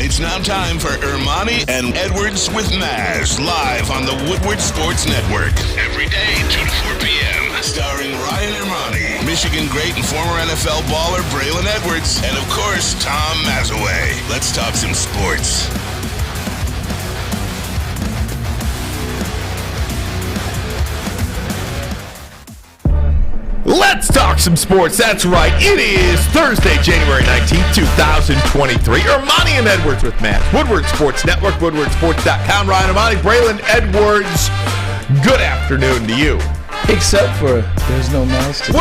It's now time for Ermanni and Edwards with Maz, live on the Woodward Sports Network. Every day, 2 to 4 p.m. Starring Ryan Ermanni, Michigan great and former NFL baller Braylon Edwards, and of course, Tom Mazaway. Let's talk some sports. Let's talk some sports. That's right. It is Thursday, January 19th, 2023. Ermanni and Edwards with Matt. Woodward Sports Network, woodwardsports.com. Ryan Ermanni, Braylon Edwards. Good afternoon to you. Except for there's no Maz today.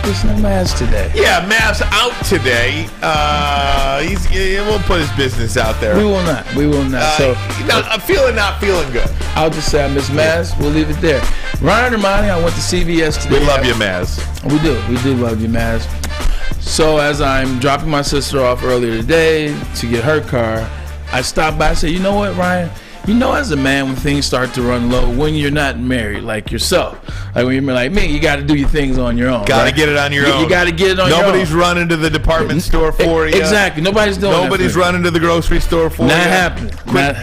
There's no Maz today. Yeah, Mav's out today. We'll put his business out there. We will not. I'm not feeling good. I'll just say I miss Maz. We'll leave it there. Ryan Ermanni, I went to CVS today. We love you, Maz. We do love you, Maz. So as I'm dropping my sister off earlier today to get her car, I stopped by and said, you know what, Ryan? You know, as a man, when things start to run low, when you're not married like yourself, like when you're like me, you got to do your things on your own. Got to get it on your own. You got to get it on your own. Nobody's running to the department store for you. Exactly. Nobody's doing that. Nobody's running to the grocery store for you. Not happening.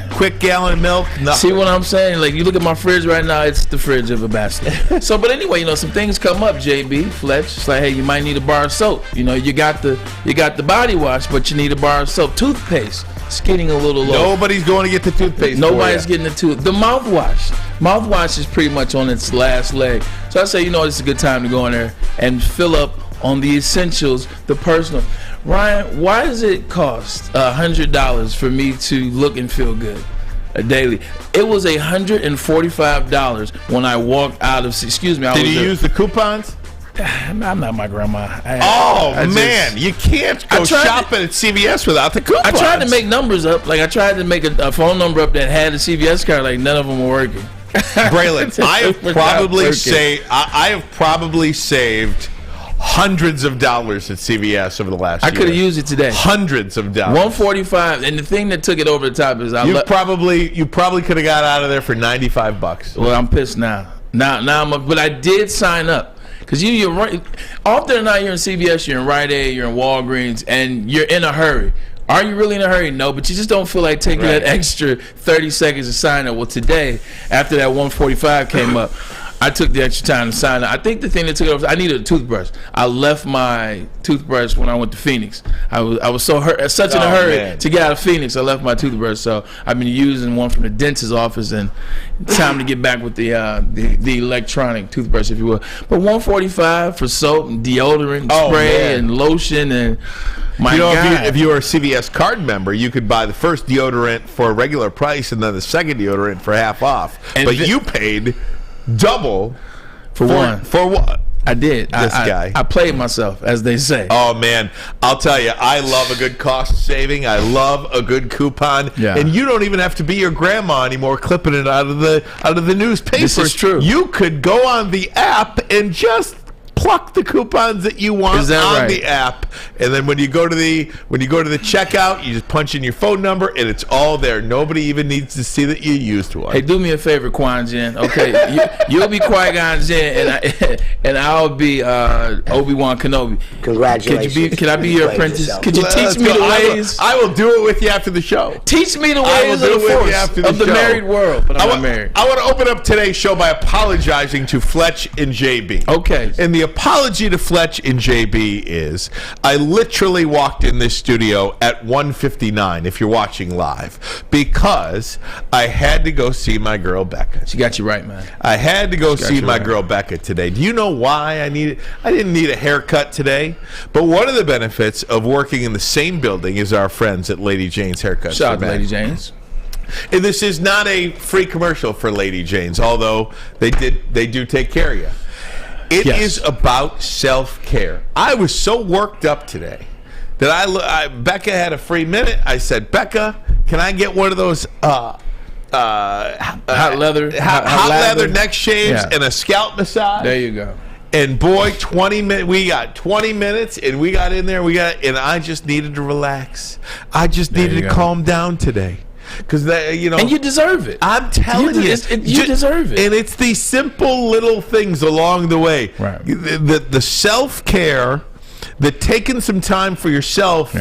Quick gallon of milk. Nothing. See what I'm saying? Like, you look at my fridge right now, it's the fridge of a bastard. So, but anyway, some things come up, JB, Fletch. It's like, hey, you might need a bar of soap. You got the body wash, but you need a bar of soap. Toothpaste. It's getting a little low. Nobody's going to get the toothpaste. Nobody's getting the tooth. The mouthwash. Mouthwash is pretty much on its last leg. So I say, it's a good time to go in there and fill up on the essentials, the personal. Ryan, why does it cost $100 for me to look and feel good daily? It was $145 when I walked out of. Excuse me. Did you use the coupons? I'm not my grandma. You can't go shopping at CVS without the coupons. I tried to make numbers up. Like, I tried to make a phone number up that had a CVS card. Like, none of them were working. Braylon, I have probably saved hundreds of dollars at CVS over the last year. I could have used it today. Hundreds of dollars. $145, and the thing that took it over the top is you probably could have got out of there for $95. Well, I'm pissed now. But I did sign up. Because you're right. Often than not, you're in CVS, you're in Rite Aid, you're in Walgreens, and you're in a hurry. Are you really in a hurry? No, but you just don't feel like taking that extra 30 seconds to sign up. Well, today, after that 145 came up, I took the extra time to sign up. I think the thing that took it over, I needed a toothbrush. I left my toothbrush when I went to Phoenix. I was so such in a hurry to get out of Phoenix. I left my toothbrush, so I've been using one from the dentist's office, and it's time to get back with the electronic toothbrush, if you will. But $145 for soap and deodorant, and spray and lotion, and if you were a CVS card member, you could buy the first deodorant for a regular price and then the second deodorant for half off. But you paid double for one. For what? I did. I played myself, as they say. Oh man, I'll tell you, I love a good cost saving. I love a good coupon. Yeah. And you don't even have to be your grandma anymore clipping it out of the newspaper. This is true. You could go on the app and just pluck the coupons that you want on the app, and then when you go to the checkout, you just punch in your phone number, and it's all there. Nobody even needs to see that you used one. Hey, do me a favor, Quan Jin. Okay, you'll be Qui-Gon Jinn, and I'll be Obi-Wan Kenobi. Congratulations. Can I be your apprentice? Could you teach me the ways? I will do it with you after the show. Teach me the ways of the Force of the married world. But I'm not married. I want to open up today's show by apologizing to Fletch and JB. Okay. And the apology to Fletch and JB is I literally walked in this studio at 1:59 if you're watching live because I had to go see my girl Becca. She got you right, man. I had to go see my girl Becca today. Do you know why I didn't need a haircut today? But one of the benefits of working in the same building as our friends at Lady Jane's Haircuts. Shout out to Lady Jane's. And this is not a free commercial for Lady Jane's, although they do take care of you. It is about self-care. I was so worked up today that Becca had a free minute. I said, Becca, can I get one of those hot leather neck shaves and a scalp massage? There you go. And boy, 20 minutes. We got 20 minutes, and we got in there. And I just needed to relax. I just needed to calm down today. Because and you deserve it. I'm telling you, you deserve it. And it's these simple little things along the way. Right. The self-care that taking some time for yourself,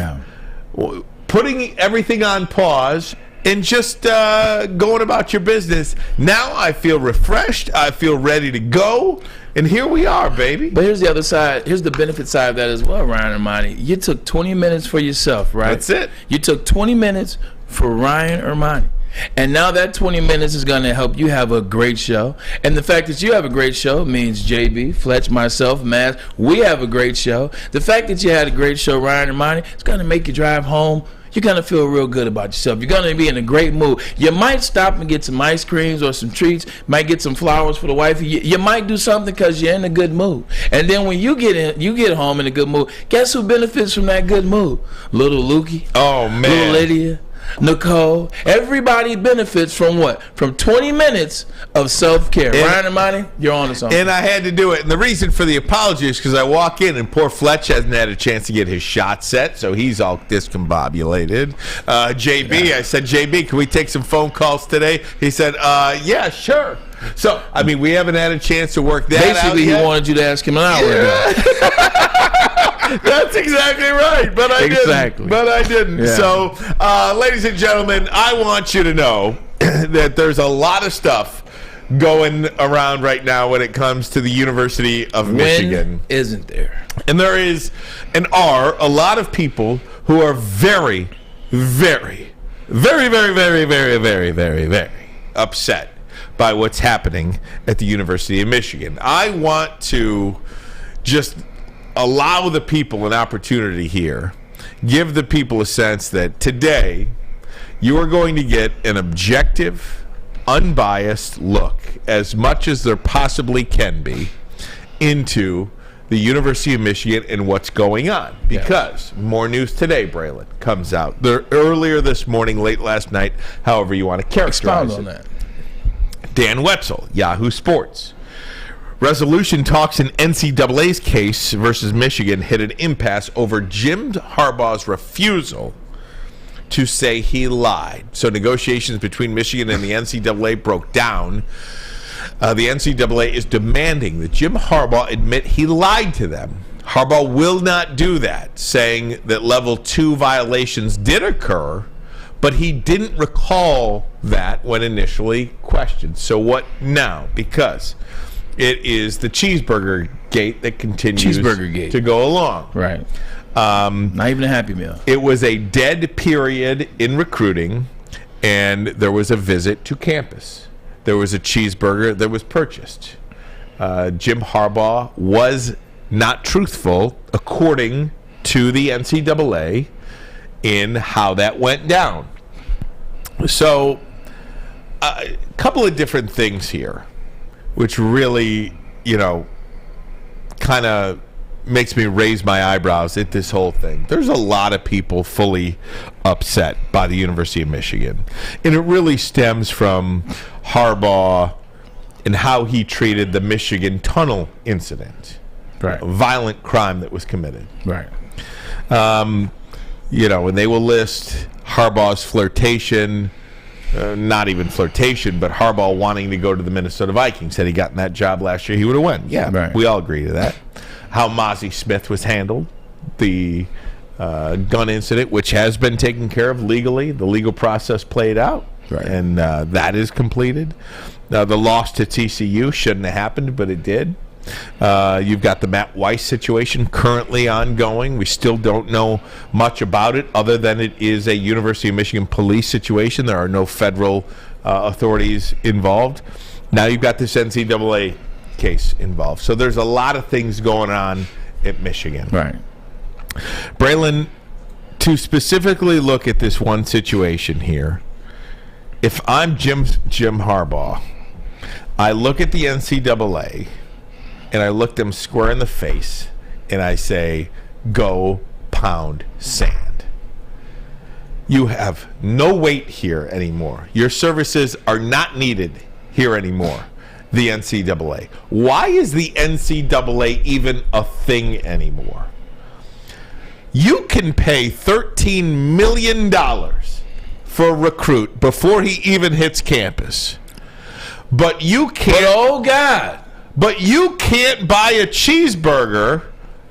putting everything on pause, and just going about your business. Now I feel refreshed. I feel ready to go. And here we are, baby. But here's the other side. Here's the benefit side of that as well, Ryan and Ermanni. You took 20 minutes for yourself, right? That's it. You took 20 minutes for Ryan Ermanni. And now that 20 minutes is going to help you have a great show. And the fact that you have a great show means JB, Fletch, myself, Maz, we have a great show. The fact that you had a great show, Ryan Ermanni, it's going to make you drive home. You're going to feel real good about yourself. You're going to be in a great mood. You might stop and get some ice creams or some treats. Might get some flowers for the wife. You might do something because you're in a good mood. And then when you get home in a good mood, guess who benefits from that good mood? Little Lukey. Oh, man. Little Lydia. Nicole, everybody benefits from what? From 20 minutes of self-care. Ryan and Ermanni, you're on to something. And I had to do it. And the reason for the apology is because I walk in and poor Fletch hasn't had a chance to get his shot set, so he's all discombobulated. JB, I said, JB, can we take some phone calls today? He said, yeah, sure. So, I mean, we haven't had a chance to work that Basically, out yet. he wanted you to ask him an hour ago. That's exactly right, but I didn't. But I didn't. Yeah. So, ladies and gentlemen, I want you to know that there's a lot of stuff going around right now when it comes to the University of Michigan. Isn't there? And there is and are a lot of people who are very, very, very, very, very, very, very, very, very upset by what's happening at the University of Michigan. I want to just allow the people an opportunity here, give the people a sense that today you are going to get an objective, unbiased look, as much as there possibly can be, into the University of Michigan and what's going on. Because more news today, Braylon, comes out. Earlier this morning, late last night, however you want to characterize it. Expound on that. Dan Wetzel, Yahoo Sports. Resolution talks in NCAA's case versus Michigan hit an impasse over Jim Harbaugh's refusal to say he lied. So negotiations between Michigan and the NCAA broke down. The NCAA is demanding that Jim Harbaugh admit he lied to them. Harbaugh will not do that, saying that level 2 violations did occur, but he didn't recall that when initially questioned. So what now? Because it is the cheeseburger gate that continues to go along. Right. Not even a Happy Meal. It was a dead period in recruiting, and there was a visit to campus. There was a cheeseburger that was purchased. Jim Harbaugh was not truthful, according to the NCAA, in how that went down. So, a couple of different things here, which really, kind of makes me raise my eyebrows at this whole thing. There's a lot of people fully upset by the University of Michigan. And it really stems from Harbaugh and how he treated the Michigan tunnel incident. Right. A violent crime that was committed. Right. And they will list Harbaugh's flirtation, not even flirtation, but Harbaugh wanting to go to the Minnesota Vikings. Had he gotten that job last year, he would have won. Yeah, right. We all agree to that. How Mozzie Smith was handled, the gun incident, which has been taken care of legally. The legal process played out, right. And that is completed. The loss to TCU shouldn't have happened, but it did. You've got the Matt Weiss situation currently ongoing. We still don't know much about it other than it is a University of Michigan police situation. There are no federal authorities involved. Now you've got this NCAA case involved. So there's a lot of things going on at Michigan. Right. Braylon, to specifically look at this one situation here, if I'm Jim Harbaugh, I look at the NCAA and I look them square in the face and I say, go pound sand. You have no weight here anymore. Your services are not needed here anymore, the NCAA. Why is the NCAA even a thing anymore? You can pay $13 million for a recruit before he even hits campus. But you can't. But, oh, God. But you can't buy a cheeseburger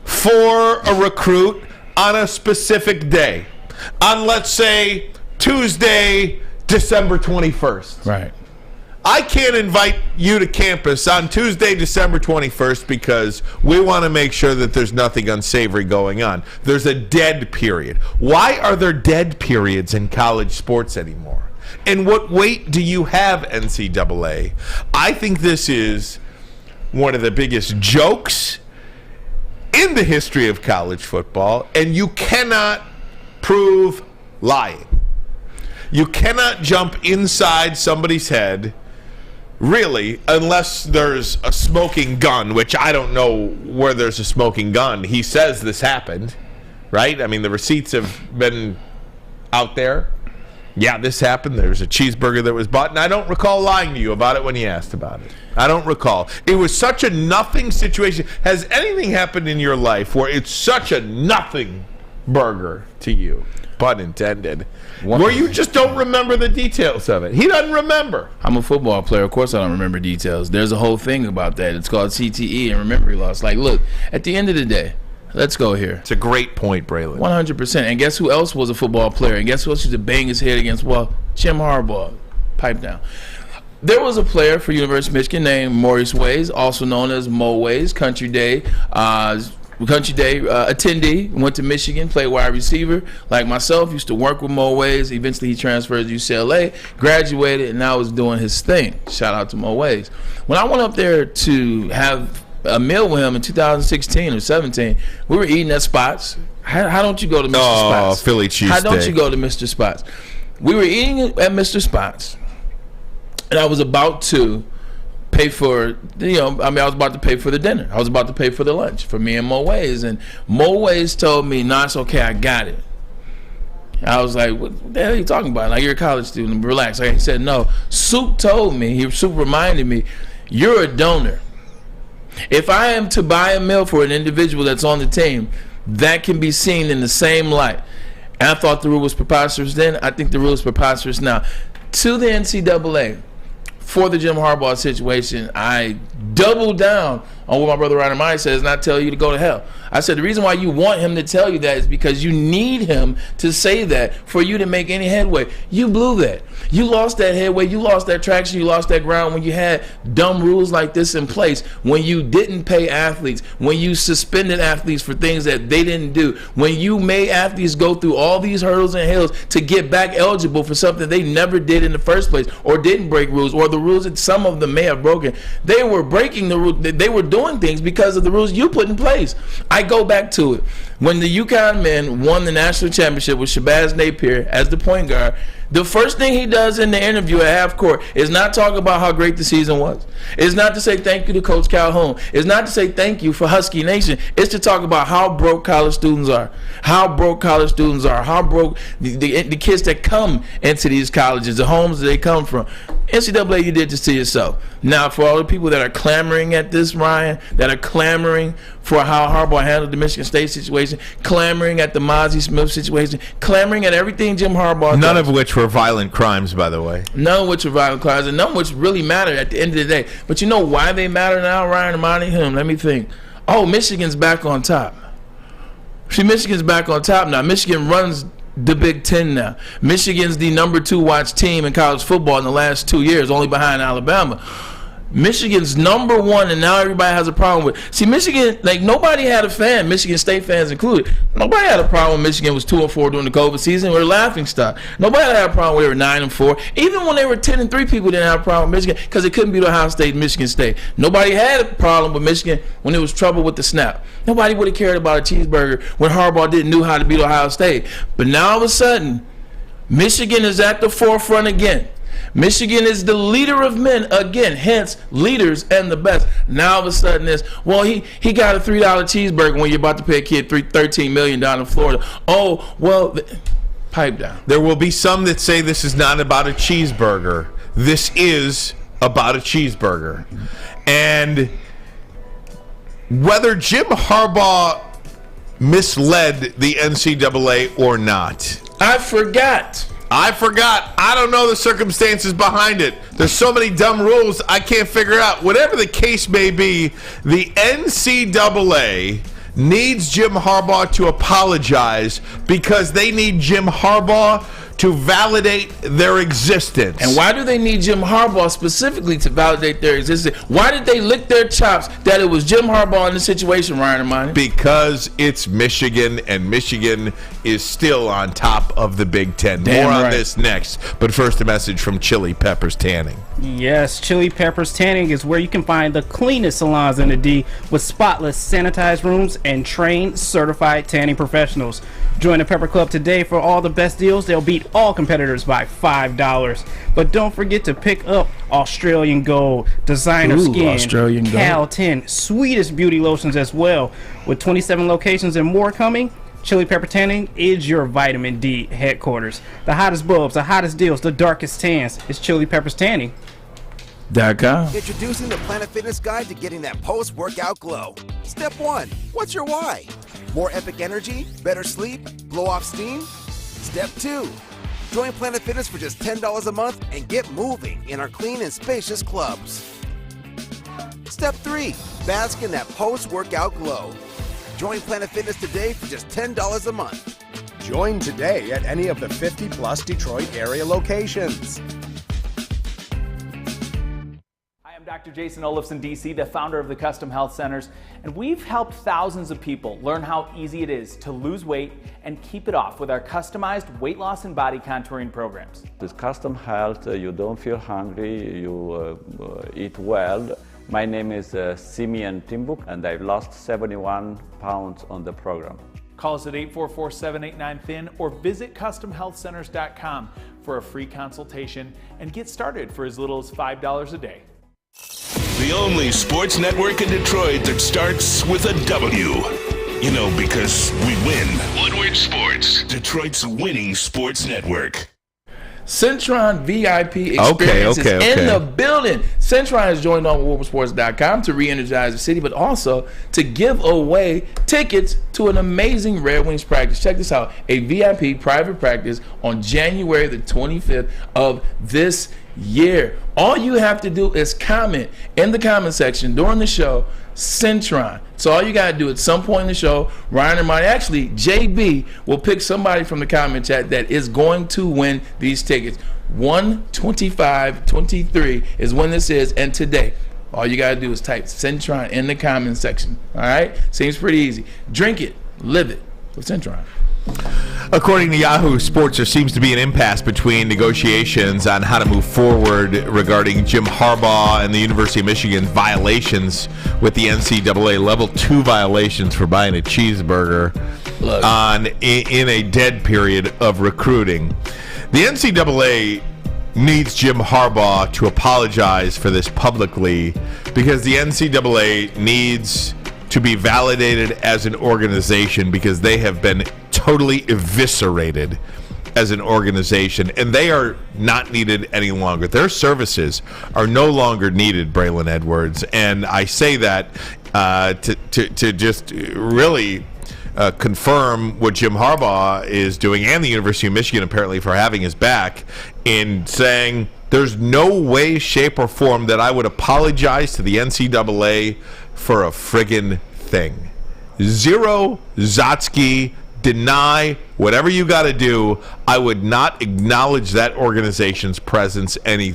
for a recruit on a specific day. On, let's say, Tuesday, December 21st. Right. I can't invite you to campus on Tuesday, December 21st because we want to make sure that there's nothing unsavory going on. There's a dead period. Why are there dead periods in college sports anymore? And what weight do you have, NCAA? I think this is one of the biggest jokes in the history of college football, and you cannot prove lying. You cannot jump inside somebody's head, really, unless there's a smoking gun, which I don't know where there's a smoking gun. He says this happened, right? I mean, the receipts have been out there. Yeah, this happened. There's a cheeseburger that was bought, and I don't recall lying to you about it when you asked about it. I don't recall. It was such a nothing situation. Has anything happened in your life where it's such a nothing burger to you, pun intended, where you just don't remember the details of it? He doesn't remember. I'm a football player. Of course I don't remember details. There's a whole thing about that. It's called CTE and memory loss. Like, look, at the end of the day, let's go here. It's a great point, Braylon. 100%. And guess who else was a football player? And guess who else used to bang his head against, well, Jim Harbaugh. Pipe down. There was a player for University of Michigan named Maurice Ways, also known as Mo Ways, Country Day attendee, went to Michigan, played wide receiver. Like myself, used to work with Mo Ways. Eventually he transferred to UCLA, graduated, and now is doing his thing. Shout out to Mo Ways. When I went up there to have a meal with him in 2016 or 17, we were eating at Spots. How don't you go to Mr. Spots? Philly cheesesteak. How don't you go to Mr. Spots? We were eating at Mr. Spots, and I was about to pay for, I was about to pay for the dinner. I was about to pay for the lunch for me and Mo Ways. And Mo Ways told me, no, it's okay, I got it. I was like, what the hell are you talking about? Like, you're a college student, relax. He said, no. Soup reminded me, you're a donor. If I am to buy a meal for an individual that's on the team, that can be seen in the same light. And I thought the rule was preposterous then. I think the rule is preposterous now. To the NCAA, for the Jim Harbaugh situation, I doubled down on what my brother Ermanni says, and I tell you to go to hell. I said the reason why you want him to tell you that is because you need him to say that for you to make any headway. You blew that. You lost that headway. You lost that traction. You lost that ground when you had dumb rules like this in place, when you didn't pay athletes, when you suspended athletes for things that they didn't do, when you made athletes go through all these hurdles and hills to get back eligible for something they never did in the first place, or didn't break rules, or the rules that some of them may have broken. They were breaking the rules. They were doing things because of the rules you put in place. I go back to it. When the UConn men won the national championship with Shabazz Napier as the point guard, the first thing he does in the interview at half court is not talk about how great the season was. It's not to say thank you to Coach Calhoun. It's not to say thank you for Husky Nation. It's to talk about how broke college students are. How broke college students are. How broke the kids that come into these colleges, the homes that they come from. NCAA, you did this to yourself. Now, for all the people that are clamoring at this, Ryan, that are clamoring for how Harbaugh handled the Michigan State situation, clamoring at the Mozzie Smith situation, clamoring at everything Jim Harbaugh does. None of which were violent crimes, by the way. None of which were violent crimes, and none of which really matter at the end of the day. But you know why they matter now, Ryan, Ermanni? Let me think. Oh, Michigan's back on top. See, Michigan's back on top now. Michigan runs the Big Ten now. Michigan's the number 2 watched team in college football in the last 2 years, only behind Alabama. Michigan's number 1, and now everybody has a problem with. See, Michigan, like nobody had a fan, Michigan State fans included. Nobody had a problem when Michigan was 2-4 during the COVID season. We were laughing stock. Nobody had a problem when they were 9-4. Even when they were 10-3, people didn't have a problem with Michigan because they couldn't beat Ohio State and Michigan State. Nobody had a problem with Michigan when there was trouble with the snap. Nobody would have cared about a cheeseburger when Harbaugh didn't know how to beat Ohio State. But now all of a sudden, Michigan is at the forefront again. Michigan is the leader of men again, hence leaders and the best. Now all of a sudden it's, well, he got a $3 cheeseburger when you're about to pay a kid $13 million down in Florida. Oh, well, pipe down. There will be some that say this is not about a cheeseburger. This is about a cheeseburger. And whether Jim Harbaugh misled the NCAA or not. I forgot. I don't know the circumstances behind it. There's so many dumb rules I can't figure out. Whatever the case may be, the NCAA needs Jim Harbaugh to apologize because they need Jim Harbaugh to validate their existence. And why do they need Jim Harbaugh specifically to validate their existence? Why did they lick their chops that it was Jim Harbaugh in the situation, Ryan Ermanni? Because it's Michigan, and Michigan is still on top of the Big Ten. Damn More on right. this next, but first a message from Chili Peppers Tanning. Yes, Chili Peppers Tanning is where you can find the cleanest salons in the D with spotless, sanitized rooms and trained, certified tanning professionals. Join the Pepper Club today for all the best deals. They'll beat all competitors by $5. But don't forget to pick up Australian Gold, Designer Skin, Australian Gold. Cal 10, sweetest beauty lotions as well. With 27 locations and more coming, Chili Pepper Tanning is your vitamin D headquarters. The hottest bulbs, the hottest deals, the darkest tans. It's Chili Peppers Tanning. .com. Introducing the Planet Fitness Guide to getting that post-workout glow. Step 1. What's your why? More epic energy? Better sleep? Blow off steam? Step 2. Join Planet Fitness for just $10 a month and get moving in our clean and spacious clubs. Step 3. Bask in that post-workout glow. Join Planet Fitness today for just $10 a month. Join today at any of the 50-plus Detroit area locations. Hi, I'm Dr. Jason Olafson, DC, the founder of the Custom Health Centers, and we've helped thousands of people learn how easy it is to lose weight and keep it off with our customized weight loss and body contouring programs. With Custom Health, you don't feel hungry, you eat well. My name is Simeon Timbuk, and I've lost 71 pounds on the program. Call us at 844-789-THIN or visit CustomHealthCenters.com for a free consultation and get started for as little as $5 a day. The only sports network in Detroit that starts with a W. You know, because we win. Woodward Sports, Detroit's winning sports network. Centron VIP experience is in the building. Centron has joined on with WoodwardSports.com to re-energize the city, but also to give away tickets to an amazing Red Wings practice. Check this out. A VIP private practice on January the 25th of this year. All you have to do is comment in the comment section during the show, Centron. So all you got to do at some point in the show, Ryan and Ermanni, actually JB will pick somebody from the comment chat that is going to win these tickets. 1/25/23 is when this is, and today. All you got to do is type Centron in the comment section. All right? Seems pretty easy. Drink it, live it with Centron. According to Yahoo Sports, there seems to be an impasse between negotiations on how to move forward regarding Jim Harbaugh and the University of Michigan's violations with the NCAA Level 2 violations for buying a cheeseburger in a dead period of recruiting. The NCAA needs Jim Harbaugh to apologize for this publicly because the NCAA needs to be validated as an organization because they have been totally eviscerated as an organization, and they are not needed any longer. Their services are no longer needed, Braylon Edwards, and I say that to just really confirm what Jim Harbaugh is doing, and the University of Michigan apparently for having his back, in saying there's no way, shape, or form that I would apologize to the NCAA for a friggin' thing. Zero Zotsky. Deny whatever you got to do. I would not acknowledge that organization's presence any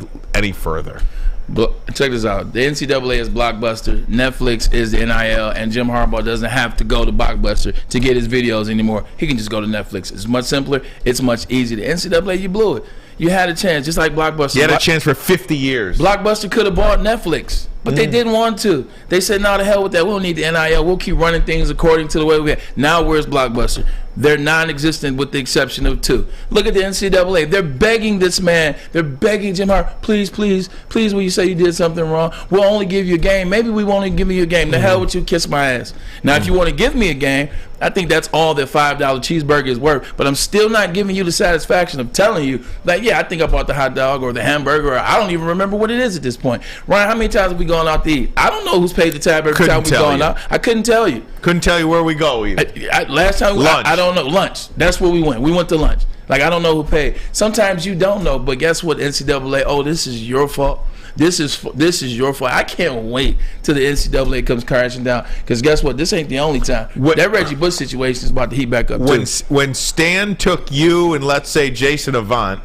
further. But check this out. The NCAA is Blockbuster, Netflix is the NIL, and Jim Harbaugh doesn't have to go to Blockbuster to get his videos anymore. He can just go to Netflix. It's much simpler. It's much easier. The NCAA, you blew it. You had a chance, just like Blockbuster. You had a chance for 50 years. Blockbuster could have bought Netflix, but they didn't want to. They said, no, to hell with that. We don't need the NIL. We'll keep running things according to the way we have. Now, where's Blockbuster? They're non-existent with the exception of two. Look at the NCAA. They're begging this man. They're begging Jim Harbaugh, please, please, please, will you say you did something wrong? We'll only give you a game. Maybe we won't even give you a game. The hell with you, kiss my ass. Now, if you want to give me a game, I think that's all that $5 cheeseburger is worth. But I'm still not giving you the satisfaction of telling you, like, yeah, I think I bought the hot dog or the hamburger, or I don't even remember what it is at this point. Ryan, how many times have we gone out to eat? I don't know who's paid the tab every time we've gone out. I couldn't tell you. Couldn't tell you where we go either. Last time, lunch. I don't know. Lunch. That's where we went. We went to lunch. Like, I don't know who paid. Sometimes you don't know, but guess what, NCAA? Oh, this is your fault. This is your fault. I can't wait till the NCAA comes crashing down, because guess what? This ain't the only time. That Reggie Bush situation is about to heat back up too. When Stan took you and, let's say, Jason Avant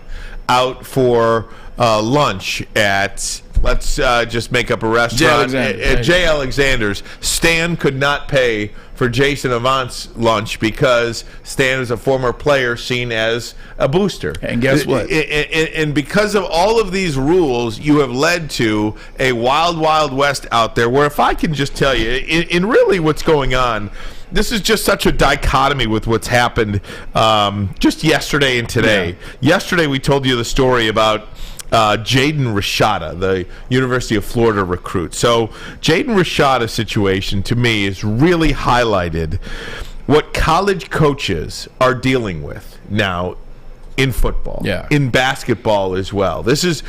out for lunch at, let's just make up a restaurant at J. Alexander's, Stan could not pay for Jason Avant's lunch because Stan is a former player seen as a booster. And guess what? And because of all of these rules, you have led to a wild, wild west out there where, if I can just tell you, in really what's going on, this is just such a dichotomy with what's happened just yesterday and today. Yeah. Yesterday we told you the story about Jaden Rashada, the University of Florida recruit. So Jaden Rashada's situation, to me, is really highlighted what college coaches are dealing with now in football, in basketball as well. This is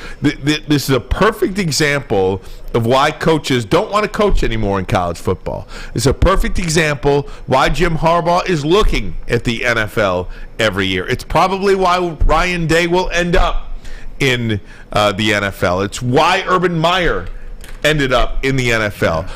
a perfect example of why coaches don't want to coach anymore in college football. It's a perfect example why Jim Harbaugh is looking at the NFL every year. It's probably why Ryan Day will end up in the NFL. It's why Urban Meyer ended up in the NFL.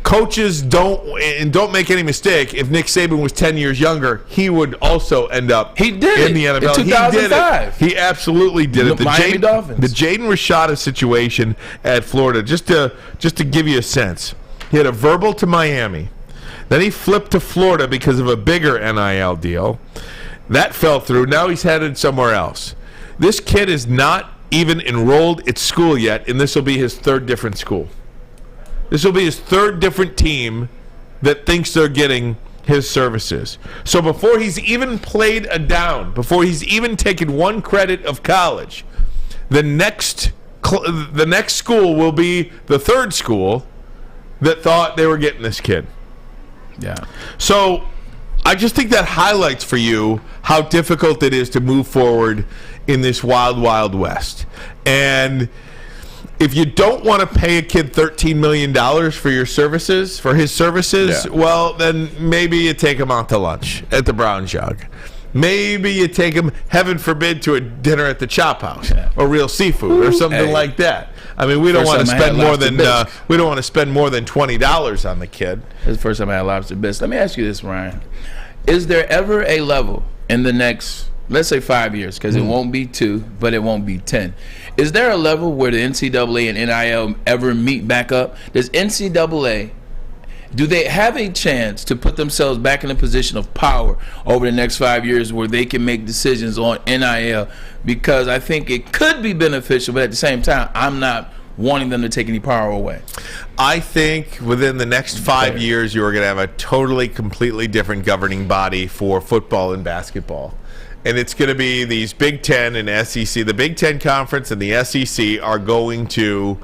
Coaches don't make any mistake. If Nick Saban was 10 years younger, he would also end up in the NFL. In 2005. He absolutely did it. The Miami Dolphins. The Jaden Rashada situation at Florida, just to give you a sense, he had a verbal to Miami. Then he flipped to Florida because of a bigger NIL deal. That fell through. Now he's headed somewhere else. This kid is not even enrolled at school yet, and this will be his third different school. This will be his third different team that thinks they're getting his services. So before he's even played a down, before he's even taken one credit of college, the next school will be the third school that thought they were getting this kid. Yeah. So I just think that highlights for you how difficult it is to move forward in this wild, wild west. And if you don't want to pay a kid $13 million for his services, well, then maybe you take him out to lunch at the Brown Jug. Maybe you take him, heaven forbid, to a dinner at the Chop House or Real Seafood or something like that. I mean, we don't want to spend more than $20 on the kid. It's the first time I had lobster bisque. Let me ask you this, Ryan: is there ever a level in the next, let's say, 5 years, because it won't be 2, but it won't be 10. Is there a level where the NCAA and NIL ever meet back up? Does NCAA, do they have a chance to put themselves back in a position of power over the next 5 years where they can make decisions on NIL? Because I think it could be beneficial, but at the same time, I'm not wanting them to take any power away. I think within the next 5 years, you are going to have a totally, completely different governing body for football and basketball. And it's going to be these Big Ten and SEC. The Big Ten Conference and the SEC are going to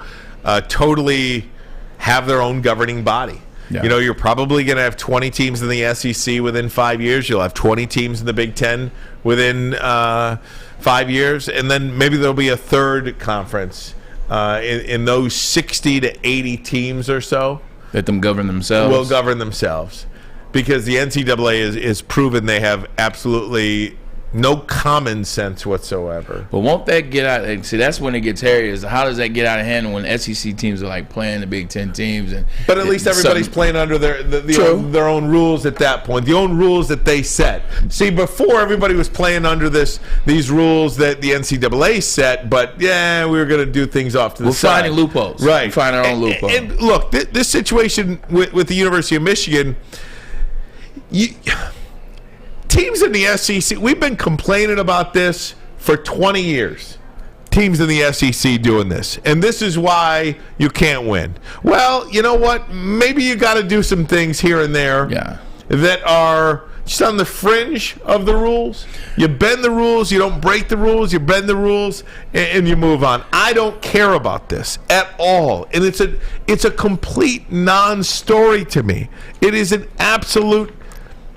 totally have their own governing body. Yeah. You know, you're probably going to have 20 teams in the SEC within 5 years. You'll have 20 teams in the Big Ten within 5 years. And then maybe there'll be a third conference in those 60 to 80 teams or so. Let them govern themselves. Will govern themselves. Because the NCAA is proven they have absolutely no common sense whatsoever. But won't that get out? See, that's when it gets hairy. Is how does that get out of hand when SEC teams are like playing the Big Ten teams? But at least everybody's playing under their own rules at that point. The own rules that they set. See, before everybody was playing under these rules that the NCAA set. But yeah, we were going to do things off to the side. We're finding loopholes. Right. We're finding our own loopholes. And look, this situation with the University of Michigan. Teams in the SEC, we've been complaining about this for 20 years. Teams in the SEC doing this. And this is why you can't win. Well, you know what? Maybe you got to do some things here and there that are just on the fringe of the rules. You bend the rules, you don't break the rules, you bend the rules, and you move on. I don't care about this at all. And it's a complete non-story to me. It is an absolute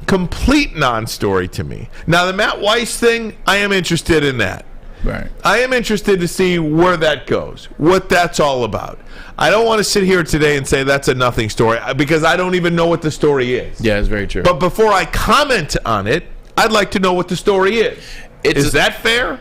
complete non-story to me. Now, the Matt Weiss thing, I am interested in that. Right. I am interested to see where that goes, what that's all about. I don't want to sit here today and say that's a nothing story because I don't even know what the story is. Yeah, it's very true. But before I comment on it, I'd like to know what the story is. Is that fair?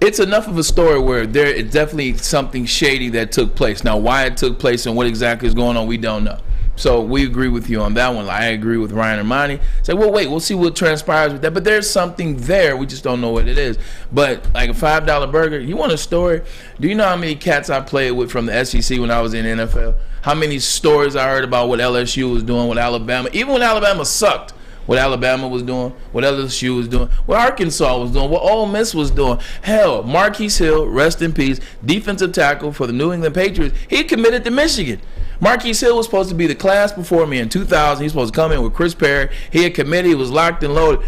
it's enough of a story where there is definitely something shady that took place. Now, why it took place and what exactly is going on, we don't know. So we agree with you on that one. I agree with Ryan and Ermanni. Say, well, wait, we'll see what transpires with that. But there's something there. We just don't know what it is. But like a $5 burger, you want a story? Do you know how many cats I played with from the SEC when I was in the NFL? How many stories I heard about what LSU was doing, what Alabama, even when Alabama sucked, what Alabama was doing, what LSU was doing, what Arkansas was doing, what Ole Miss was doing. Hell, Marquise Hill, rest in peace, defensive tackle for the New England Patriots, he committed to Michigan. Marquise Hill was supposed to be the class before me in 2000. He was supposed to come in with Chris Perry. He had committed. He was locked and loaded.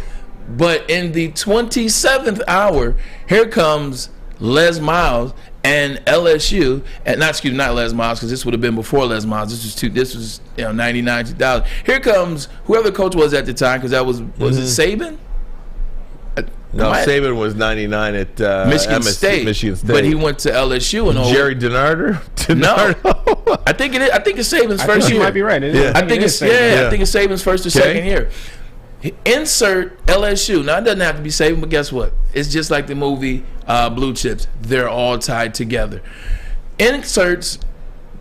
But in the 27th hour, here comes Les Miles and LSU, and not Les Miles, because this would have been before Les Miles. This was 99, 2000. Here comes whoever the coach was at the time, because that was it Saban? No, Saban was 99 at Michigan State. But he went to LSU and Jerry DiNardo. No, I think it is. I think it's Saban's first year. You might be right. I think it's Saban's first or second year. Insert LSU. Now it doesn't have to be Saban, but guess what? It's just like the movie Blue Chips. They're all tied together. Inserts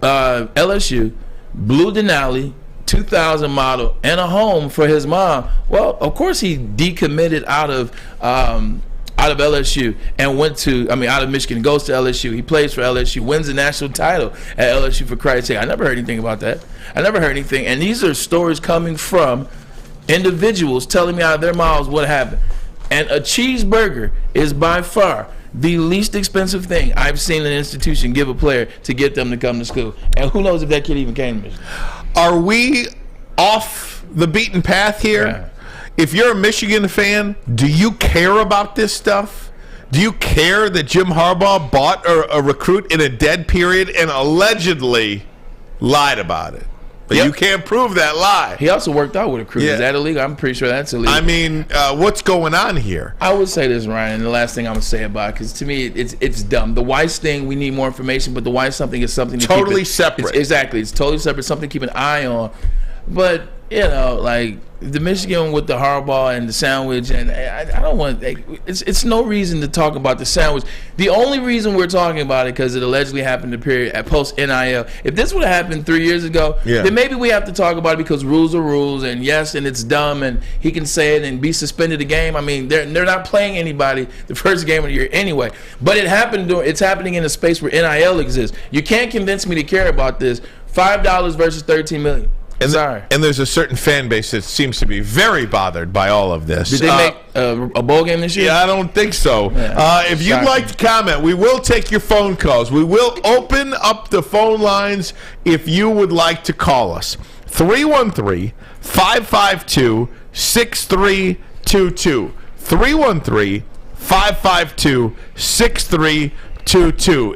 LSU, Blue Denali, 2000 model, and a home for his mom. Well, of course he decommitted out of LSU and out of Michigan, goes to LSU. He plays for LSU, wins the national title at LSU, for Christ's sake. I never heard anything about that. I never heard anything. And these are stories coming from individuals telling me out of their mouths what happened. And a cheeseburger is by far the least expensive thing I've seen an institution give a player to get them to come to school. And who knows if that kid even came to Michigan. Are we off the beaten path here? Yeah. If you're a Michigan fan, do you care about this stuff? Do you care that Jim Harbaugh bought a recruit in a dead period and allegedly lied about it? But you can't prove that lie. He also worked out with a recruit. Yeah. Is that illegal? I'm pretty sure that's illegal. I mean, what's going on here? I would say this, Ryan, and the last thing I'm going to say about it, because to me, it's dumb. The Weiss thing, we need more information, but the Weiss something is something to totally keep separate. Exactly. It's totally separate, something to keep an eye on. But, like the Michigan with the Harbaugh and the sandwich, and I don't want it's no reason to talk about the sandwich. The only reason we're talking about it because it allegedly happened in the period at post NIL. If this would have happened 3 years ago, then maybe we have to talk about it because rules are rules, and yes, and it's dumb, and he can say it and be suspended a game. I mean, they're not playing anybody the first game of the year anyway. But it's happening in a space where NIL exists. You can't convince me to care about this. $5 versus $13 million. And there's a certain fan base that seems to be very bothered by all of this. Did they make a bowl game this year? Yeah, I don't think so. Yeah. If you'd like to comment, we will take your phone calls. We will open up the phone lines if you would like to call us. 313-552-6322. 313-552-6322.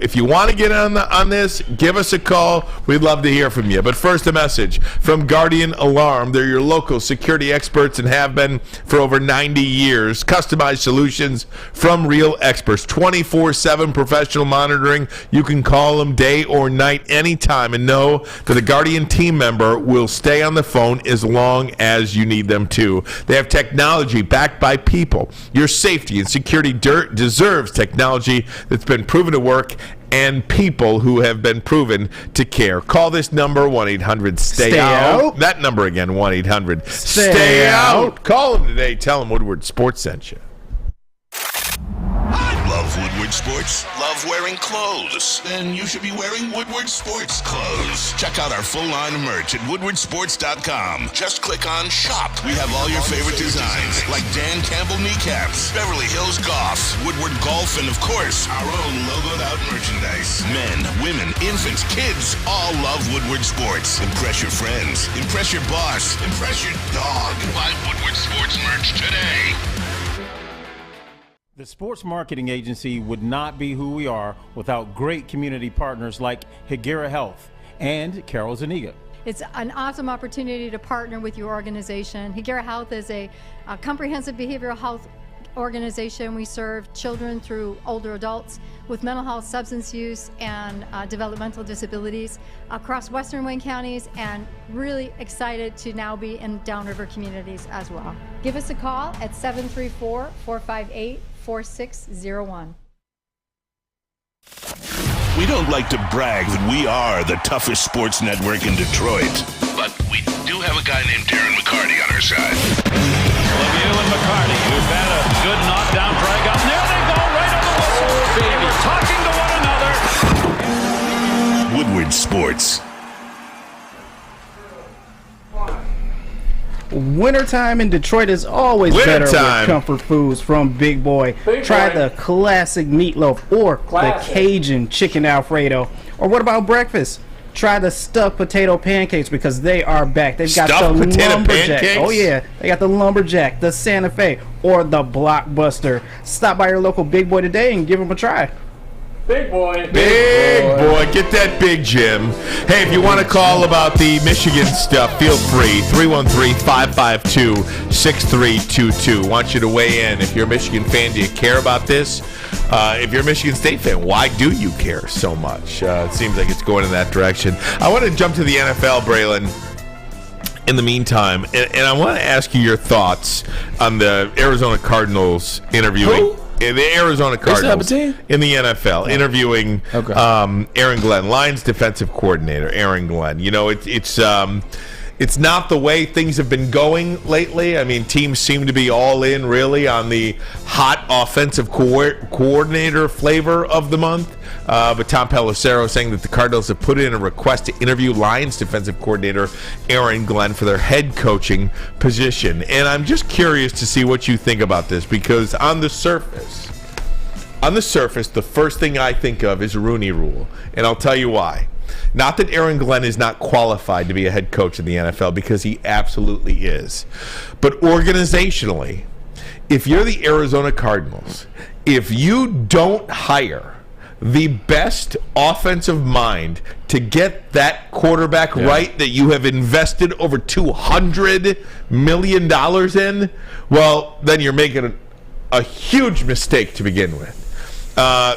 If you want to get on this, give us a call. We'd love to hear from you. But first, a message from Guardian Alarm. They're your local security experts and have been for over 90 years. Customized solutions from real experts. 24/7 professional monitoring. You can call them day or night anytime and know that a Guardian team member will stay on the phone as long as you need them to. They have technology backed by people. Your safety and security deserves technology that's been proven to work and people who have been proven to care. Call this number, 1-800-STAY-OUT. That number again, 1-800-STAY-OUT. Call them today. Tell them Woodward Sports sent you. Love Woodward Sports? Love wearing clothes? Then you should be wearing Woodward Sports clothes. Check out our full line of merch at woodwardsports.com. Just click on shop. We have all your favorite designs, like Dan Campbell kneecaps, Beverly Hills Golf, Woodward Golf, and of course, our own logoed out merchandise. Men, women, infants, kids, all love Woodward Sports. Impress your friends. Impress your boss. Impress your dog. Buy Woodward Sports merch today. The Sports Marketing Agency would not be who we are without great community partners like Higuera Health and Carol Zuniga. It's an awesome opportunity to partner with your organization. Higuera Health is a comprehensive behavioral health organization. We serve children through older adults with mental health, substance use, and developmental disabilities across Western Wayne counties, and really excited to now be in downriver communities as well. Give us a call at 734-458-4601. We don't like to brag that we are the toughest sports network in Detroit, but we do have a guy named Darren McCarty on our side. Lemieux and McCarty, who've had a good knockdown drag up. There they go, right on the whistle. They were talking to one another. Woodward Sports. Wintertime in Detroit is always better with comfort foods from Big Boy. Try the classic meatloaf or the Cajun chicken Alfredo. Or what about breakfast? Try the stuffed potato pancakes because they are back. They've got the lumberjack. Oh yeah, they got the lumberjack, the Santa Fe, or the blockbuster. Stop by your local Big Boy today and give them a try. Big boy. Big boy. Get that big, Jim. Hey, if you want to call about the Michigan stuff, feel free. 313-552-6322. Want you to weigh in. If you're a Michigan fan, do you care about this? If you're a Michigan State fan, why do you care so much? It seems like it's going in that direction. I want to jump to the NFL, Braylon, in the meantime, and I want to ask you your thoughts on the Arizona Cardinals interviewing. The Arizona Cardinals in the NFL interviewing Aaron Glenn, Lions defensive coordinator Aaron Glenn. You know, it's not the way things have been going lately. I mean, teams seem to be all in really on the hot offensive coordinator flavor of the month. But Tom Pelissero saying that the Cardinals have put in a request to interview Lions defensive coordinator Aaron Glenn for their head coaching position. And I'm just curious to see what you think about this, because on the surface, the first thing I think of is Rooney Rule. And I'll tell you why. Not that Aaron Glenn is not qualified to be a head coach in the NFL, because he absolutely is. But organizationally, if you're the Arizona Cardinals, if you don't hire the best offensive mind to get that quarterback right that you have invested over $200 million in, well, then you're making a huge mistake to begin with.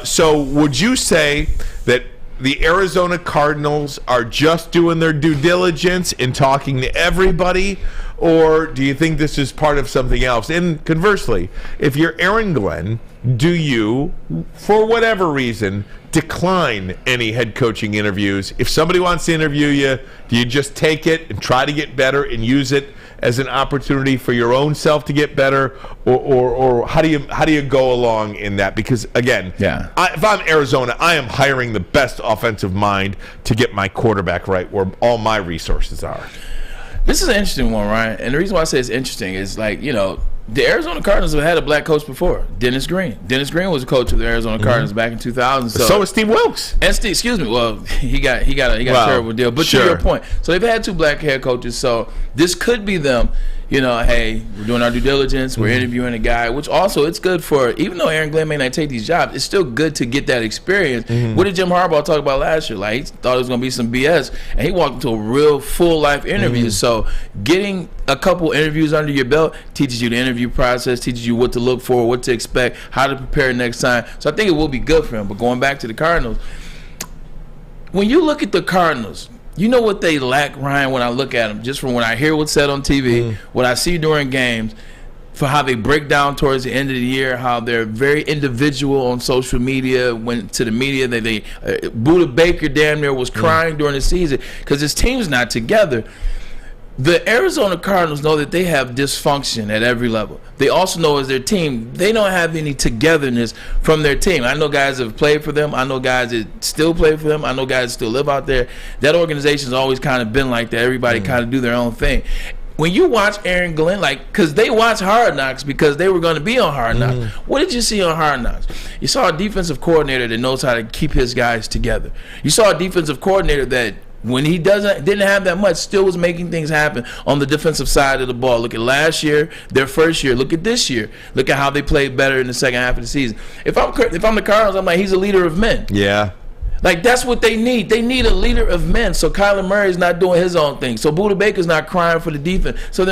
So would you say that the Arizona Cardinals are just doing their due diligence in talking to everybody, or do you think this is part of something else? And conversely, if you're Aaron Glenn, do you, for whatever reason, decline any head coaching interviews? If somebody wants to interview you, do you just take it and try to get better and use it as an opportunity for your own self to get better, or how do you go along in that? Because again, if I'm Arizona, I am hiring the best offensive mind to get my quarterback right where all my resources are. This is an interesting one, Ryan. And the reason why I say it's interesting is, like, you know, the Arizona Cardinals have had a black coach before, Dennis Green. Dennis Green was a coach of the Arizona Cardinals back in 2000. So was Steve Wilkes. And Steve, excuse me. Well, he got a terrible deal. But to your point, so they've had two black head coaches. So this could be them. You know, hey, we're doing our due diligence. We're interviewing a guy, which also it's good for. Even though Aaron Glenn may not take these jobs, it's still good to get that experience. What did Jim Harbaugh talk about last year? Like, he thought it was going to be some BS, and he walked into a real full life interview. So getting a couple interviews under your belt teaches you the interview process, teaches you what to look for, what to expect, how to prepare next time. So I think it will be good for him. But going back to the Cardinals, when you look at the Cardinals, you know what they lack, Ryan, when I look at them, just from when I hear what's said on TV, what I see during games, for how they break down towards the end of the year, how they're very individual on social media, went to the media, Buda Baker damn near was crying during the season because his team's not together. The Arizona Cardinals know that they have dysfunction at every level. They also know as their team, they don't have any togetherness from their team. I know guys that have played for them. I know guys that still play for them. I know guys that still live out there. That organization's always kind of been like that. Everybody kind of do their own thing. When you watch Aaron Glenn, like, because they watch Hard Knocks because they were going to be on Hard Knocks. What did you see on Hard Knocks? You saw a defensive coordinator that knows how to keep his guys together. You saw a defensive coordinator that, when he didn't have that much, still was making things happen on the defensive side of the ball. Look at last year, their first year. Look at this year. Look at how they played better in the second half of the season. If I'm the Cardinals, I'm like, he's a leader of men. Yeah. Like, that's what they need. They need a leader of men. So Kyler Murray's not doing his own thing. So Buda Baker's not crying for the defense. So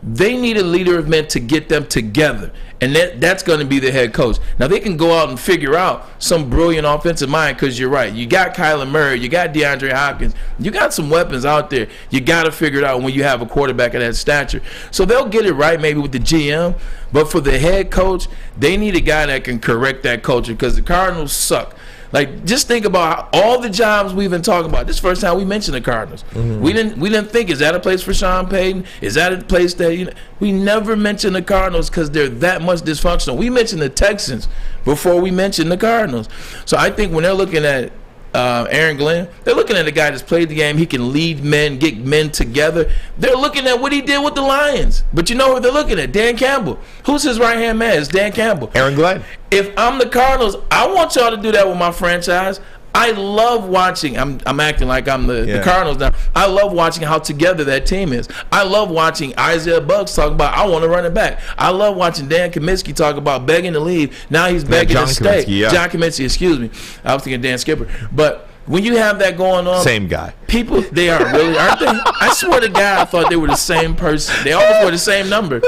they need a leader of men to get them together. And that's going to be the head coach. Now, they can go out and figure out some brilliant offensive mind, because you're right. You got Kyler Murray. You got DeAndre Hopkins. You got some weapons out there. You got to figure it out when you have a quarterback of that stature. So they'll get it right maybe with the GM. But for the head coach, they need a guy that can correct that culture, because the Cardinals suck. Like, just think about all the jobs we've been talking about. This is the first time we mentioned the Cardinals. We didn't think, is that a place for Sean Payton? Is that a place that we never mentioned the Cardinals because they're that much dysfunctional. We mentioned the Texans before we mentioned the Cardinals. So I think when they're looking at Aaron Glenn, they're looking at a guy that's played the game. He can lead men, get men together. They're looking at what he did with the Lions. But you know what they're looking at? Dan Campbell. Who's his right-hand man? It's Dan Campbell. Aaron Glenn. If I'm the Cardinals, I want y'all to do that with my franchise. I love watching. I'm acting like I'm the Cardinals now. I love watching how together that team is. I love watching Isaiah Bucks talk about, I want to run it back. I love watching Dan Kaminsky talk about begging to leave. Now he's begging to stay. John Kaminsky, excuse me. I was thinking Dan Skipper. But when you have that going on, same guy. People, they are really, aren't they? I swear to God, I thought they were the same person. They almost were the same number.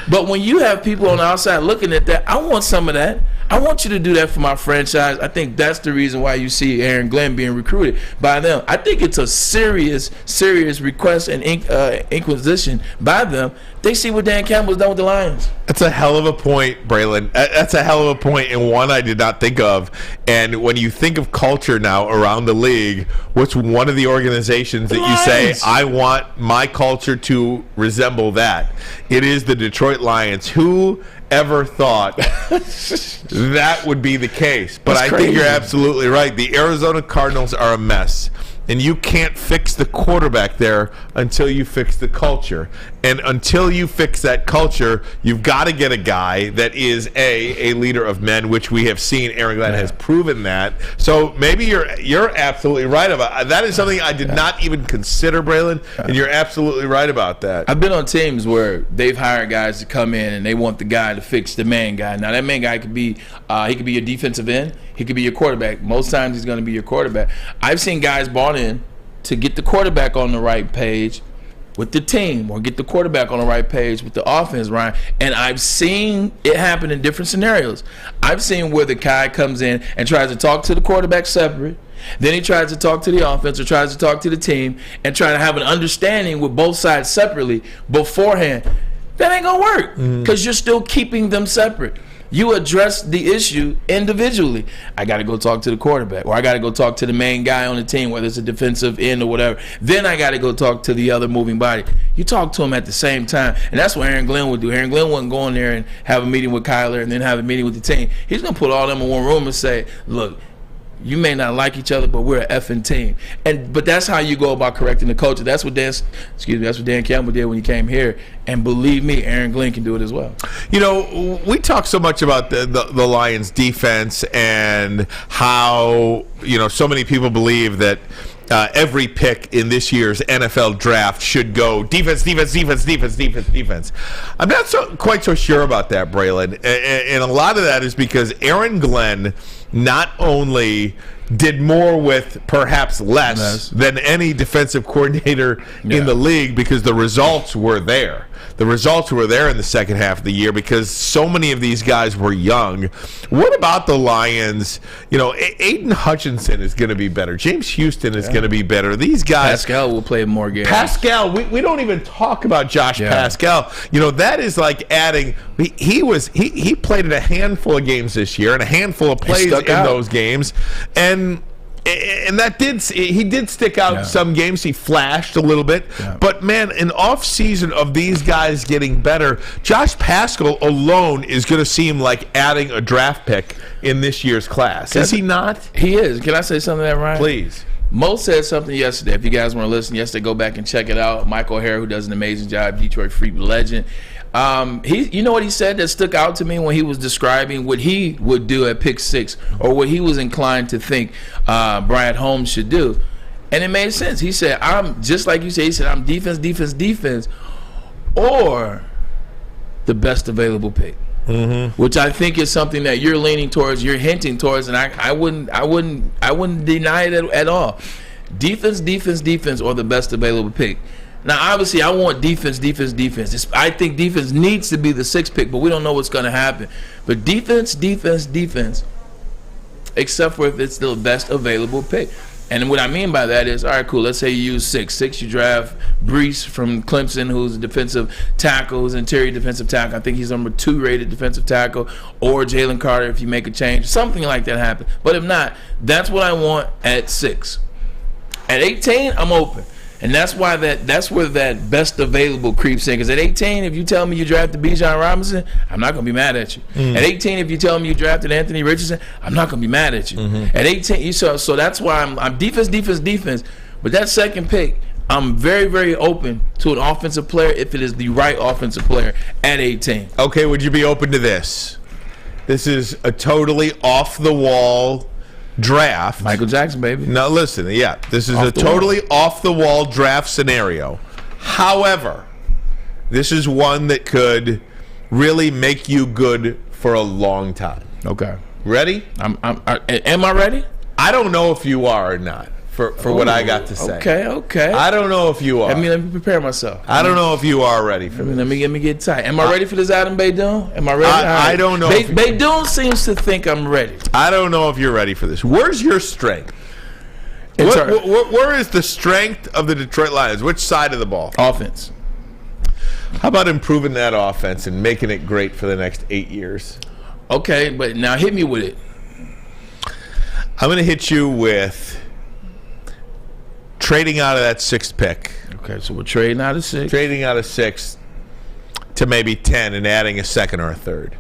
But when you have people on the outside looking at that, I want some of that. I want you to do that for my franchise. I think that's the reason why you see Aaron Glenn being recruited by them. I think it's a serious request and inquisition by them. They see what Dan Campbell's done with the Lions. That's a hell of a point, Braylon. That's a hell of a point, and one I did not think of. And when you think of culture now around the league, what's one of the organizations that you say, I want my culture to resemble that? It is the Detroit Lions. Who ever thought that would be the case? But I think you're absolutely right. The Arizona Cardinals are a mess. And you can't fix the quarterback there until you fix the culture. And until you fix that culture, you've got to get a guy that is a leader of men, which we have seen. Aaron Glenn has proven that. So maybe you're absolutely right about that. Is something I did not even consider, Braylon, and you're absolutely right about that. I've been on teams where they've hired guys to come in and they want the guy to fix the main guy. Now that main guy could be your defensive end. He could be your quarterback. Most times he's going to be your quarterback. I've seen guys brought in to get the quarterback on the right page with the team, or get the quarterback on the right page with the offense, Ryan. And I've seen it happen in different scenarios. I've seen where the guy comes in and tries to talk to the quarterback separate. Then he tries to talk to the offense or tries to talk to the team and try to have an understanding with both sides separately beforehand. That ain't going to work because you're still keeping them separate. You address the issue individually. I got to go talk to the quarterback, or I got to go talk to the main guy on the team, whether it's a defensive end or whatever. Then I got to go talk to the other moving body. You talk to them at the same time, and that's what Aaron Glenn would do. Aaron Glenn wouldn't go in there and have a meeting with Kyler and then have a meeting with the team. He's going to put all them in one room and say, look, you may not like each other, but we're an effing team. But that's how you go about correcting the culture. That's what Dan Campbell did when he came here. And believe me, Aaron Glenn can do it as well. You know, we talk so much about the Lions defense and how, so many people believe that every pick in this year's NFL draft should go defense. I'm not quite so sure about that, Braylon. And a lot of that is because Aaron Glenn not only did more with perhaps less than any defensive coordinator in the league, because the results were there. The results were there in the second half of the year because so many of these guys were young. What about the Lions? Aiden Hutchinson is going to be better. James Houston is going to be better. These guys. Pascal will play more games. Pascal, we don't even talk about Josh Pascal. That is like adding. He played in a handful of games this year and a handful of plays in those games, and he did stick out some games. He flashed a little bit. But, man, an off-season of these guys getting better, Josh Pascal alone is going to seem like adding a draft pick in this year's class. Is he not? He is. Can I say something to that, Ryan? Please. Mo said something yesterday. If you guys want to listen yesterday, go back and check it out. Michael O'Hara, who does an amazing job, Detroit Free legend. You know what he said that stuck out to me when he was describing what he would do at pick 6, or what he was inclined to think Brad Holmes should do, and it made sense. He said, "I'm just like you said." He said, "I'm defense, or the best available pick." Which I think is something that you're leaning towards, you're hinting towards, and I wouldn't deny it at all. Defense, or the best available pick. Now, obviously, I want defense. I think defense needs to be the 6th pick, but we don't know what's going to happen. But defense, except for if it's the best available pick. And what I mean by that is, all right, cool. Let's say you use 6. You draft Brees from Clemson, who's a defensive tackle, who's an interior defensive tackle. I think he's number 2 rated defensive tackle, or Jalen Carter if you make a change. Something like that happen. But if not, that's what I want at 6. At 18, I'm open. And that's why that's where that best available creeps in. Because at 18, if you tell me you drafted Bijan Robinson, I'm not going to be mad at you. At 18, if you tell me you drafted Anthony Richardson, I'm not going to be mad at you. At 18, so that's why I'm defense. But that second pick, I'm very, very open to an offensive player if it is the right offensive player at 18. Okay, would you be open to this? This is a totally off-the-wall draft. Michael Jackson, baby. No, listen, this is a totally off-the-wall draft scenario. However, this is one that could really make you good for a long time. Okay. Ready? Am I ready? I don't know if you are or not for what I got to say. Okay. I don't know if you are. Let me prepare myself. I don't know if you are ready for this. Let me get tight. Am I ready for this Adam Beydoun? Am I ready? I don't know. Beydoun seems to think I'm ready. I don't know if you're ready for this. Where's your strength? Where is the strength of the Detroit Lions? Which side of the ball? Offense. How about improving that offense and making it great for the next 8 years? Okay, but now hit me with it. I'm going to hit you with trading out of that 6th pick. Okay, so we're trading out of 6. Trading out of 6 to maybe 10 and adding a 2nd or a 3rd.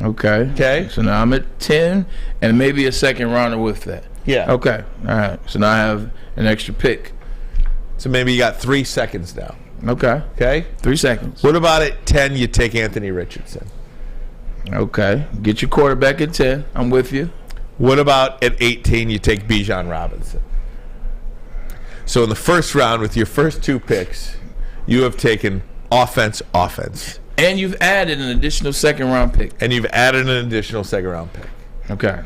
Okay. So now I'm at 10 and maybe a 2nd rounder with that. Yeah. Okay. All right. So now I have an extra pick. So maybe you got 3 seconds now. Okay. 3 seconds. What about at 10 you take Anthony Richardson? Okay. Get your quarterback at 10. I'm with you. What about at 18 you take Bijan Robinson? So in the first round with your first 2 picks, you have taken offense. And you've added an additional 2nd round pick. Okay.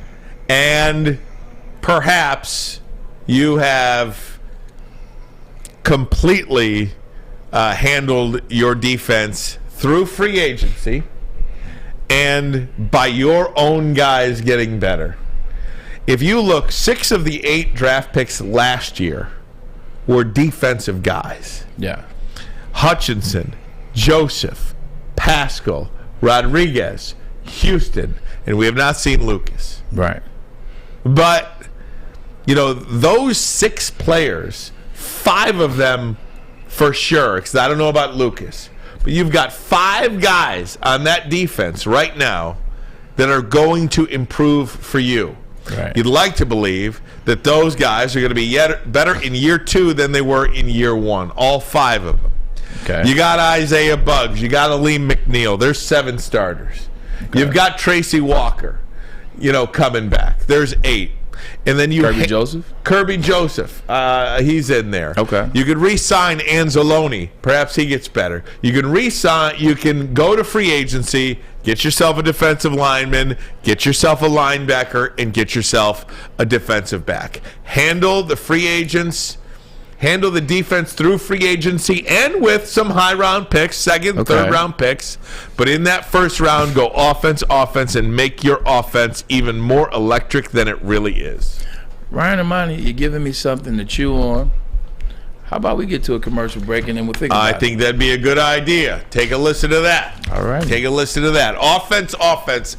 And perhaps you have completely handled your defense through free agency and by your own guys getting better. If you look, 6 of the 8 draft picks last year were defensive guys. Yeah. Hutchinson, Joseph, Pascal, Rodriguez, Houston, and we have not seen Lucas. Right. But, those 6 players, 5 of them for sure, because I don't know about Lucas, but you've got 5 guys on that defense right now that are going to improve for you. Right. You'd like to believe that those guys are going to be better in year 2 than they were in year 1. All 5 of them. Okay. You got Isaiah Buggs. You got Aleem McNeil. There's 7 starters. Okay. You've got Tracy Walker, coming back. There's 8. And then you Kirby Joseph. He's in there. Okay. You could re-sign Anzalone. Perhaps he gets better. You can re-sign. You can go to free agency, get yourself a defensive lineman, get yourself a linebacker, and get yourself a defensive back. Handle the free agents. Handle the defense through free agency and with some high-round picks, 2nd, 3rd round picks. But in that first round, go offense, and make your offense even more electric than it really is. Ryan Ermanni, you're giving me something to chew on. How about we get to a commercial break and then we'll think about it? I think that'd be a good idea. Take a listen to that. All right. Take a listen to that. Offense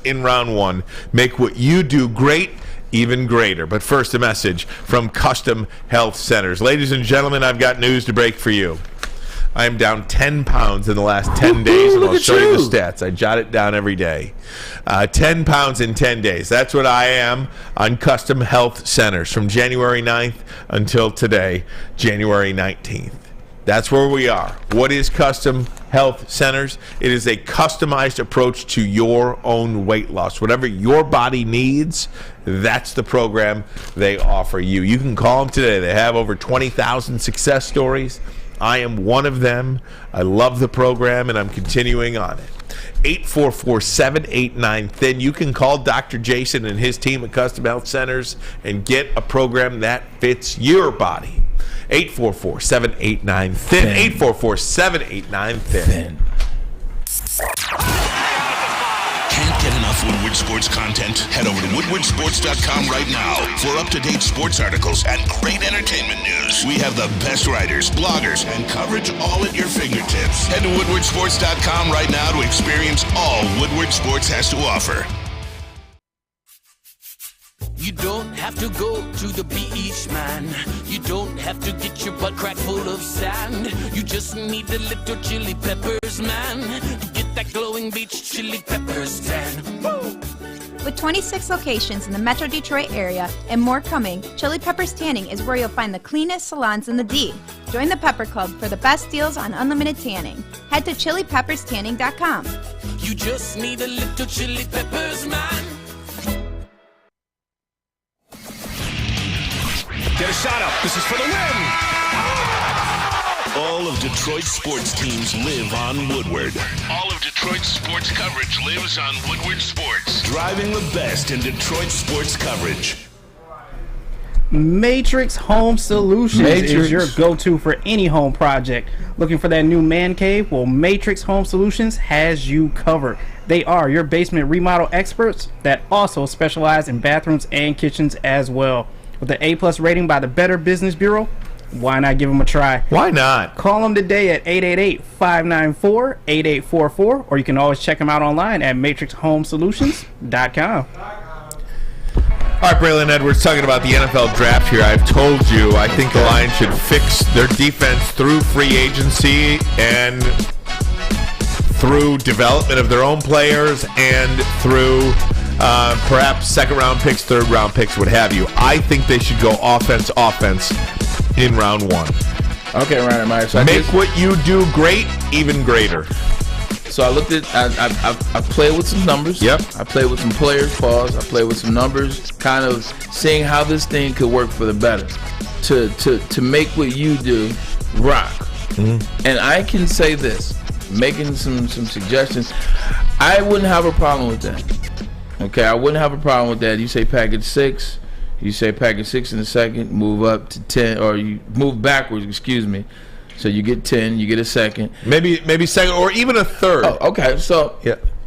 in round 1. Make what you do great even greater. But first, a message from Custom Health Centers. Ladies and gentlemen, I've got news to break for you. I am down 10 pounds in the last 10 days, and I'll show you the stats. I jot it down every day. 10 pounds in 10 days. That's what I am on Custom Health Centers from January 9th until today, January 19th. That's where we are. What is Custom Health Centers? It is a customized approach to your own weight loss. Whatever your body needs, that's the program they offer you. You can call them today. They have over 20,000 success stories. I am one of them. I love the program, and I'm continuing on it. 844-789-THIN. You can call Dr. Jason and his team at Custom Health Centers and get a program that fits your body. 844-789-THIN. 844-789-THIN. Can't get enough Woodward Woodward Sports content? Head over to woodwardsports.com right now for up-to-date sports articles and great entertainment news. We have the best writers, bloggers, and coverage all at your fingertips. Head to woodwardsports.com right now to experience all Woodward Sports has to offer. You don't have to go to the beach, man. You don't have to get your butt crack full of sand. You just need a little chili peppers, man. To get that glowing beach chili peppers tan. Woo! With 26 locations in the Metro Detroit area and more coming, Chili Peppers Tanning is where you'll find the cleanest salons in the D. Join the Pepper Club for the best deals on unlimited tanning. Head to chilipepperstanning.com. You just need a little chili peppers, man. Get a shot up. This is for the win. All of Detroit's sports teams live on Woodward. All of Detroit's sports coverage lives on Woodward Sports. Driving the best in Detroit sports coverage. Matrix Home Solutions is your go-to for any home project. Looking for that new man cave? Well, Matrix Home Solutions has you covered. They are your basement remodel experts that also specialize in bathrooms and kitchens as well. With an A+ rating by the Better Business Bureau, why not give them a try? Why not? Call them today at 888-594-8844, or you can always check them out online at matrixhomesolutions.com. All right, Braylon Edwards talking about the NFL draft here. I've told you I think the Lions should fix their defense through free agency and through development of their own players and through perhaps second-round picks, third-round picks, what have you. I think they should go offense in round one. Okay, Ryan, Mike. So make what you do great even greater. So I looked at, I played with some numbers. Yep. I played with some players, pause. I played with some numbers, kind of seeing how this thing could work for the better, to make what you do rock. Mm-hmm. And I can say this, making some suggestions, I wouldn't have a problem with that. Okay, I wouldn't have a problem with that. You say package 6, you say package 6 in a second, move up to 10, or you move backwards, excuse me. So you get 10, you get a second. Maybe second, or even a third. Oh, okay, so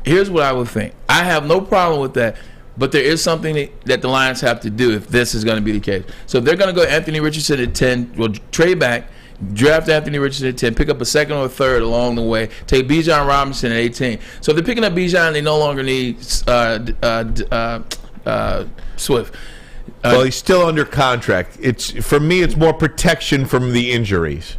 here's what I would think. I have no problem with that, but there is something that the Lions have to do if this is going to be the case. So if they're going to go Anthony Richardson at 10, well, trade back, draft Anthony Richardson at 10, pick up a second or a third along the way, take Bijan Robinson at 18. So if they're picking up Bijan, they no longer need Swift. Well, he's still under contract. For me, it's more protection from the injuries.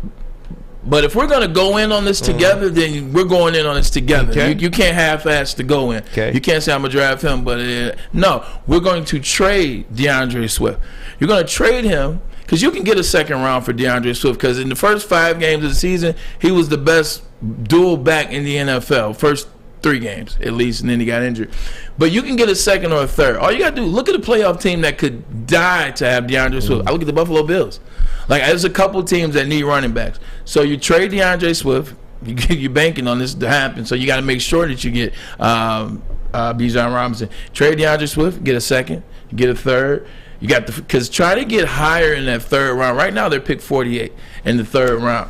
But if we're going to go in on this together, then we're going in on this together. Okay. You can't half-ass to go in. Okay. You can't say I'm going to draft him, but no, we're going to trade DeAndre Swift. You're going to trade him because you can get a second round for DeAndre Swift because in the first 5 games of the season, he was the best dual back in the NFL. First 3 games at least, and then he got injured. But you can get a second or a third. All you got to do, look at a playoff team that could die to have DeAndre Swift. I look at the Buffalo Bills. Like, there's a couple teams that need running backs. So you trade DeAndre Swift. You're banking on this to happen. So you got to make sure that you get Bijan Robinson. Trade DeAndre Swift, get a second, you get a third. You got because try to get higher in that third round. Right now they're picked 48 in the third round.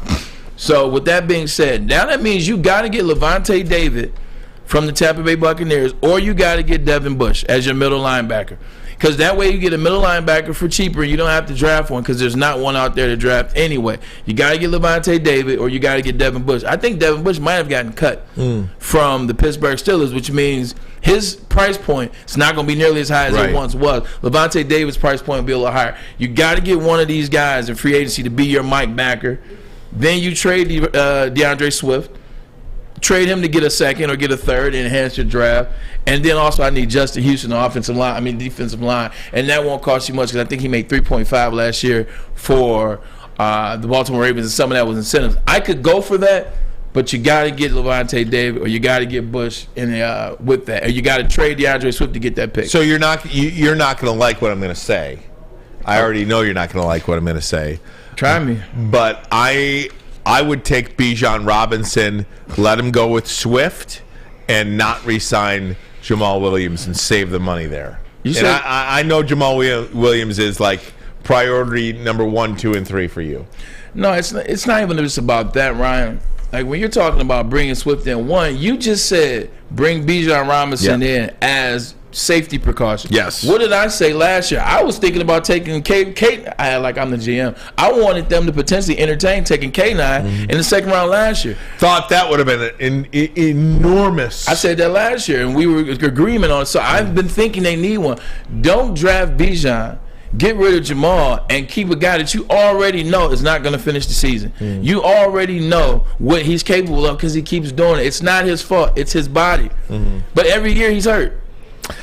So with that being said, now that means you got to get Levante David from the Tampa Bay Buccaneers, or you got to get Devin Bush as your middle linebacker. Because that way you get a middle linebacker for cheaper and you don't have to draft one because there's not one out there to draft anyway. You got to get Levante David or you got to get Devin Bush. I think Devin Bush might have gotten cut from the Pittsburgh Steelers, which means his price point is not going to be nearly as high as it once was. Levante David's price point will be a little higher. You got to get one of these guys in free agency to be your Mike backer. Then you trade DeAndre Swift. Trade him to get a second or get a third and enhance your draft. And then also I need Justin Houston, the defensive line. And that won't cost you much because I think he made $3.5 last year for the Baltimore Ravens, and some of that was incentives. I could go for that, but you got to get Levante David or you got to get Bush with that. Or you got to trade DeAndre Swift to get that pick. So you're not going to like what I'm going to say. I already know you're not going to like what I'm going to say. Try me. But I would take Bijan Robinson, let him go with Swift, and not re-sign Jamal Williams and save the money there. I know Jamal Williams is like priority number 1, 2, and 3 for you. No, it's not even just about that, Ryan. Like when you're talking about bringing Swift in, one, you just said bring Bijan Robinson in as safety precautions. Yes. What did I say last year? I was thinking about taking K. Like I'm the GM. I wanted them to potentially entertain taking K9 in the second round last year. Thought that would have been an enormous. I said that last year, and we were in agreement on it. So I've been thinking they need one. Don't draft Bijan. Get rid of Jamal and keep a guy that you already know is not going to finish the season. You already know what he's capable of because he keeps doing it. It's not his fault. It's his body. But every year he's hurt.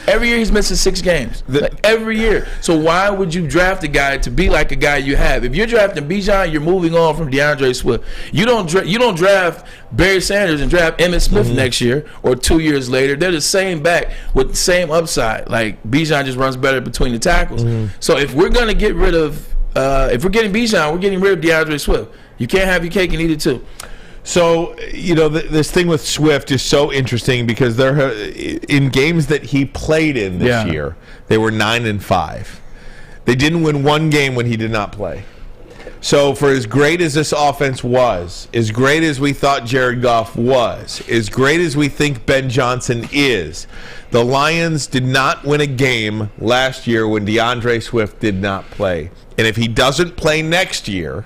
Every year he's missing 6 games. Every year. So why would you draft a guy to be like a guy you have? If you're drafting Bijan, you're moving on from DeAndre Swift. You don't draft Barry Sanders and draft Emmitt Smith next year or 2 years later. They're the same back with the same upside. Like Bijan just runs better between the tackles. So if we're gonna get rid of, if we're getting Bijan, we're getting rid of DeAndre Swift. You can't have your cake and eat it too. So, this thing with Swift is so interesting because in games that he played in this year, they were 9-5. They didn't win one game when he did not play. So, for as great as this offense was, as great as we thought Jared Goff was, as great as we think Ben Johnson is, the Lions did not win a game last year when DeAndre Swift did not play. And if he doesn't play next year,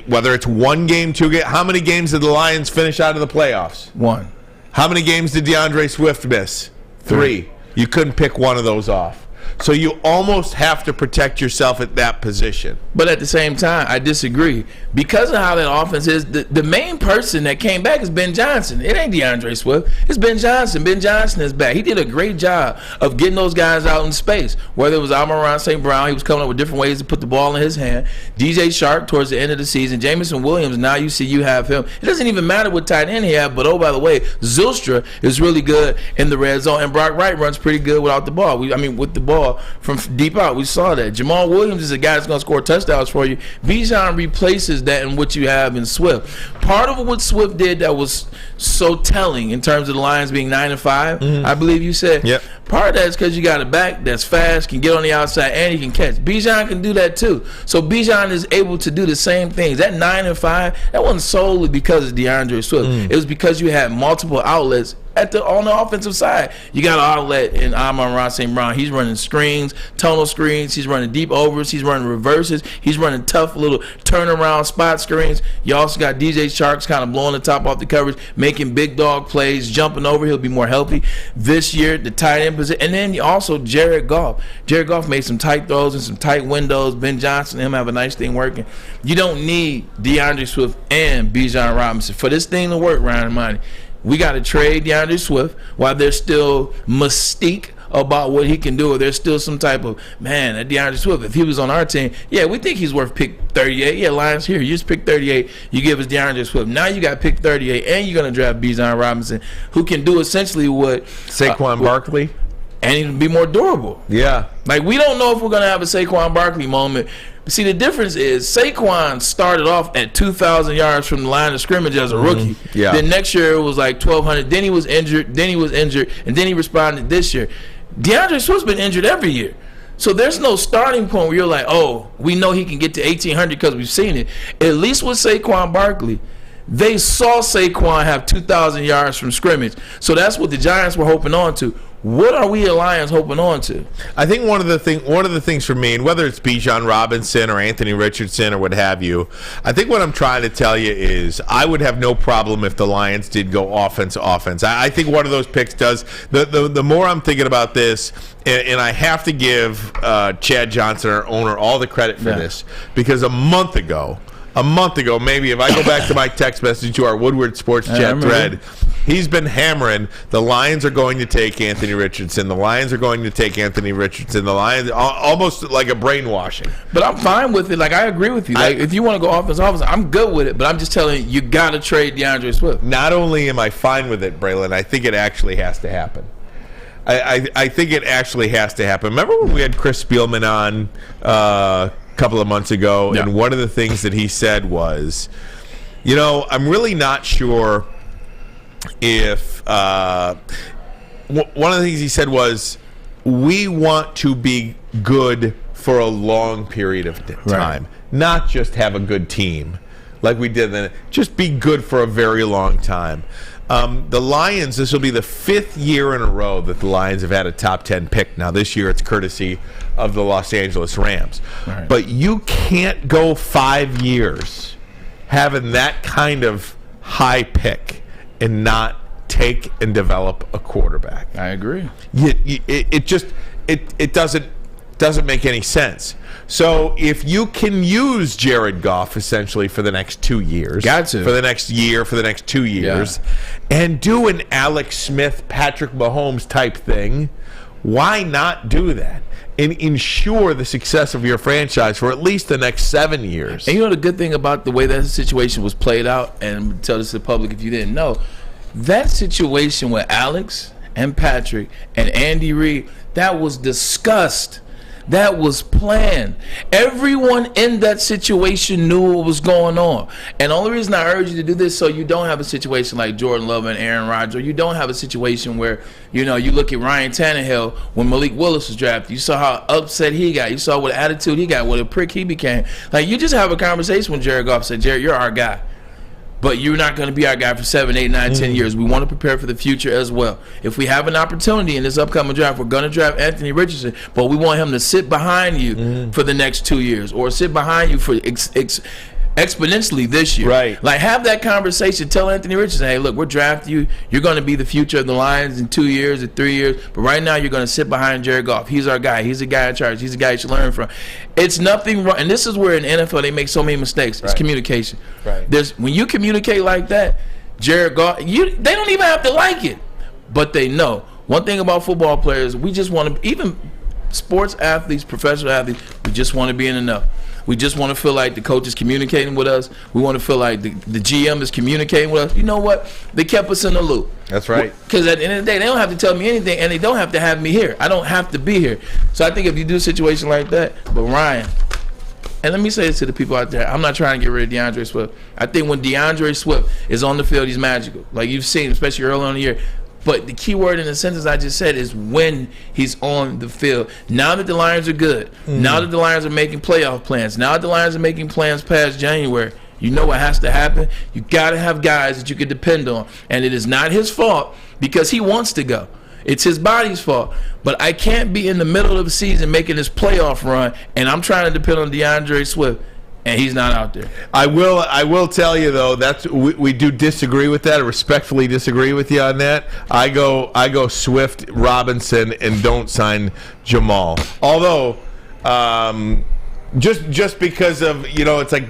whether it's 1 game, 2 games, how many games did the Lions finish out of the playoffs? 1. How many games did DeAndre Swift miss? 3. You couldn't pick one of those off. So you almost have to protect yourself at that position. But at the same time, I disagree. Because of how that offense is, the main person that came back is Ben Johnson. It ain't DeAndre Swift. It's Ben Johnson. Ben Johnson is back. He did a great job of getting those guys out in space. Whether it was Amon-Ra St. Brown, he was coming up with different ways to put the ball in his hand. DJ Shark towards the end of the season. Jamison Williams, now you have him. It doesn't even matter what tight end he have, but oh, by the way, Zylstra is really good in the red zone, and Brock Wright runs pretty good without the ball. With the ball from deep out. We saw that. Jamal Williams is a guy that's going to score touchdowns for you. Bijan replaces that in what you have in Swift. Part of what Swift did that was so telling in terms of the Lions being 9-5, I believe you said. Yep. Part of that is because you got a back that's fast, can get on the outside, and he can catch. Bijan can do that too. So Bijan is able to do the same things. That 9-5, that wasn't solely because of DeAndre Swift. It was because you had multiple outlets on the offensive side. You got an outlet in Amon-Ra St. Brown. He's running screens, tunnel screens. He's running deep overs. He's running reverses. He's running tough little turnaround spot screens. You also got DJ Sharks kind of blowing the top off the coverage, making big dog plays, jumping over. He'll be more healthy this year. The tight end position. And then also Jared Goff. Jared Goff made some tight throws and some tight windows. Ben Johnson and him have a nice thing working. You don't need DeAndre Swift and Bijan Robinson for this thing to work, Ryan Ermanni. We got to trade DeAndre Swift while there's still mystique about what he can do, or there's still some type of, man, that DeAndre Swift, if he was on our team, yeah, we think he's worth pick 38. Yeah, Lions here, you just pick 38, you give us DeAndre Swift. Now you got pick 38, and you're going to draft Bijan Robinson, who can do essentially what Saquon Barkley, and even be more durable. Yeah. Like, we don't know if we're going to have a Saquon Barkley moment. See, the difference is Saquon started off at 2,000 yards from the line of scrimmage as a rookie. Yeah. Then next year it was like 1,200. Then he was injured. And then he responded this year. DeAndre Swift's been injured every year. So there's no starting point where you're like, oh, we know he can get to 1,800 because we've seen it. At least with Saquon Barkley, they saw Saquon have 2,000 yards from scrimmage. So that's what the Giants were hoping on to. What are we Lions hoping on to? I think one of the things for me, and whether it's Bijan Robinson or Anthony Richardson or what have you, I think what I'm trying to tell you is I would have no problem if the Lions did go offense. I think one of those picks does. The more I'm thinking about this, and I have to give Chad Johnson, our owner, all the credit for this, because a month ago, maybe, if I go back to my text message to our Woodward Sports Chat thread, he's been hammering the Lions are going to take Anthony Richardson. The Lions are going to take Anthony Richardson. The Lions, almost like a brainwashing. But I'm fine with it. Like, I agree with you. Like, if you want to go offense, I'm good with it. But I'm just telling you got to trade DeAndre Swift. Not only am I fine with it, Braylon, I think it actually has to happen. I think it actually has to happen. Remember when we had Chris Spielman on couple of months ago, and one of the things that he said was, I'm really not sure if one of the things he said was, we want to be good for a long period of time, not just have a good team like we did then, just be good for a very long time. The Lions, this will be the 5th year in a row that the Lions have had a top 10 pick. Now, this year it's courtesy of the Los Angeles Rams. Right. But you can't go 5 years having that kind of high pick and not take and develop a quarterback. I agree. It doesn't make any sense. So if you can use Jared Goff essentially for the next 2 years, for the next year, for the next 2 years, and do an Alex Smith, Patrick Mahomes type thing, why not do that and ensure the success of your franchise for at least the next 7 years? And you know the good thing about the way that situation was played out, and tell this to the public if you didn't know, that situation with Alex and Patrick and Andy Reid, that was discussed. That was planned. Everyone in that situation knew what was going on. And the only reason I urge you to do this so you don't have a situation like Jordan Love and Aaron Rodgers. You don't have a situation where, you look at Ryan Tannehill when Malik Willis was drafted. You saw how upset he got. You saw what attitude he got, what a prick he became. Like, you just have a conversation with Jared Goff. Said, Jared, you're our guy. But you're not going to be our guy for 7, 8, 9, 10 years. We want to prepare for the future as well. If we have an opportunity in this upcoming draft, we're going to draft Anthony Richardson, but we want him to sit behind you for the next 2 years or sit behind you for exponentially this year. Right. Like, have that conversation. Tell Anthony Richardson, hey, look, we're drafting you. You're going to be the future of the Lions in 2 years or 3 years. But right now, you're going to sit behind Jared Goff. He's our guy. He's the guy in charge. He's the guy you should learn from. It's nothing wrong. And this is where in the NFL they make so many mistakes. It's communication. Right. When you communicate like that, Jared Goff, they don't even have to like it. But they know. One thing about football players, we just want to, even sports athletes, professional athletes, we just want to be in enough. We just want to feel like the coach is communicating with us. We want to feel like the GM is communicating with us. You know what? They kept us in the loop. That's right. Because at the end of the day, they don't have to tell me anything, and they don't have to have me here. I don't have to be here. So I think if you do a situation like that, but Ryan, and let me say this to the people out there, I'm not trying to get rid of DeAndre Swift. I think when DeAndre Swift is on the field, he's magical. Like you've seen, especially early on in the year. But the key word in the sentence I just said is when he's on the field. Now that the Lions are good, now that the Lions are making playoff plans, now that the Lions are making plans past January, you know what has to happen? You got to have guys that you can depend on. And it is not his fault because he wants to go. It's his body's fault. But I can't be in the middle of the season making this playoff run, and I'm trying to depend on DeAndre Swift. And he's not out there. I will tell you though, we do disagree with that. I respectfully disagree with you on that. I go Swift, Robinson, and don't sign Jamal. Although, just because of it's like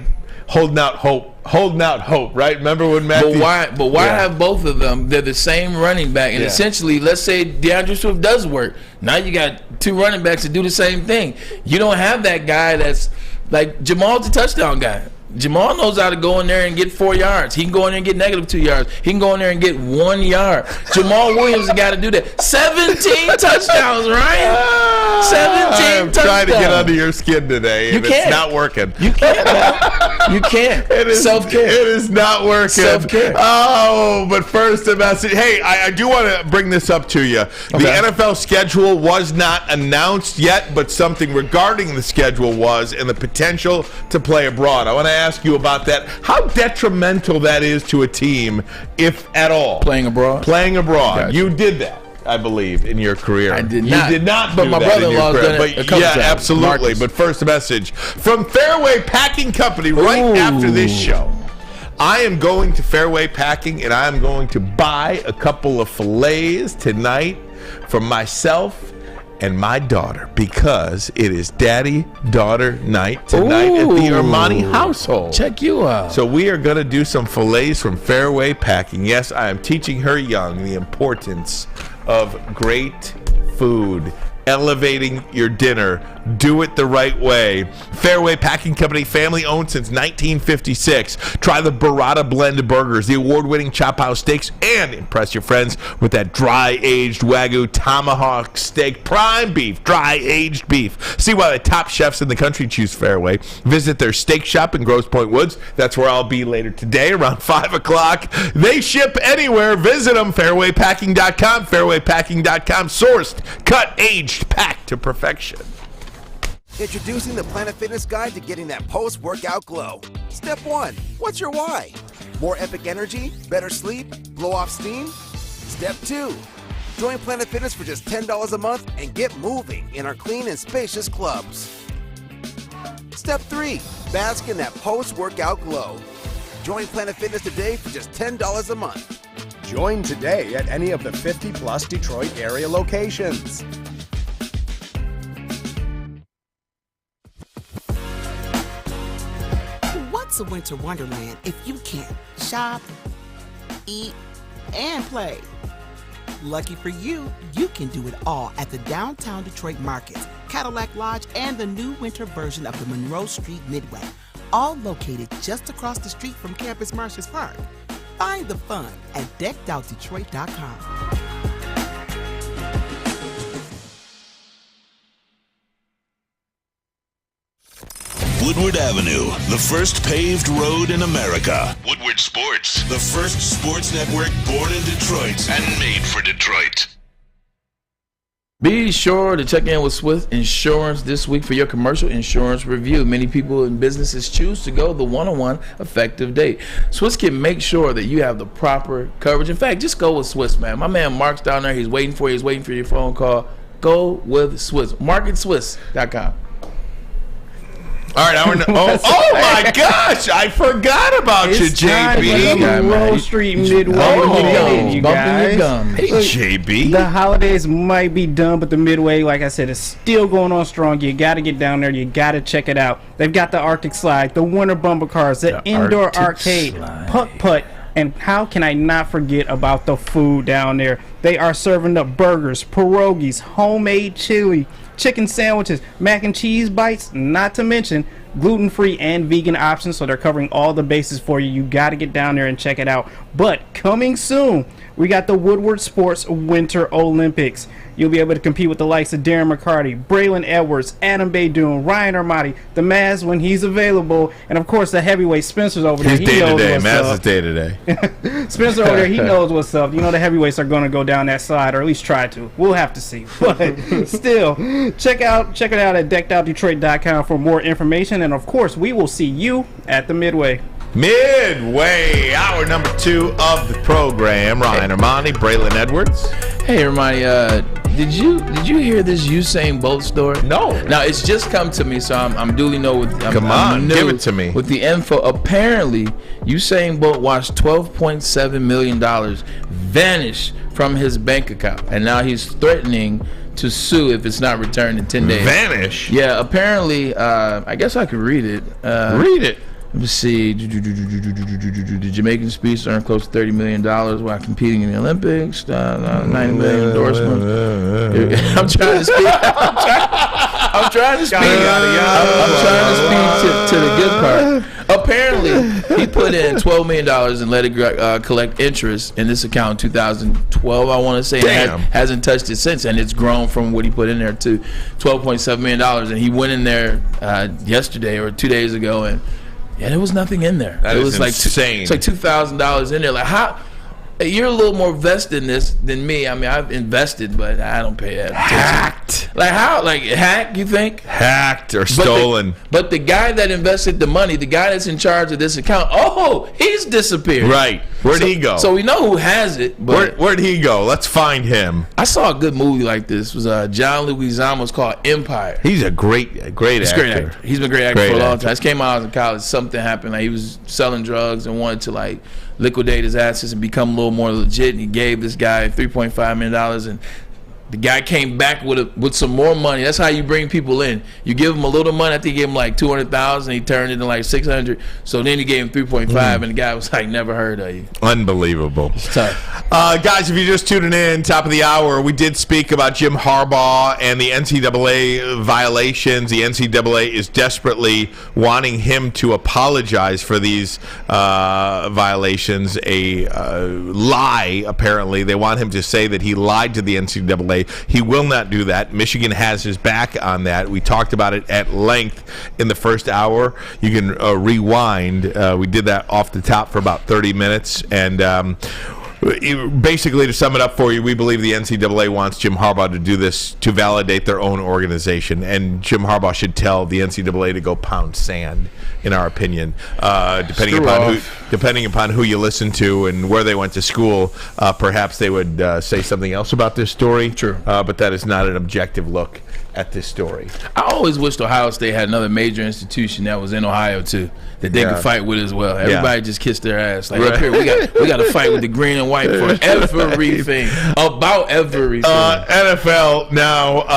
holding out hope, right? Remember when Matthew? But why have both of them? They're the same running back, and essentially, let's say DeAndre Swift does work. Now you got 2 running backs to do the same thing. You don't have that guy that's like Jamal's a touchdown guy. Jamal knows how to go in there and get 4 yards. He can go in there and get negative 2 yards. He can go in there and get 1 yard. Jamal Williams has got to do that. 17 touchdowns, Ryan. 17 touchdowns. I'm trying to get under your skin today, and it's not working. You can't, man. You can't. It is self-care. It is not working. Self-care. Oh, but first a message. Hey, I do want to bring this up to you. The NFL schedule was not announced yet, but something regarding the schedule was, and the potential to play abroad. I want to ask you about that. How detrimental that is to a team, if at all. Playing abroad? Playing abroad. Gotcha. You did that, I believe, in your career. I did not. You did not but do my that brother-in-law's in your done career. it But a couple times. absolutely. Marcus. But first, a message from Fairway Packing Company right after this show. I am going to Fairway Packing, and I am going to buy a couple of fillets tonight for myself and my daughter, because it is daddy-daughter night tonight at the Ermanni household. Check you out. So we are going to do some fillets from Fairway Packing. Yes, I am teaching her young the importance of great food. Elevating your dinner. Do it the right way. Fairway Packing Company, family owned since 1956. Try the Burrata Blend burgers, the award-winning Chop House steaks, and impress your friends with that dry-aged Wagyu tomahawk steak, prime beef, dry-aged beef. See why the top chefs in the country choose Fairway. Visit their steak shop in Grosse Pointe Woods. That's where I'll be later today around 5 o'clock. They ship anywhere. Visit them, fairwaypacking.com, fairwaypacking.com. Sourced, cut, aged, packed to perfection. Introducing the Planet Fitness Guide to getting that post-workout glow. Step 1. What's your why? More epic energy? Better sleep? Blow off steam? Step 2. Join Planet Fitness for just $10 a month and get moving in our clean and spacious clubs. Step 3. Bask in that post-workout glow. Join Planet Fitness today for just $10 a month. Join today at any of the 50-plus Detroit area locations. What's a winter wonderland if you can't shop, eat, and play? Lucky for you, you can do it all at the Downtown Detroit Markets, Cadillac Lodge, and the new winter version of the Monroe Street Midway, all located just across the street from Campus Martius Park. Find the fun at deckedoutdetroit.com. Woodward Avenue, the first paved road in America. Woodward Sports, the first sports network born in Detroit and made for Detroit. Be sure to check in with Swiss Insurance this week for your commercial insurance review. Many people and businesses choose to go the one-on-one effective date. Swiss can make sure that you have the proper coverage. In fact, just go with Swiss, man. My man Mark's down there. He's waiting for you. He's waiting for your phone call. Go with Swiss. MarketSwiss.com. All right, oh my gosh! I forgot about you, JB. Monroe Street Midway, you guys. Hey, JB. The holidays might be done, but the Midway, like I said, is still going on strong. You got to get down there. You got to check it out. They've got the Arctic Slide, the Winter Bumper Cars, the Indoor Arcade, Putt-Putt, and how can I not forget about the food down there? They are serving up burgers, pierogies, homemade chili, chicken sandwiches, mac and cheese bites, not to mention gluten-free and vegan options, so they're covering all the bases for you. You got to get down there and check it out. But coming soon, we got the Woodward Sports Winter Olympics. You'll be able to compete with the likes of Darren McCarty, Braylon Edwards, Adam Baydoun, Ryan Ermanni, the Maz when he's available, and of course the heavyweight Spencer's over there. He's day-to-day. Maz is day-to-day. Spencer over there, he knows what's up. You know the heavyweights are going to go down that slide, or at least try to. We'll have to see. But still, check it out at deckedoutdetroit.com for more information, and of course we will see you at the Midway. Midway, hour number 2 of the program. Ryan Ermanni, Braylon Edwards. Hey, Ermanni, did you hear this Usain Bolt story? No. Now it's just come to me, so I'm duly know with. I'm give it to me with the info. Apparently, Usain Bolt watched $12.7 million vanish from his bank account, and now he's threatening to sue if it's not returned in 10 days. Vanish? Yeah. Apparently, I guess I could read it. Read it. Let me see. The Jamaican speech earned close to $30 million while competing in the Olympics. 90 million endorsements. I'm trying to speak. I'm trying to speak. I'm trying to speak to the good part. Apparently, he put in $12 million and let it collect interest in this account in 2012, I want to say. And hasn't touched it since, and it's grown from what he put in there to $12.7 million. And he went in there yesterday or 2 days ago, and there was nothing in there. That it is was insane. It's like $2,000 in there. Like, how? You're a little more vested in this than me. I mean, I've invested, but I don't pay that attention. Hacked. Like how? Like hacked? You think? Hacked or stolen? But the guy that invested the money, the guy that's in charge of this account, he's disappeared. Right. Where'd he go? So we know who has it. But Where'd he go? Let's find him. I saw a good movie like this. It was John Leguizamo's called Empire. He's a great actor. Great actor. He's been a great actor for a long time. This came out in college. Something happened. Like he was selling drugs and wanted to like liquidate his assets and become a little more legit. And he gave this guy $3.5 million, and the guy came back with some more money. That's how you bring people in. You give him a little money. I think he gave him like $200,000. He turned it into like $600. So then he gave him 3.5, and the guy was like, "Never heard of you." Unbelievable. It's tough. Guys, if you're just tuning in, top of the hour, we did speak about Jim Harbaugh and the NCAA violations. The NCAA is desperately wanting him to apologize for these violations. A lie, apparently. They want him to say that he lied to the NCAA. He will not do that. Michigan has his back on that. We talked about it at length in the first hour. You can rewind. We did that off the top for about 30 minutes. And basically, to sum it up for you, we believe the NCAA wants Jim Harbaugh to do this to validate their own organization. And Jim Harbaugh should tell the NCAA to go pound sand, in our opinion, depending upon who. depending upon who you listen to and where they went to school, perhaps they would say something else about this story. True. But that is not an objective look at this story. I always wished Ohio State had another major institution that was in Ohio too, that they could fight with as well. Everybody just kissed their ass. Like, up here, we got to fight with the green and white for everything, about everything. NFL now.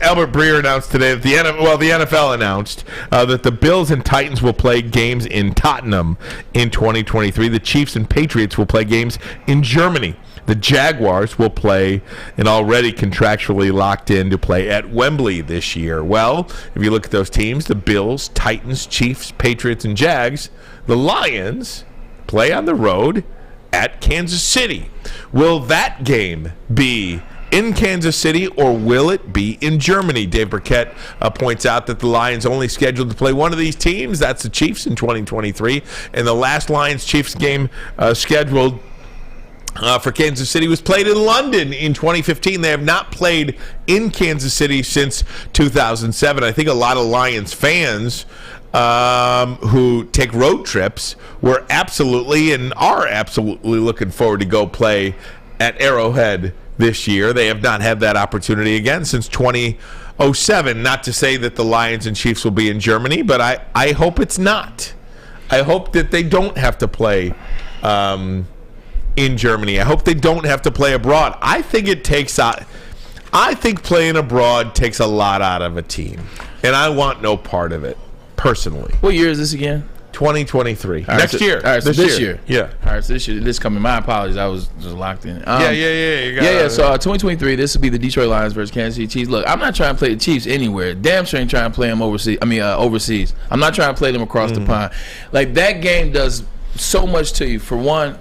Albert Breer announced today that the NFL announced that the Bills and Titans will play games in Tottenham in 2023. The Chiefs and Patriots will play games in Germany. The Jaguars will play and already contractually locked in to play at Wembley this year. Well, if you look at those teams, the Bills, Titans, Chiefs, Patriots, and Jags, the Lions play on the road at Kansas City. Will that game be in Kansas City or will it be in Germany? Dave Burkett points out that the Lions only scheduled to play one of these teams. That's the Chiefs in 2023. And the last Lions-Chiefs game scheduled for Kansas City was played in London in 2015. They have not played in Kansas City since 2007. I think a lot of Lions fans who take road trips were absolutely and are absolutely looking forward to go play at Arrowhead this year. They have not had that opportunity again since 2007. Not to say that the Lions and Chiefs will be in Germany, but I hope it's not. I hope that they don't have to play in Germany. I hope they don't have to play abroad. I think playing abroad takes a lot out of a team, and I want no part of it personally. What year is this again? 2023. Next year. All right, so this year. Yeah. All right, so this year. This coming. My apologies. I was just locked in. Yeah. So 2023. This will be the Detroit Lions versus Kansas City Chiefs. Look, I'm not trying to play the Chiefs anywhere. Damn sure ain't trying to play them overseas. Overseas. I'm not trying to play them across the pond. Like, that game does so much to you. For one,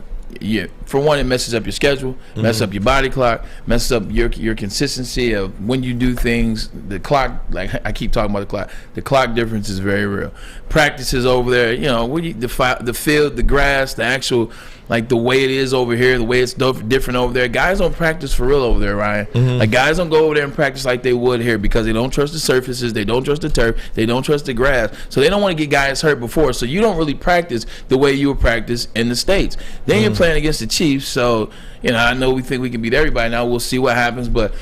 it messes up your schedule, messes up your body clock, messes up your consistency of when you do things. The clock, like I keep talking about the clock difference is very real. Practices over there, the field, the grass, the actual, like, the way it is over here, the way it's different over there. Guys don't practice for real over there, Ryan. Like, guys don't go over there and practice like they would here because they don't trust the surfaces, they don't trust the turf, they don't trust the grass. So they don't want to get guys hurt before. So you don't really practice the way you would practice in the States. Then you're playing against the Chiefs. So, I know we think we can beat everybody. Now we'll see what happens, but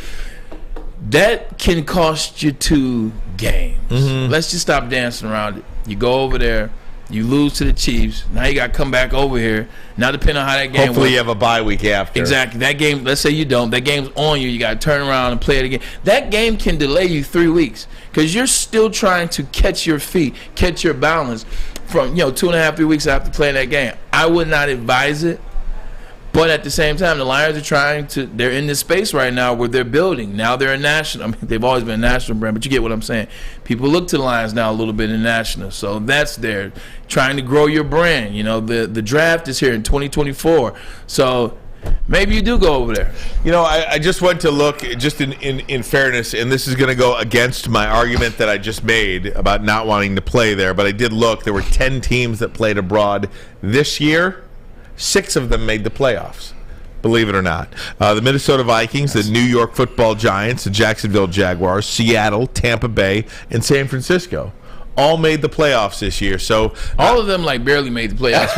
that can cost you 2 games. Let's just stop dancing around it. You go over there, you lose to the Chiefs. Now you got to come back over here. Now, depending on how that game Hopefully you have a bye week after. Exactly. That game, let's say you don't. That game's on you. You got to turn around and play it again. That game can delay you 3 weeks because you're still trying to catch your feet, catch your balance from, 2.5, 3 weeks after playing that game. I would not advise it. But at the same time, the Lions are they're in this space right now where they're building. Now they're a national. They've always been a national brand, but you get what I'm saying. People look to the Lions now a little bit in national. So that's there, trying to grow your brand. The draft is here in 2024. So maybe you do go over there. I just went to look, just in fairness, and this is going to go against my argument that I just made about not wanting to play there, but I did look. There were 10 teams that played abroad this year. 6 of them made the playoffs, believe it or not. The Minnesota Vikings, the New York Football Giants, the Jacksonville Jaguars, Seattle, Tampa Bay, and San Francisco all made the playoffs this year. So all of them barely made the playoffs,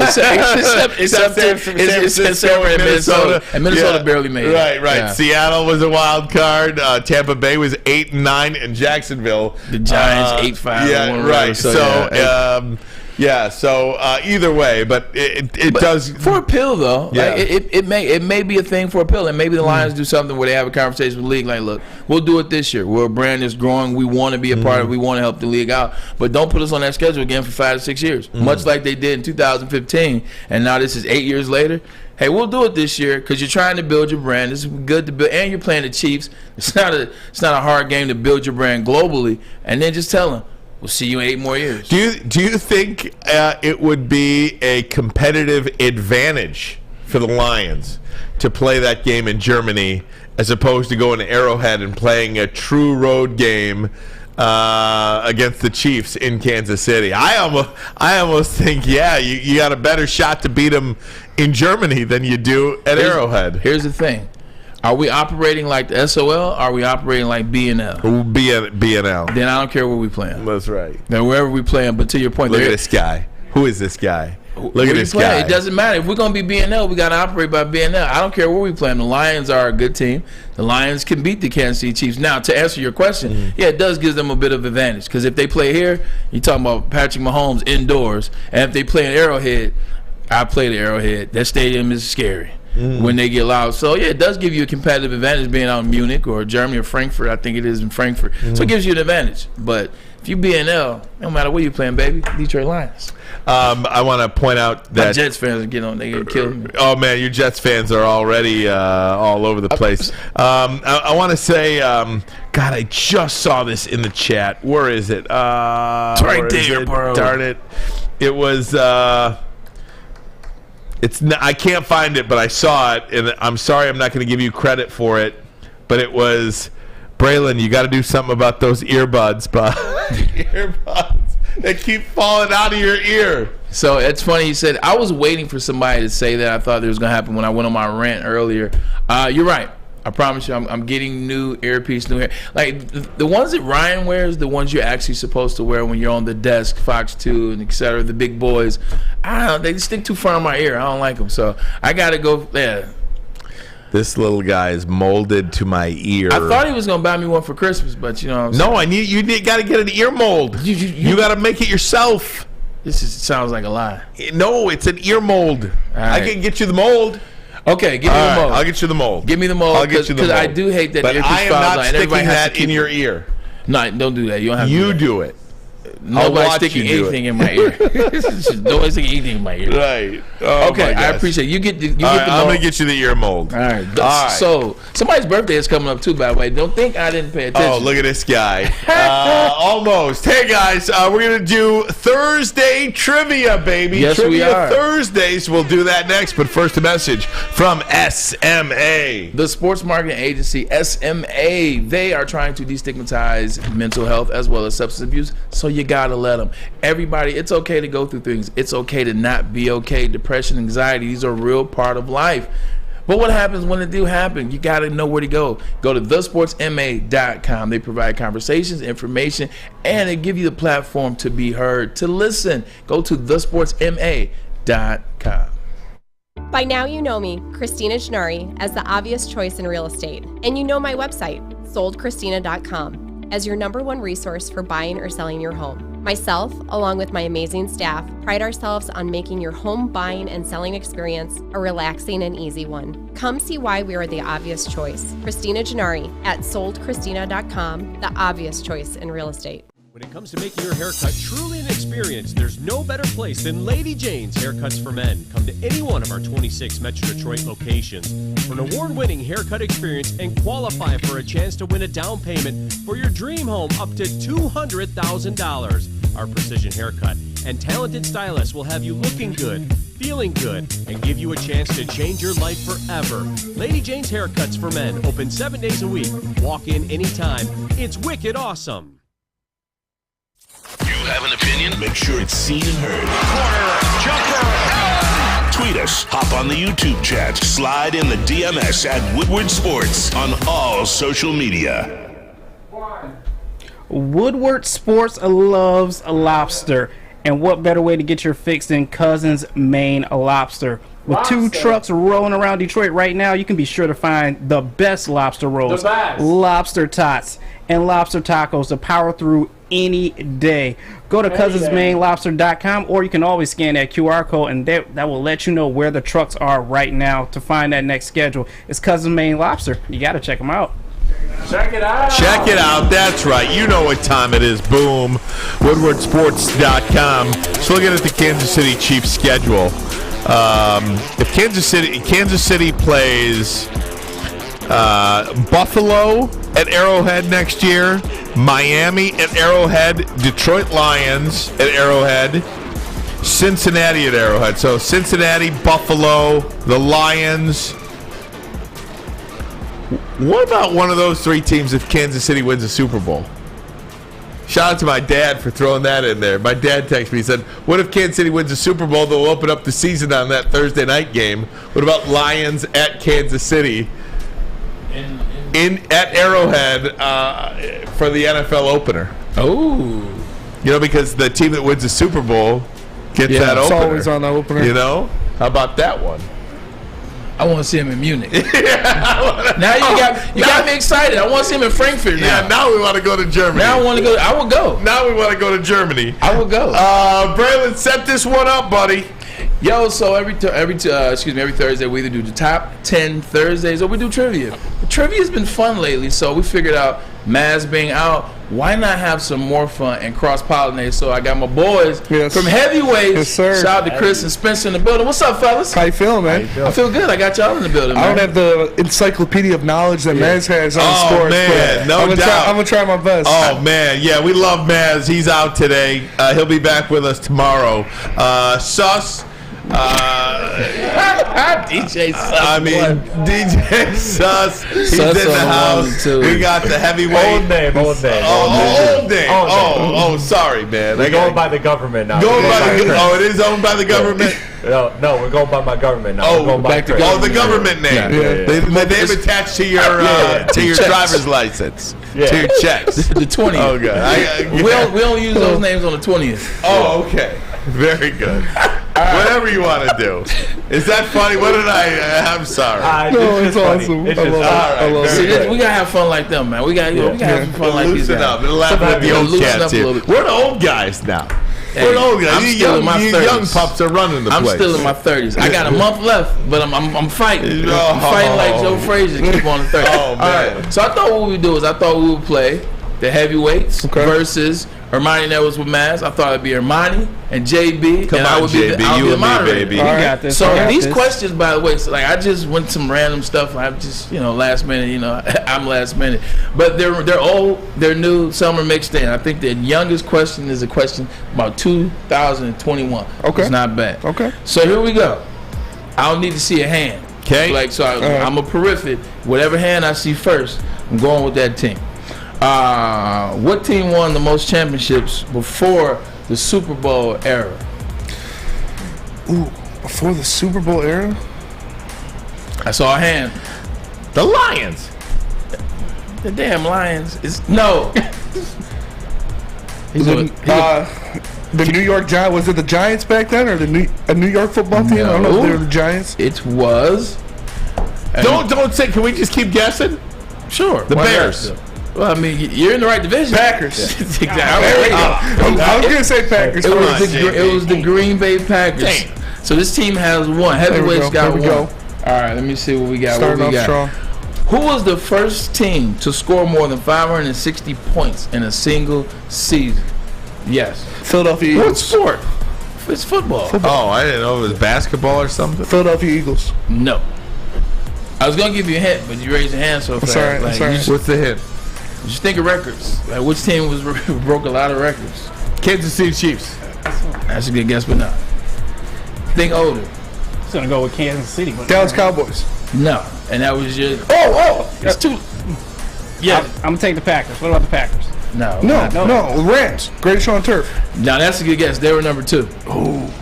except and Minnesota. And Minnesota barely made it. Right. Yeah. Seattle was a wild card. Tampa Bay was 8-9, and Jacksonville, the Giants 8-5. Yeah, right. So either way, but it does for appeal though. Yeah. It may be a thing for appeal, and maybe the Lions do something where they have a conversation with the league. Like, look, we'll do it this year. We're a brand that's growing. We want to be a part of it. We want to help the league out, but don't put us on that schedule again for 5 to 6 years, much like they did in 2015. And now this is 8 years later. Hey, we'll do it this year because you're trying to build your brand. It's good to build, and you're playing the Chiefs. It's not a hard game to build your brand globally, and then just tell them, we'll see you in 8 more years. Do you think it would be a competitive advantage for the Lions to play that game in Germany as opposed to going to Arrowhead and playing a true road game against the Chiefs in Kansas City? I almost think, you got a better shot to beat them in Germany than you do at Arrowhead. Here's the thing. Are we operating like the SOL? Or are we operating like BNL? BNL. Then I don't care where we playing. That's right. Then wherever we playing. But to your point, look at this guy. Who is this guy? Look at this guy. It doesn't matter. If we're going to be BNL, we got to operate by BNL. I don't care where we play them. The Lions are a good team. The Lions can beat the Kansas City Chiefs. Now, to answer your question, yeah, it does give them a bit of advantage. Because if they play here, you're talking about Patrick Mahomes indoors. And if they play in Arrowhead, I play the Arrowhead. That stadium is scary when they get loud. So, yeah, it does give you a competitive advantage being out in Munich or Germany or Frankfurt. I think it is in Frankfurt. So it gives you an advantage. But if you BNL, no matter where you're playing, baby, Detroit Lions. I want to point out that my Jets fans are getting on. They get killed. Oh man, your Jets fans are already all over the place. I want to say, God, I just saw this in the chat. Where is it? It's right there, bro. Darn it! It was. It's. I can't find it, but I saw it, and I'm sorry, I'm not going to give you credit for it. But it was, Braylon, you got to do something about those earbuds, bud. Earbuds. They keep falling out of your ear. So it's funny you said. I was waiting for somebody to say that. I thought it was going to happen when I went on my rant earlier. You're right. I promise you, I'm getting new earpiece, new hair. Like the ones that Ryan wears, the ones you're actually supposed to wear when you're on the desk, Fox 2 and et cetera, the big boys. They stick too far in my ear. I don't like them. So I got to go. Yeah. This little guy is molded to my ear. I thought he was gonna buy me one for Christmas, but you know. No, you got to get an ear mold. You got to make it yourself. This sounds like a lie. No, it's an ear mold. Right. I can get you the mold. Okay, give me the mold. I'll get you the mold. Give me the mold. I'll get you the mold. Because I do hate that. But I am not sticking that in your ear. No, don't do that. You don't have. You to do it. Nobody's sticking anything in my ear. Nobody's sticking anything in my ear. Right. Okay, I appreciate it. You get the mold. I'm going to get you the ear mold. All right. So, somebody's birthday is coming up, too, by the way. Don't think I didn't pay attention. Oh, look at this guy. Almost. Hey, guys, we're going to do Thursday trivia, baby. Yes, trivia we are. Thursdays. We'll do that next. But first, a message from SMA. The sports marketing agency, SMA. They are trying to destigmatize mental health as well as substance abuse. So, you gotta let them. Everybody, it's okay to go through things. It's okay to not be okay. Depression, anxiety, these are a real part of life. But what happens when it do happen? You gotta know where to go. Go to thesportsma.com. They provide conversations, information, and they give you the platform to be heard, to listen. Go to thesportsma.com. By now you know me, Christina Gennari, as the obvious choice in real estate. And you know my website, soldchristina.com. as your #1 resource for buying or selling your home. Myself, along with my amazing staff, pride ourselves on making your home buying and selling experience a relaxing and easy one. Come see why we are the obvious choice. Christina Gennari at soldchristina.com, the obvious choice in real estate. When it comes to making your haircut truly an experience, there's no better place than Lady Jane's Haircuts for Men. Come to any one of our 26 Metro Detroit locations for an award-winning haircut experience and qualify for a chance to win a down payment for your dream home up to $200,000. Our precision haircut and talented stylists will have you looking good, feeling good, and give you a chance to change your life forever. Lady Jane's Haircuts for Men, open 7 days a week. Walk in anytime. It's wicked awesome. You have an opinion? Make sure it's seen and heard. Corner, jumper, tweet us, hop on the YouTube chat, slide in the DMS at Woodward Sports on all social media. Woodward Sports loves lobster. And what better way to get your fix than Cousins Maine Lobster? With 2 trucks rolling around Detroit right now, you can be sure to find the best lobster rolls, lobster tots, and lobster tacos to power through any day. Go to cousinsmainelobster.com, or you can always scan that QR code, and that will let you know where the trucks are right now to find that next schedule. It's Cousins Maine Lobster. You got to check them out. Check it out. Check it out. That's right. You know what time it is. Boom. WoodwardSports.com. So looking at the Kansas City Chiefs schedule. If Kansas City plays Buffalo at Arrowhead next year, Miami at Arrowhead, Detroit Lions at Arrowhead, Cincinnati at Arrowhead. So Cincinnati, Buffalo, the Lions. What about one of those 3 teams if Kansas City wins a Super Bowl? Shout out to my dad for throwing that in there. My dad texted me. He said, what if Kansas City wins a Super Bowl? They'll open up the season on that Thursday night game. What about Lions at Kansas City at Arrowhead for the NFL opener? Oh. You know, because the team that wins the Super Bowl Gets that It's opener. always on the opener. You know? How about that one? I want to see him in Munich. Now you got me excited. I want to see him in Frankfurt now. Yeah, now we want to go to Germany. Now I want to go. I will go. Now we want to go to Germany. I will go. Braylon, set this one up, buddy. Yo, so every Thursday we either do the top 10 Thursdays or we do trivia. The trivia's been fun lately, so we figured out Maz being out, why not have some more fun and cross-pollinate? So I got my boys from Heavyweights. Yes, sir. Shout out to Chris and Spencer in the building. What's up, fellas? How you feeling, man? I feel good. I got y'all in the building, man. I don't have the encyclopedia of knowledge that Maz has on sports. Man, but no I'm doubt. I'm gonna try my best. Oh man, yeah, we love Maz. He's out today. He'll be back with us tomorrow. Sus. DJ Sus. I mean, DJ Sus. He's Sus in the on house. too. We got the heavyweight. Old name. Old name. Oh, sorry, man. We're going by the government now. It is owned by the government. No, we're going by my government now. Oh, we're going by the government name. Yeah. The name attached to your driver's license. Yeah. To your checks. The 20th. Oh, God. We don't use those names on the 20th. Oh, okay. Very good. Whatever you want to do. Is that funny? What did I'm sorry. No, it's awesome. I love it. We gotta have fun like them, man. We gotta have some fun like these Loosen guys. up. It'll laugh at the old cats here. We're the old guys now. We're the old guys. I'm You still in my 30s. young pups are running the I'm place. still in my 30s. I got a month left, but I'm fighting. I'm fighting like Joe Frazier to keep on the 30s. Oh, man. All right. So I thought what we would do is we would play the heavyweights versus Ermanni and Edwards with Maz. I thought it'd be Ermanni and JB. Come and on, I would JB. be the, You and me, moderator. baby. We got this. So We got these this. questions, by the way, so like I just went some random stuff. I'm just last minute. I'm last minute, but they're old, they're new. Some are mixed in. I think the youngest question is a question about 2021. Okay, it's not bad. Okay, so here we go. I don't need to see a hand. Okay, I'm a peripheral. Whatever hand I see first, I'm going with that team. What team won the most championships before the Super Bowl era? Ooh, before the Super Bowl era? I saw a hand. The Lions. The damn Lions. No. The New York Giants. Was it the Giants back then, or a New York football team? I don't know if they were the Giants. It was. Don't say. Can we just keep guessing? Sure. The Bears. Well, I mean, you're in the right division. Packers. Exactly. I was going to say Packers. It was the Green Bay Packers. Damn. So this team has one. Heavyweights got one. All right, let me see what we got. Starting off strong. Who was the first team to score more than 560 points in a single season? Yes. Philadelphia Eagles. What sport? It's football. Oh, I didn't know it was basketball or something. Philadelphia Eagles. No. I was going to give you a hint, but you raised your hand so fast. Sorry. What's the hint? Just think of records. Like which team broke a lot of records? Kansas City Chiefs. That's a good guess, but not. Think older. It's gonna go with Kansas City. Dallas Cowboys. No, and that was your. It's too. Yeah, I'm gonna take the Packers. What about the Packers? No, Rams. Greatest on turf. Now that's a good guess. They were number 2. Oh.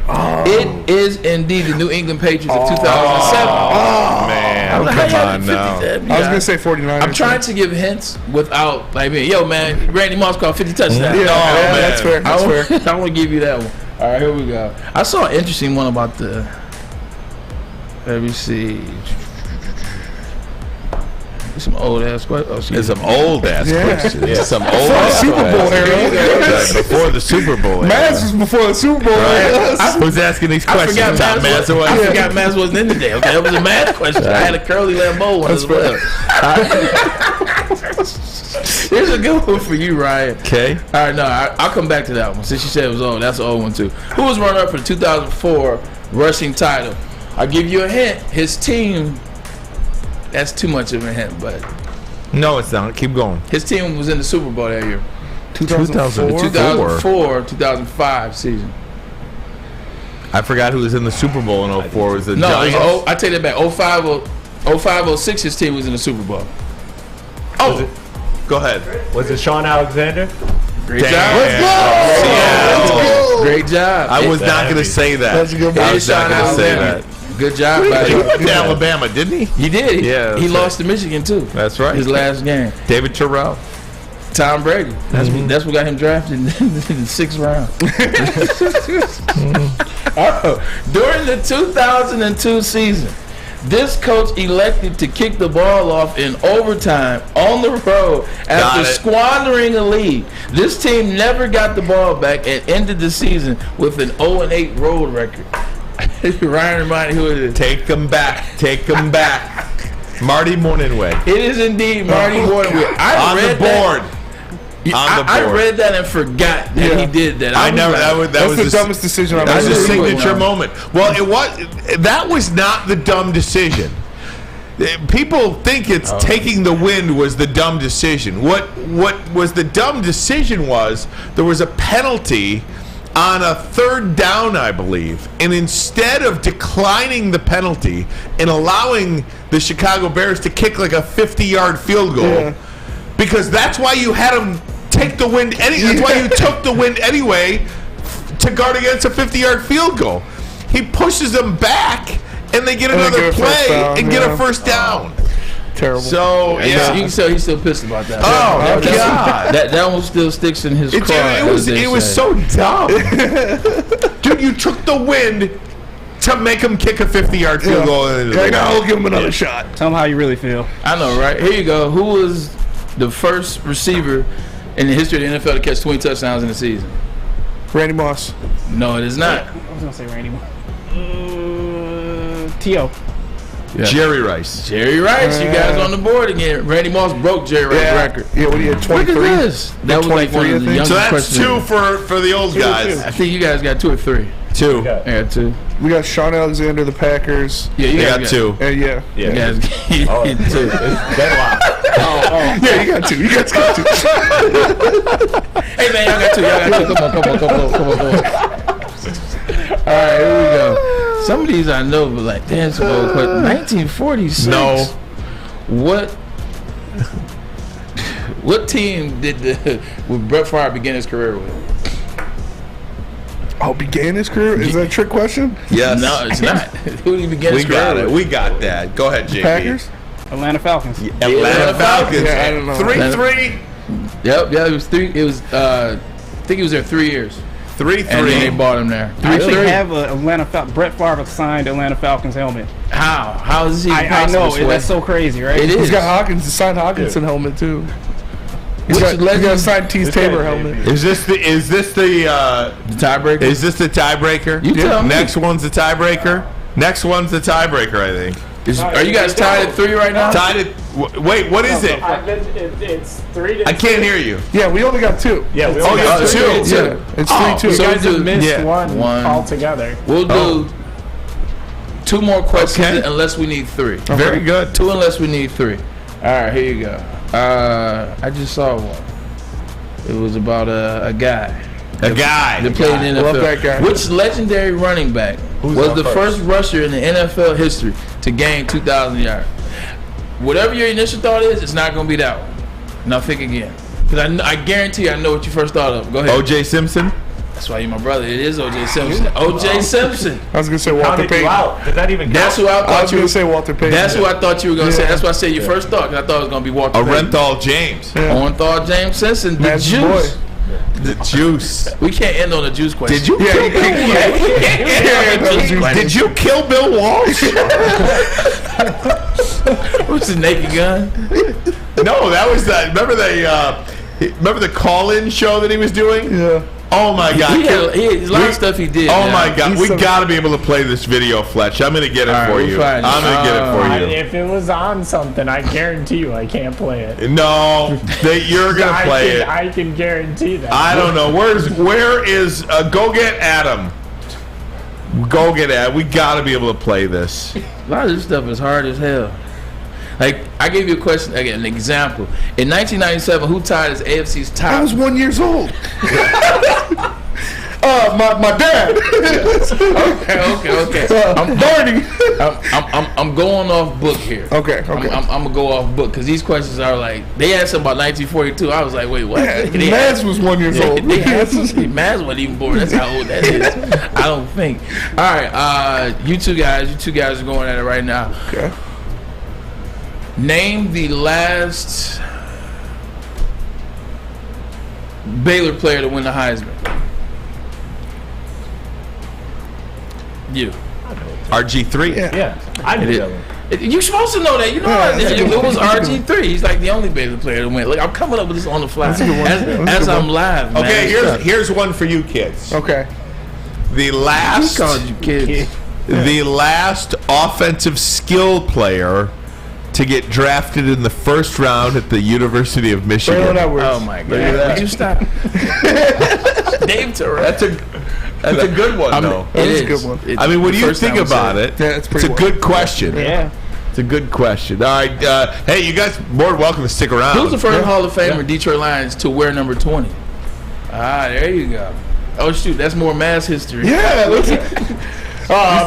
It is indeed the New England Patriots of 2007. Oh, man. Come on now. I was going to say 49ers. I'm trying to give hints without, like, yo, man, Randy Moss caught 50 touchdowns. Yeah, that's fair. That's fair. I want to give you that one. All right, here we go. I saw an interesting one about the, let me see. Some old ass questions. It's some old ass questions. Yeah. Some old ass Super Bowl era. Before the Super Bowl era. Maz was before the Super Bowl era. Who's asking these questions? I forgot Maz wasn't in today. Okay, that was a math question. I had a Curly Lambeau one as well. Here's a good one for you, Ryan. Okay. All right, no, I'll come back to that one. Since you said it was old, that's an old one too. Who was runner up for the 2004 rushing title? I'll give you a hint. His team. That's too much of a hint, but no, it's not. Keep going. His team was in the Super Bowl that year. 2004, 2005 season. I forgot who was in the Super Bowl in 04. Was the Giants? No, I take that back. 05, 06, his team was in the Super Bowl. Go ahead. Was it Sean Alexander? Great job. Let's go. Great job. I was not going to say that. That's a good one. I was not going to say that. Good job, He buddy. went to Alabama, didn't he? He did. Yeah, He lost to Michigan too. That's right. His last game. David Terrell. Tom Brady. That's what got him drafted in the 6th round. During the 2002 season, this coach elected to kick the ball off in overtime on the road after squandering a lead. This team never got the ball back and ended the season with an 0-8 road record. Ryan, remind me who it is. Take them back. Take them back. Marty Morningway. It is indeed Marty Morningway. On the board. I read that and forgot that he did that. That's the dumbest decision I've ever seen. That was a seen. signature moment. Well, that was not the dumb decision. People think it's taking the wind was the dumb decision. What was the dumb decision was there was a penalty on a 3rd down, I believe, and instead of declining the penalty and allowing the Chicago Bears to kick like a 50-yard field goal, because that's why you had them take the wind. That's why you took the wind anyway to guard against a 50-yard field goal. He pushes them back, and they get another play and get a first down. Terrible. So you can tell he's still pissed about that. Oh God, that one still sticks in his craw. It was so dumb, dude. You took the wind to make him kick a 50-yard field goal. I'll give him another shot. Tell him how you really feel. I know, right? Here you go. Who was the first receiver in the history of the NFL to catch 20 touchdowns in a season? Randy Moss. No, it is not. I was gonna say Randy Moss. T.O. Yeah. Jerry Rice. Jerry Rice, you guys on the board again. Randy Moss broke Jerry Rice's record. Yeah, what he had 23. Look at this. That was like one of the youngest. So that's 2 for the old guys. I think you guys got 2 or 3. 2. I got 2. We got Sean Alexander, the Packers. Yeah, you got 2. Yeah. You guys got 2. Yeah, you got 2. You guys got 2. Hey man, y'all got 2. Come on. All right, here we go. Some of these I know, but like, damn, some old questions. 1946. No. What team would Brett Favre begin his career with? Oh, began his career? Is that a trick question? Yes. No, it's not. Who did he begin his career with? We got that. Go ahead, JP. Packers? Atlanta Falcons. Atlanta Falcons. Yeah, I don't know. 3-3. Yep. It was 3. It was. I think he was there 3 years. 3-3. And then they bought him there. I actually have a Brett Favre signed Atlanta Falcons helmet. How? How is he? I know. That's so crazy, right? It is. He's got Hawkins, signed Hawkinson helmet too. He's got a signed Tease Tabor helmet. Is this the tiebreaker? Is this the tiebreaker? You tell me. Next one's the tiebreaker. Next one's the tiebreaker, I think. Are you guys tied at 3 right now? Tied at. Wait, what is it? It's 3 to I can't hear you. Yeah, we only got 2. Yeah, we only got 2. Yeah, it's 3-2. You guys have missed Yeah. one altogether. We'll do 2 more questions unless we need 3. Okay. Very good. 2 unless we need 3. All right, here you go. I just saw one. It was about a guy. A guy that played in the NFL. Love that guy. Which legendary running back was the first rusher in the NFL history to gain 2,000 yards? Whatever your initial thought is, it's not going to be that one. Now think again. Because I guarantee you I know what you first thought of. Go ahead. O.J. Simpson? That's why you're my brother. It is O.J. Simpson. O.J. Simpson. I was going to say Walter Payton. Did that even count? That's who I thought I was going to say Walter Payton. That's who I thought you were going to say. That's why I said your first thought, because I thought it was going to be Walter Payton. Orenthal James. Orenthal James Simpson. The That's juice. boy. The juice. We can't end on a juice question. Did you kill Bill Walsh? Did you kill Bill Walsh? What's the naked gun? No, that was that. Remember the call-in show that he was doing? Yeah. Oh my God! He a lot of stuff he did. Oh my God! We got to be able to play this video, Fletch. I'm gonna get it for you. I'm gonna get it for you. If it was on something, I guarantee you I can't play it. No, you're gonna play it. I can guarantee that. I don't know. Where is? Go get Adam. Go get Adam. We got to be able to play this. A lot of this stuff is hard as hell. Like, I gave you a question, again, an example. In 1997, who tied as AFC's top? I was 1 year old. My dad. Okay. I'm going off book here. Okay. I'm gonna go off book because these questions are like they asked something about 1942. I was like, wait, what? Maz was 1 year old. Maz wasn't even born. That's how old that is. I don't think. All right, you two guys are going at it right now. Okay. Name the last Baylor player to win the Heisman? You. RG3? Yeah. I knew that one. You're supposed to know that. You know it was RG3. He's like the only Baylor player to win. Look, I'm coming up with this on the fly as I'm live. Man. Okay, here's one for you kids. Okay. The last called you kids. The last offensive skill player to get drafted in the first round at the University of Michigan. Braylon Edwards. Oh my God! Would you stop? Dave Terrell. That's a good one, though. It is a good one. I mean, when you think about it, it's a good question. Yeah. It's a good question. All right. Hey, you guys more than welcome to stick around. Who's the first Hall of Famer Detroit Lions to wear number 20? There you go. Oh, shoot. That's more mass history. Yeah. You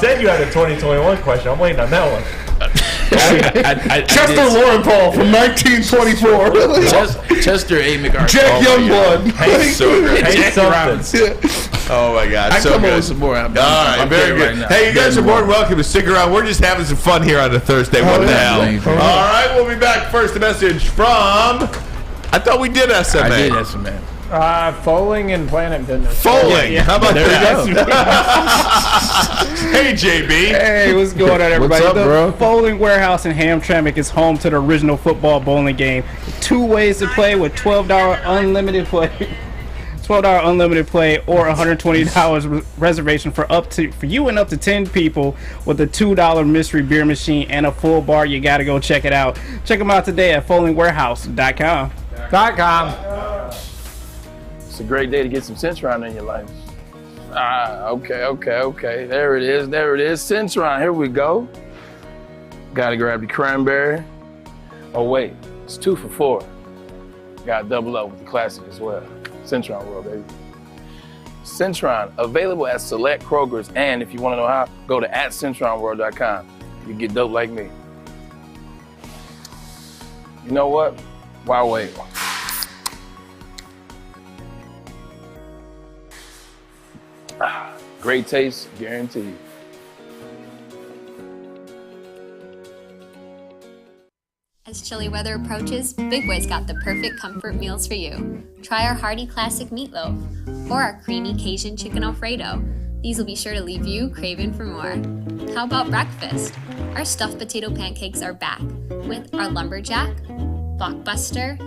said you had a 2021 question. I'm waiting on that one. Chester Lorenthal from 1924. Chester A. McArthur. Jack Youngblood. Jack Robinson. Oh my God! I So come up good. with some more. All right, very good. Hey, you guys are more than welcome to stick around. We're just having some fun here on a Thursday. What the hell? All right, we'll be back. First, a message from. I thought we did SMA. I did SMA. Foaling and Planet Fitness. Foaling. How about that? Hey, JB. Hey, what's going on, everybody? What's up, bro? The Foaling Warehouse in Hamtramck is home to the original football bowling game. 2 ways to play with $12 unlimited play. $12 unlimited play or $120 reservation for you and up to 10 people with a $2 mystery beer machine and a full bar. You gotta go check it out. Check them out today at foalingwarehouse.com. It's a great day to get some Centron in your life. Okay. There it is. Centron, here we go. Gotta grab the cranberry. Oh wait, it's 2 for $4. Gotta double up with the classic as well. Centron World, baby. Centron, available at select Kroger's, and if you want to know how, go to @CentronWorld.com. You get dope like me. You know what? Why wait? Great taste, guaranteed. As chilly weather approaches, Big Boy's got the perfect comfort meals for you. Try our hearty classic meatloaf or our creamy Cajun chicken Alfredo. These will be sure to leave you craving for more. How about breakfast? Our stuffed potato pancakes are back with our lumberjack, blockbuster,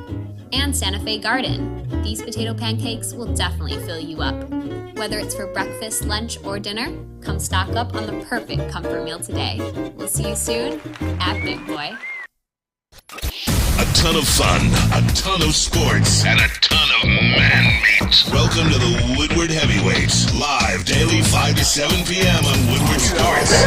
and Santa Fe Garden. These potato pancakes will definitely fill you up. Whether it's for breakfast, lunch, or dinner, come stock up on the perfect comfort meal today. We'll see you soon at Big Boy. A ton of fun, a ton of sports, and a ton of man-meat. Welcome to the Woodward Heavyweights, live daily 5 to 7 p.m. on Woodward Sports.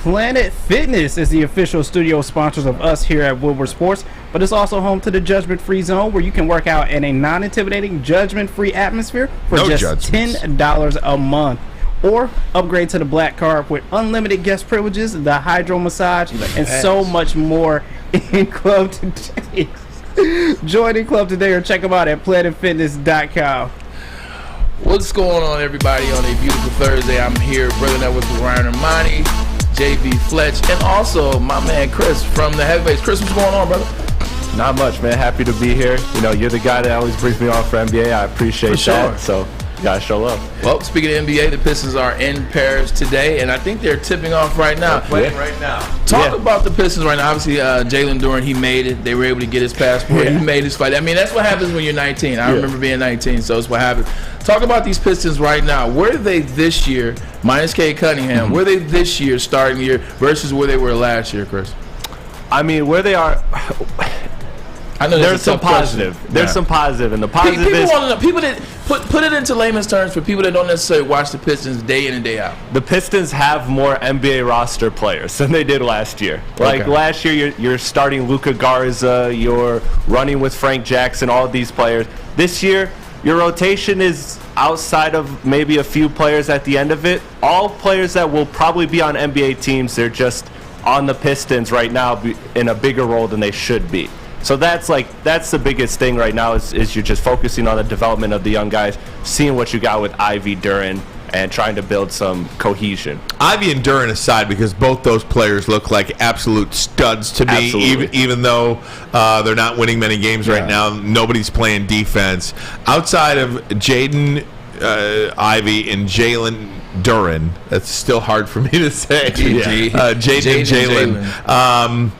Planet Fitness is the official studio sponsors of us here at Woodward Sports, but it's also home to the Judgment-Free Zone, where you can work out in a non-intimidating, judgment-free atmosphere for just $10 a month. Or upgrade to the Black Card with unlimited guest privileges, the hydro massage, and so much more in Club today. Join the club today or check them out at planetfitness.com. What's going on, everybody, on a beautiful Thursday? I'm here, Brother Network with Ryan Ermanni, JB Fletch, and also my man Chris from the Heavyweights. Chris, what's going on, brother? Not much, man. Happy to be here. You know, you're the guy that always brings me on for NBA. I appreciate that. So you gotta show love. Well, speaking of NBA, the Pistons are in Paris today, and I think they're tipping off right now. Playing right now. Talk about the Pistons right now. Obviously, Jalen Duren, he made it. They were able to get his passport. He made his flight. I mean, that's what happens when you're 19. I remember being 19, so it's what happens. Talk about these Pistons right now. Where are they this year, minus Cade Cunningham, where are they this year, starting the year, versus where they were last year, Chris? I mean, where they are... I know there's some positive. There's some positive, and the positive people is want to know. People that put it into layman's terms for people that don't necessarily watch the Pistons day in and day out. the Pistons have more NBA roster players than they did last year. Like last year, you're starting Luka Garza, you're running with Frank Jackson, all of these players. This year, your rotation is outside of maybe a few players at the end of it. All players that will probably be on NBA teams, they're just on the Pistons right now in a bigger role than they should be. So that's the biggest thing right now is you're just focusing on the development of the young guys, seeing what you got with Ivy, Duren, and trying to build some cohesion. Ivy and Duren aside, because both those players look like absolute studs to me, even though they're not winning many games right now. Nobody's playing defense. Outside of Jaden Ivy and Jalen Duren, that's still hard for me to say. Jaden and Jalen.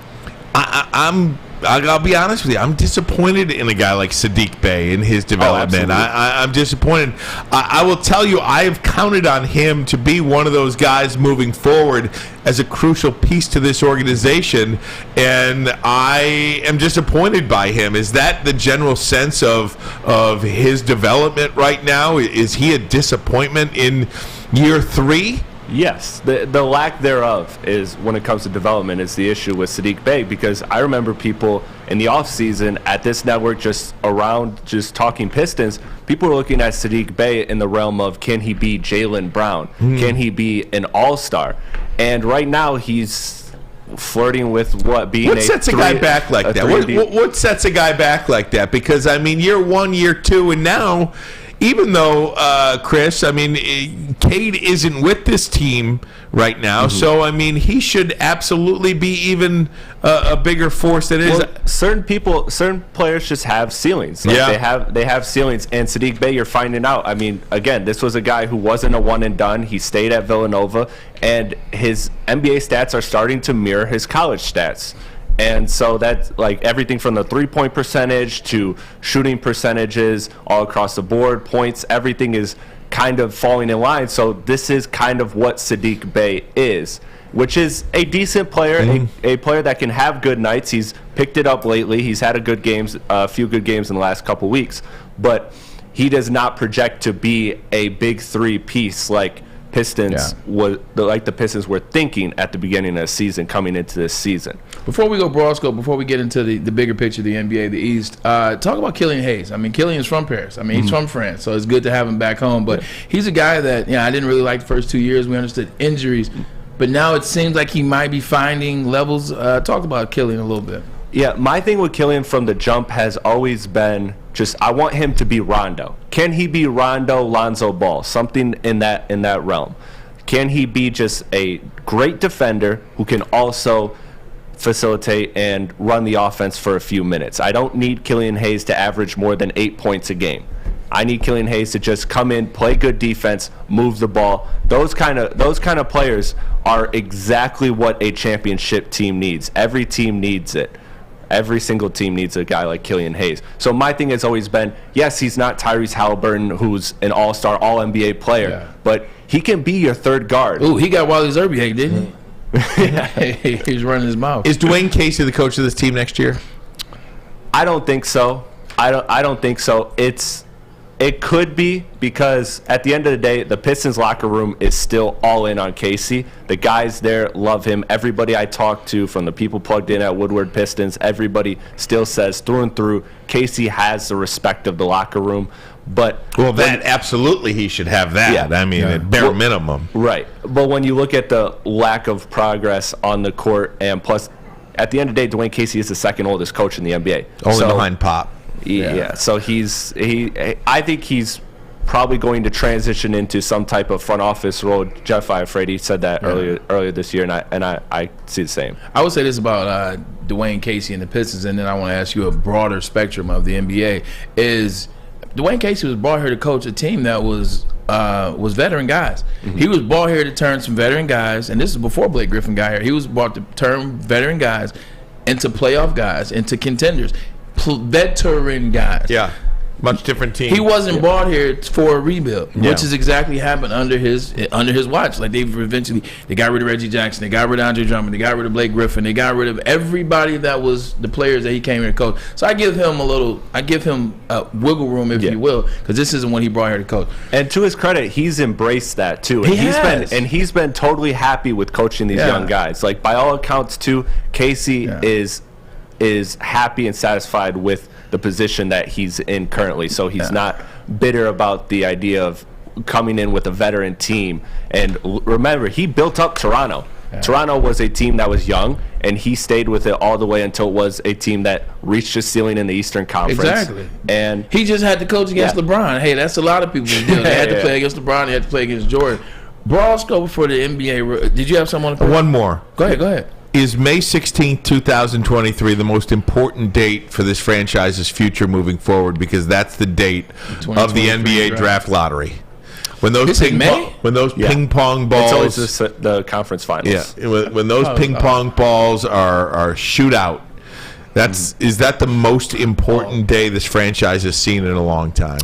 I'll be honest with you. I'm disappointed in a guy like Sadiq Bey in his development. I'm disappointed. I will tell you, I have counted on him to be one of those guys moving forward as a crucial piece to this organization, and I am disappointed by him. Is that the general sense of his development right now? Is he a disappointment in year 3? Yes, the lack thereof is, when it comes to development, is the issue with Sadiq Bey, because I remember people in the offseason at this network just talking Pistons, people were looking at Sadiq Bey in the realm of, can he be Jaylen Brown? Can he be an all-star? And right now he's flirting with what sets a guy back like that? What sets a guy back like that? Because, I mean, year 1, year 2, and now... Even though, Chris, I mean, Cade isn't with this team right now, so, I mean, he should absolutely be even a bigger force than it is. Certain players just have ceilings. They have ceilings, and Sadiq Bey, you're finding out. I mean, again, this was a guy who wasn't a one and done. He stayed at Villanova, and his NBA stats are starting to mirror his college stats. And so that's like everything from the three-point percentage to shooting percentages all across the board, points, everything is kind of falling in line. So this is kind of what Sadiq Bey is, which is a decent player, a player that can have good nights. He's picked it up lately. He's had a few good games in the last couple weeks, but he does not project to be a big 3 piece like the Pistons were thinking at the beginning of the season coming into this season. Before we go broad scope, before we get into the bigger picture of the NBA, the East, talk about Killian Hayes. I mean, Killian's from Paris. I mean, he's from France, so it's good to have him back home. But he's a guy that, I didn't really like the first 2 years. We understood injuries. But now it seems like he might be finding levels. Talk about Killian a little bit. Yeah, my thing with Killian from the jump has always been just I want him to be Rondo. Can he be Rondo, Lonzo Ball, something in that realm? Can he be just a great defender who can also facilitate and run the offense for a few minutes? I don't need Killian Hayes to average more than 8 points a game. I need Killian Hayes to just come in, play good defense, move the ball. Those kind of players are exactly what a championship team needs. Every team needs it. Every single team needs a guy like Killian Hayes. So my thing has always been, yes, he's not Tyrese Halliburton, who's an all-star, all-NBA player, but he can be your third guard. Ooh, he got Wally Zerbiak, didn't he? He's running his mouth. Is Dwayne Casey the coach of this team next year? I don't think so. I don't think so. It could be, because at the end of the day, the Pistons locker room is still all in on Casey. The guys there love him. Everybody I talk to, from the people plugged in at Woodward Pistons, everybody still says through and through, Casey has the respect of the locker room. But absolutely he should have that. Yeah, I mean, at bare minimum. Right. But when you look at the lack of progress on the court, and plus, at the end of the day, Dwayne Casey is the second oldest coach in the NBA. Only behind Pop. Yeah, so I think he's probably going to transition into some type of front office role. Jeff Iafrate said that earlier this year, and I see the same. I would say this about Dwayne Casey and the Pistons, and then I want to ask you a broader spectrum of the NBA. Is Dwayne Casey was brought here to coach a team that was veteran guys. He was brought here to turn some veteran guys, and this is before Blake Griffin got here. He was brought to turn veteran guys into playoff guys, into contenders. Veteran guys. Yeah. Much different team. He wasn't brought here for a rebuild, which is exactly happened under his watch. Like they got rid of Reggie Jackson, they got rid of Andre Drummond, they got rid of Blake Griffin, they got rid of everybody that was the players that he came here to coach. So I give him wiggle room, if you will, because this isn't what he brought here to coach. And to his credit, he's embraced that too. And he's been totally happy with coaching these young guys. Like by all accounts too, Casey is happy and satisfied with the position that he's in currently. So he's not bitter about the idea of coming in with a veteran team. And remember, he built up Toronto. Toronto was a team that was young, and he stayed with it all the way until it was a team that reached a ceiling in the Eastern Conference. Exactly. And he just had to coach against LeBron. Hey, that's a lot of people's deal. They had to play against LeBron. They had to play against Jordan. Broad scope for the NBA. Did you have someone? One more. Go ahead. Is May 16th, 2023 the most important date for this franchise's future moving forward? Because that's the date of the NBA draft lottery. When those ping pong balls, it's always the conference finals. Yeah, when those ping pong balls are shootout, is that the most important day this franchise has seen in a long time?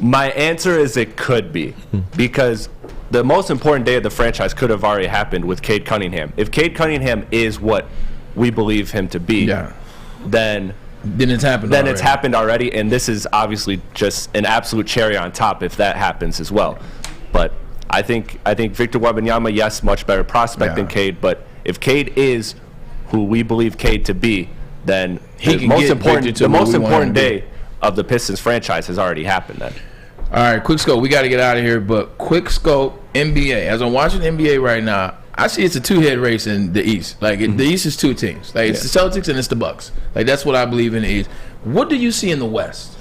My answer is it could be, because the most important day of the franchise could have already happened with Cade Cunningham. If Cade Cunningham is what we believe him to be, then it's happened. It's happened already, and this is obviously just an absolute cherry on top if that happens as well. But I think Victor Wembanyama, yes, much better prospect than Cade. But if Cade is who we believe Cade to be, then the most important day of the Pistons franchise has already happened. Then. All right, quick scope. We got to get out of here, but quick scope NBA. As I'm watching NBA right now, I see it's a two-head race in the East. Like the East is two teams. Like it's the Celtics and it's the Bucks. Like that's what I believe in the East. What do you see in the West?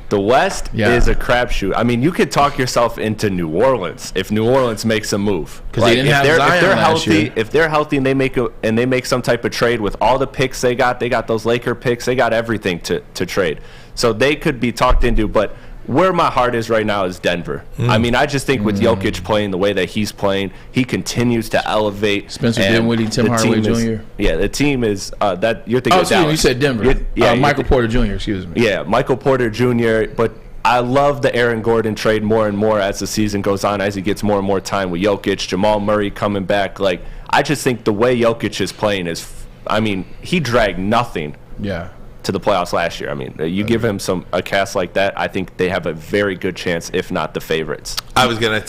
The West is a crapshoot. I mean, you could talk yourself into New Orleans if New Orleans makes a move. Because they didn't have Zion last year. If they're healthy and they make some type of trade with all the picks they got those Laker picks, they got everything to trade. So they could be talked into, but where my heart is right now is Denver. I mean, I just think with Jokic playing the way that he's playing, he continues to elevate. Spencer Dinwiddie, Tim Hardaway Jr. The team is that you're thinking. Oh, excuse me, you said Denver. Michael Porter Jr. Excuse me. Yeah, Michael Porter Jr. But I love the Aaron Gordon trade more and more as the season goes on, as he gets more and more time with Jokic, Jamal Murray coming back. Like I just think the way Jokic is playing is, I mean, he dragged nothing. To the playoffs last year. I mean, you give him a cast like that, I think they have a very good chance, if not the favorites. I was gonna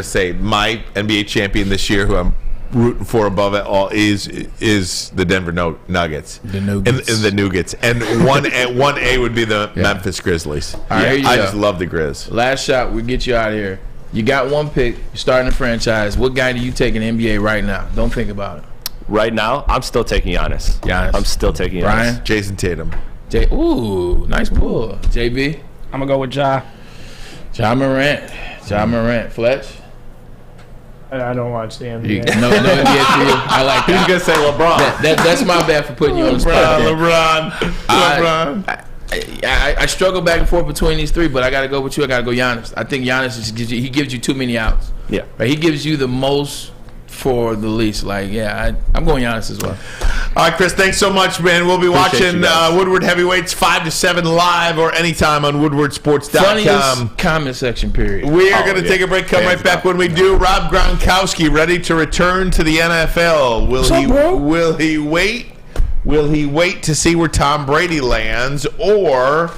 say my NBA champion this year, who I'm rooting for above it all, is the Denver Nuggets. The Nuggets. And the Nuggets. And 1A would be the Memphis Grizzlies. All right, I just love the Grizz. Last shot, we get you out of here. You got one pick. You're starting a franchise. What guy do you take in the NBA right now? Don't think about it. Right now, I'm still taking Giannis. I'm still taking Giannis. Brian? Jason Tatum. Ooh, nice pull. JB? I'm going to go with Ja. Ja Morant. Fletch? I don't watch the NBA. No NBA for you. I like that. He's going to say LeBron. That's my bad for putting you on the spot. LeBron. I struggle back and forth between these three, but I got to go with you. I got to go Giannis. I think Giannis just gives you too many outs. Yeah. Right? He gives you the most for the least. Like, I'm going Giannis as well. All right, Chris, thanks so much, man. We'll be watching Woodward Heavyweights 5 to 7 live or anytime on WoodwardSports.com. Funniest comment section period. We are going to take a break. Come right back when we do. Rob Gronkowski ready to return to the NFL. Will he wait? Will he wait to see where Tom Brady lands, or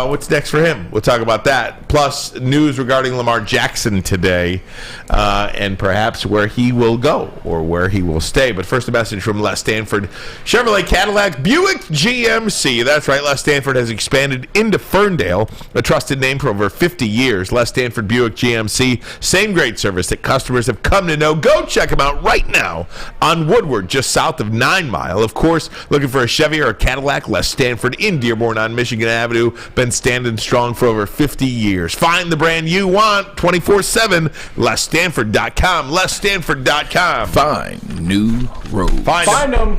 what's next for him? We'll talk about that. Plus, news regarding Lamar Jackson today, and perhaps where he will go or where he will stay. But first, a message from Les Stanford Chevrolet Cadillac Buick GMC. That's right, Les Stanford has expanded into Ferndale, a trusted name for over 50 years. Les Stanford Buick GMC, same great service that customers have come to know. Go check them out right now on Woodward, just south of 9 Mile. Of course, looking for a Chevy or a Cadillac, Les Stanford in Dearborn on Michigan Avenue. Been standing strong for over 50 years. Find the brand you want 24/7. LesStanford.com. LesStanford.com. Find new road. Find them.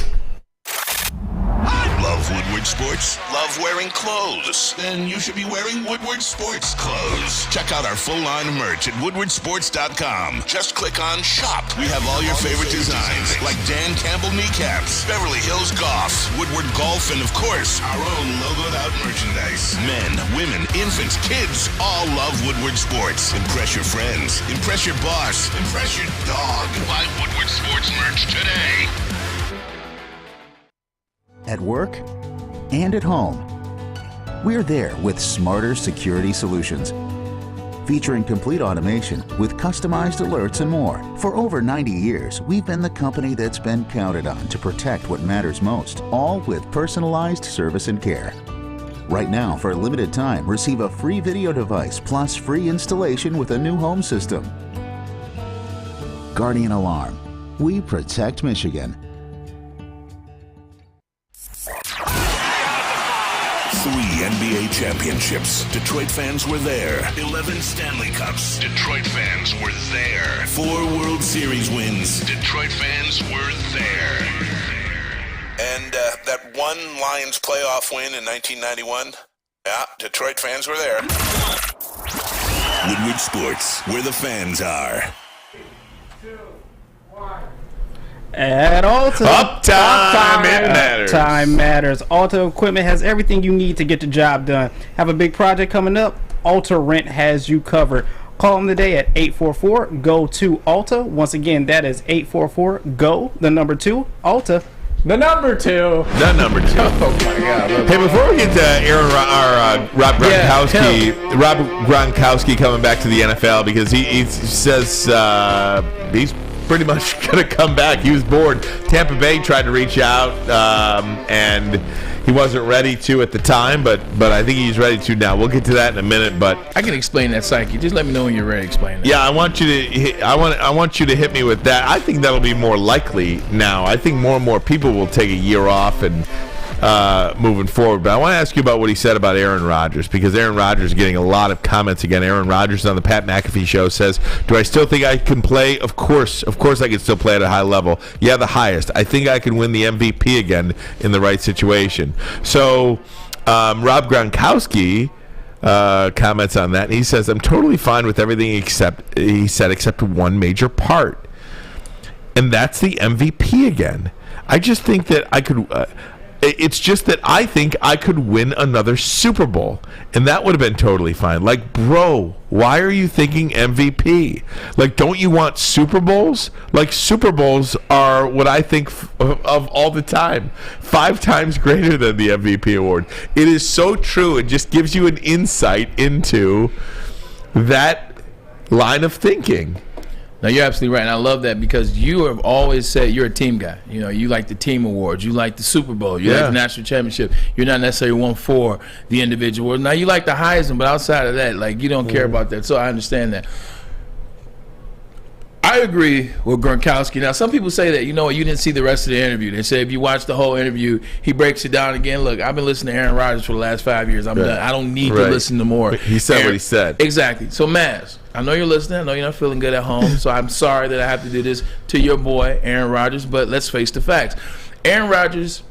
Love Woodward Sports? Love wearing clothes? Then you should be wearing Woodward Sports clothes. Check out our full line of merch at WoodwardSports.com. Just click on Shop. We have all your favorite designs, like Dan Campbell kneecaps, Beverly Hills Golf, Woodward Golf, and of course, our own logoed out merchandise. Men, women, infants, kids all love Woodward Sports. Impress your friends. Impress your boss. Impress your dog. Buy Woodward Sports merch today. At work and at home, we're there with smarter security solutions. Featuring complete automation with customized alerts and more. For over 90 years, we've been the company that's been counted on to protect what matters most, all with personalized service and care. Right now, for a limited time, receive a free video device plus free installation with a new home system. Guardian Alarm. We protect Michigan. 3 NBA championships. Detroit fans were there. 11 Stanley Cups. Detroit fans were there. 4 World Series wins. Detroit fans were there. And that one Lions playoff win in 1991? Yeah, Detroit fans were there. Woodward Sports, where the fans are. At Alta, Uptime, it matters. Time matters. Alta Equipment has everything you need to get the job done. Have a big project coming up? Alta Rent has you covered. Call them today at 844-GO-2-ALTA. Once again, that is 844-GO, the number 2, ALTA. The number 2. The number 2. Oh my God. Hey, before we get to Rob Gronkowski, Rob Gronkowski coming back to the NFL because he says he's pretty much going to come back. He was bored. Tampa Bay tried to reach out, and he wasn't ready to at the time, but I think he's ready to now. We'll get to that in a minute, but I can explain that psyche. Just let me know when you're ready to explain that. Yeah, I want you to hit me with that. I think that'll be more likely now. I think more and more people will take a year off and moving forward. But I want to ask you about what he said about Aaron Rodgers, because Aaron Rodgers is getting a lot of comments again. Aaron Rodgers on the Pat McAfee show says, do I still think I can play? Of course I can still play at a high level. Yeah, the highest. I think I can win the MVP again in the right situation. So Rob Gronkowski comments on that, and he says, I'm totally fine with everything except one major part, and that's the MVP again. I just think that I could it's just that I think I could win another Super Bowl, and that would have been totally fine. Like, bro, why are you thinking MVP? Like, don't you want Super Bowls? Like, Super Bowls are what I think of all the time. 5 times greater than the MVP award. It is so true. It just gives you an insight into that line of thinking. No, you're absolutely right, and I love that because you have always said you're a team guy. You know, you like the team awards, you like the Super Bowl, you like the national championship. You're not necessarily one for the individual awards. Now, you like the Heisman, but outside of that, like, you don't care about that. So I understand that. I agree with Gronkowski. Now, some people say that, you know what, you didn't see the rest of the interview. They say if you watch the whole interview, he breaks it down again. Look, I've been listening to Aaron Rodgers for the last 5 years. I'm done. I don't need to listen to more. He said what he said. Exactly. So, Maz, I know you're listening. I know you're not feeling good at home. So I'm sorry that I have to do this to your boy, Aaron Rodgers. But let's face the facts. Aaron Rodgers,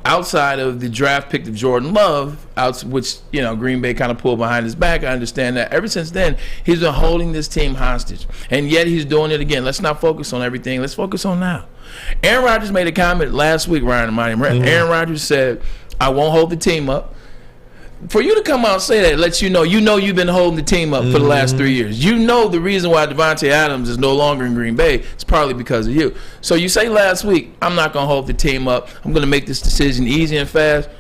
outside of the draft pick of Jordan Love, which, you know, Green Bay kind of pulled behind his back, I understand that. Ever since then, he's been holding this team hostage. And yet he's doing it again. Let's not focus on everything. Let's focus on now. Aaron Rodgers made a comment last week, Ryan and Ermanni. Aaron Rodgers said, I won't hold the team up. For you to come out and say that lets you know you've been holding the team up for the last 3 years. You know the reason why Devontae Adams is no longer in Green Bay is probably because of you. So you say last week, I'm not going to hold the team up. I'm going to make this decision easy and fast.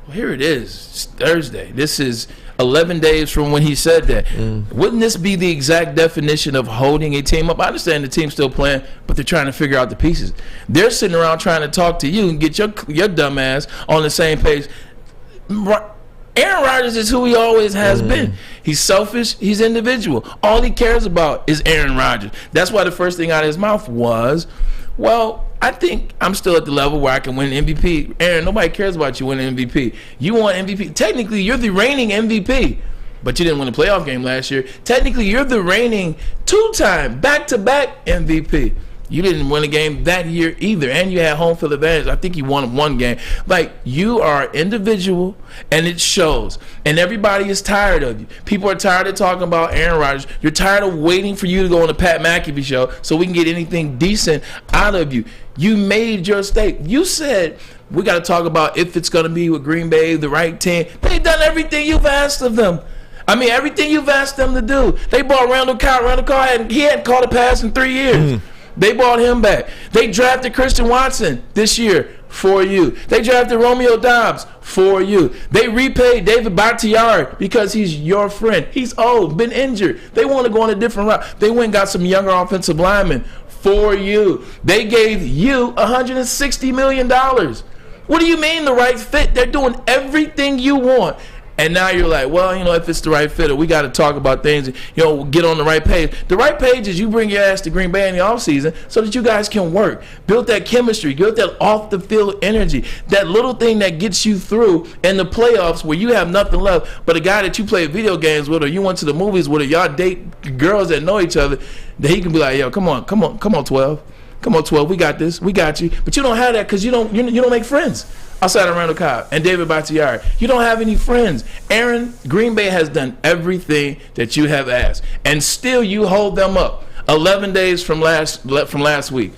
Well, here it is. It's Thursday. This is 11 days from when he said that. Wouldn't this be the exact definition of holding a team up? I understand the team's still playing, but they're trying to figure out the pieces. They're sitting around trying to talk to you and get your dumb ass on the same page. Aaron Rodgers is who he always has been. He's selfish. He's individual. All he cares about is Aaron Rodgers. That's why the first thing out of his mouth was, well, I think I'm still at the level where I can win MVP. Aaron, nobody cares about you winning MVP. You want MVP. Technically, you're the reigning MVP, but you didn't win a playoff game last year. Technically, you're the reigning 2-time back-to-back MVP. You didn't win a game that year either, and you had home field advantage. I think you won one game. Like, you are individual, and it shows. And everybody is tired of you. People are tired of talking about Aaron Rodgers. You're tired of waiting for you to go on the Pat McAfee show so we can get anything decent out of you. You made your stake. You said, we got to talk about if it's going to be with Green Bay, the right team. They've done everything you've asked of them. I mean, everything you've asked them to do. They bought Randall Cobb. He hadn't caught a pass in 3 years. They bought him back. They drafted Christian Watson this year for you. They drafted Romeo Doubs for you. They repaid David Bakhtiari because he's your friend. He's old, been injured. They want to go on a different route. They went and got some younger offensive linemen for you. They gave you $160 million. What do you mean the right fit? They're doing everything you want. And now you're like, well, if it's the right fit, or we got to talk about things, get on the right page. The right page is you bring your ass to Green Bay in the offseason so that you guys can work. Build that chemistry. Build that off-the-field energy. That little thing that gets you through in the playoffs where you have nothing left but a guy that you play video games with, or you went to the movies with, or y'all date girls that know each other, that he can be like, yo, come on, 12. Come on, 12, we got this. We got you. But you don't have that because you don't make friends outside of Randall Cobb and David Bakhtiari. You don't have any friends. Aaron, Green Bay has done everything that you have asked. And still you hold them up 11 days from last week.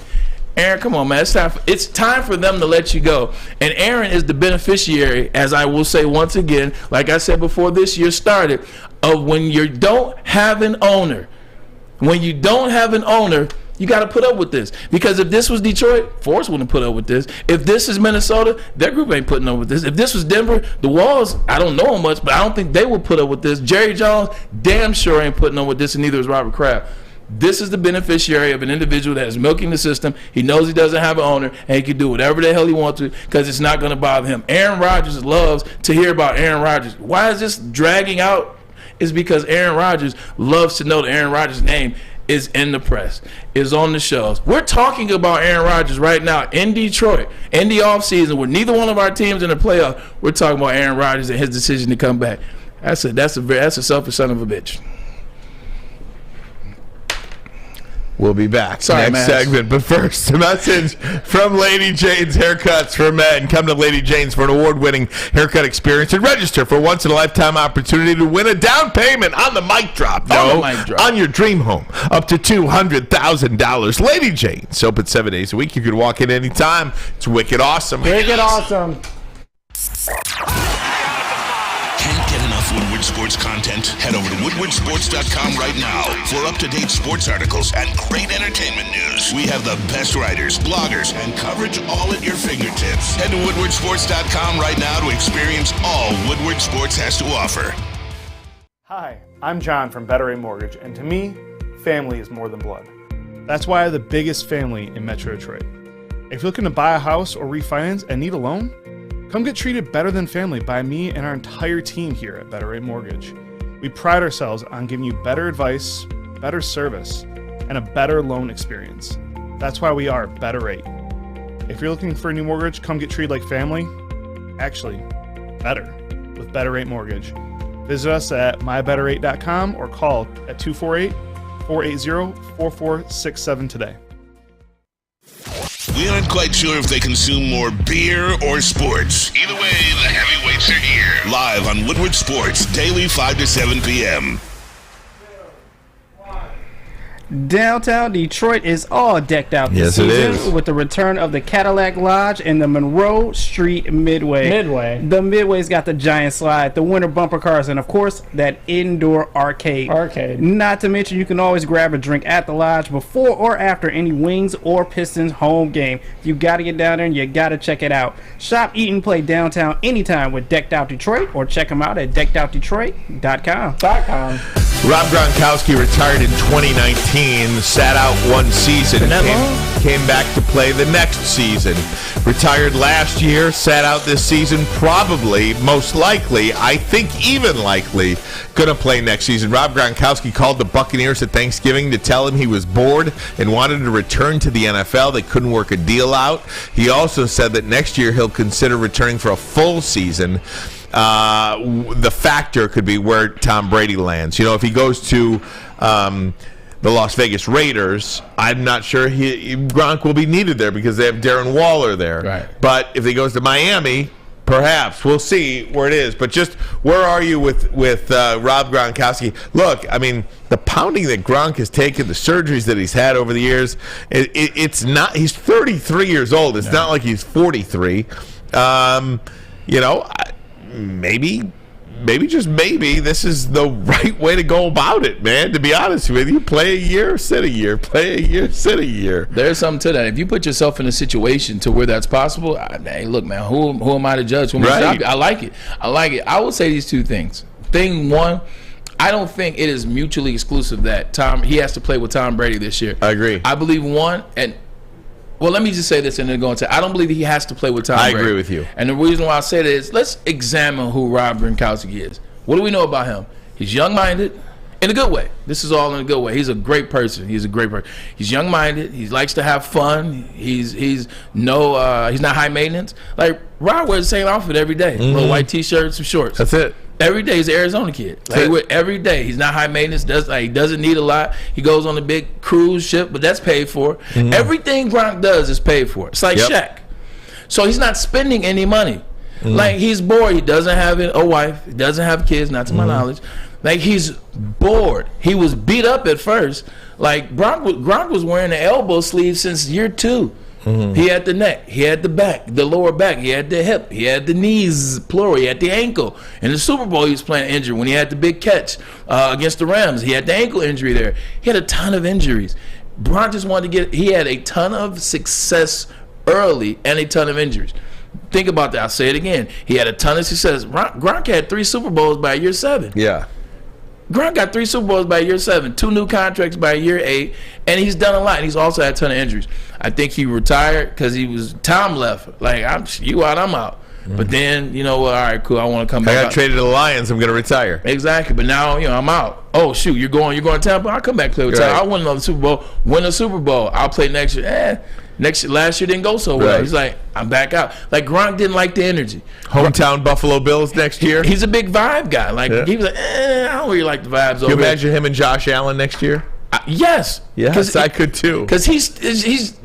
Aaron, come on, man. It's time for them to let you go. And Aaron is the beneficiary, as I will say once again, like I said before this year started, of when you don't have an owner. When you don't have an owner, you got to put up with this. Because if this was Detroit, Forrest wouldn't put up with this. If this is Minnesota, their group ain't putting up with this. If this was Denver, the Walls, I don't know them much, but I don't think they would put up with this. Jerry Jones, damn sure ain't putting up with this, and neither is Robert Kraft. This is the beneficiary of an individual that is milking the system. He knows he doesn't have an owner, and he can do whatever the hell he wants to because it's not going to bother him. Aaron Rodgers loves to hear about Aaron Rodgers. Why is this dragging out? It's because Aaron Rodgers loves to know that Aaron Rodgers' name is in the press, is on the shows. We're talking about Aaron Rodgers right now in Detroit, in the offseason, where neither one of our teams in the playoff. We're talking about Aaron Rodgers and his decision to come back. That's a selfish son of a bitch. We'll be back next segment. But first, a message from Lady Jane's Haircuts for Men. Come to Lady Jane's for an award-winning haircut experience and register for a once-in-a-lifetime opportunity to win a down payment on the mic drop. On your dream home. Up to $200,000. Lady Jane's. Open 7 days a week. You can walk in anytime. It's wicked awesome. Wicked awesome. Can't get enough Woodward Sports content? Head over to woodwardsports.com right now for up-to-date sports articles and great entertainment news. We have the best writers, bloggers, and coverage all at your fingertips. Head to woodwardsports.com right now to experience all Woodward Sports has to offer. Hi, I'm John from Better Rate Mortgage, and to me, family is more than blood. That's why I have the biggest family in Metro Detroit. If you're looking to buy a house or refinance and need a loan, come get treated better than family by me and our entire team here at Better Rate Mortgage. We pride ourselves on giving you better advice, better service, and a better loan experience. That's why we are Better Rate. If you're looking for a new mortgage, come get treated like family. Actually, better with Better Rate Mortgage. Visit us at mybetterrate.com or call at 248-480-4467 today. We aren't quite sure if they consume more beer or sports. Either way, the heavyweights are here. Live on Woodward Sports, daily 5 to 7 p.m. Downtown Detroit is all decked out this season with the return of the Cadillac Lodge and the Monroe Street Midway. The Midway's got the giant slide, the winter bumper cars, and of course that indoor arcade. Not to mention you can always grab a drink at the Lodge before or after any Wings or Pistons home game. You got to get down there and you got to check it out. Shop, eat, and play downtown anytime with Decked Out Detroit, or check them out at deckedoutdetroit.com. Rob Gronkowski retired in 2019, sat out one season, came back to play the next season. Retired last year, sat out this season, probably, most likely, I think even likely, going to play next season. Rob Gronkowski called the Buccaneers at Thanksgiving to tell him he was bored and wanted to return to the NFL. They couldn't work a deal out. He also said that next year he'll consider returning for a full season. The factor could be where Tom Brady lands. You know, if he goes to the Las Vegas Raiders, I'm not sure Gronk will be needed there because they have Darren Waller there. Right. But if he goes to Miami, perhaps. We'll see where it is. But just where are you with Rob Gronkowski? Look, I mean, the pounding that Gronk has taken, the surgeries that he's had over the years, it's not. He's 33 years old. It's not like he's 43. You know, maybe just maybe this is the right way to go about it, man. To be honest with you, play a year, sit a year, play a year, sit a year. There's something to that. If you put yourself in a situation to where that's possible, hey, look, man, who am I to judge? Right. I like it. I will say these two things. Thing one, I don't think it is mutually exclusive that he has to play with Tom Brady this year. I agree. I believe one, and Well, let me just say this and then go into. I don't believe he has to play with Tom I Brady. agree with you. And the reason why I say that is, let's examine who Rob Gronkowski is. What do we know about him? He's young-minded in a good way. This is all in a good way. He's a great person. He's young-minded. He likes to have fun. He's not high maintenance. Like Rob wears the same outfit every day. Little white T-shirt, some shorts. That's it. Every day he's an Arizona kid. Every day he's not high maintenance. He doesn't need a lot. He goes on a big cruise ship, but that's paid for. Everything Gronk does is paid for. It's like Shaq. So he's not spending any money. Like he's bored. He doesn't have a wife. He doesn't have kids, not to my knowledge. Like he's bored. He was beat up at first. Like Gronk was wearing the elbow sleeve since year 2. He had the neck, he had the back, the lower back, he had the hip, he had the knees, plural, he had the ankle. In the Super Bowl, he was playing injured. When he had the big catch against the Rams, he had the ankle injury there. He had a ton of injuries. Gronk just wanted to he had a ton of success early and a ton of injuries. Think about that. I'll say it again. He had a ton of success. Gronk had 3 Super Bowls by year 7. Yeah. Gronk got 3 Super Bowls by year 7, 2 new contracts by year 8, and he's done a lot. And he's also had a ton of injuries. I think he retired because Tom left. Like, you out, I'm out. But then, you know what? All right, cool. I want to come back. I got traded to the Lions. I'm going to retire. Exactly. But now, I'm out. Oh, shoot, you're going to Tampa? I'll come back play with Tampa. I'll win another Super Bowl. Win a Super Bowl. I'll play next year. Last year didn't go so well. He's like, I'm back out. Like, Gronk didn't like the energy. Hometown Buffalo Bills next year. He's a big vibe guy. Like, he was like, I don't really like the vibes over here. You imagine him and Josh Allen next year? Yes. Yes, I could too. Because he's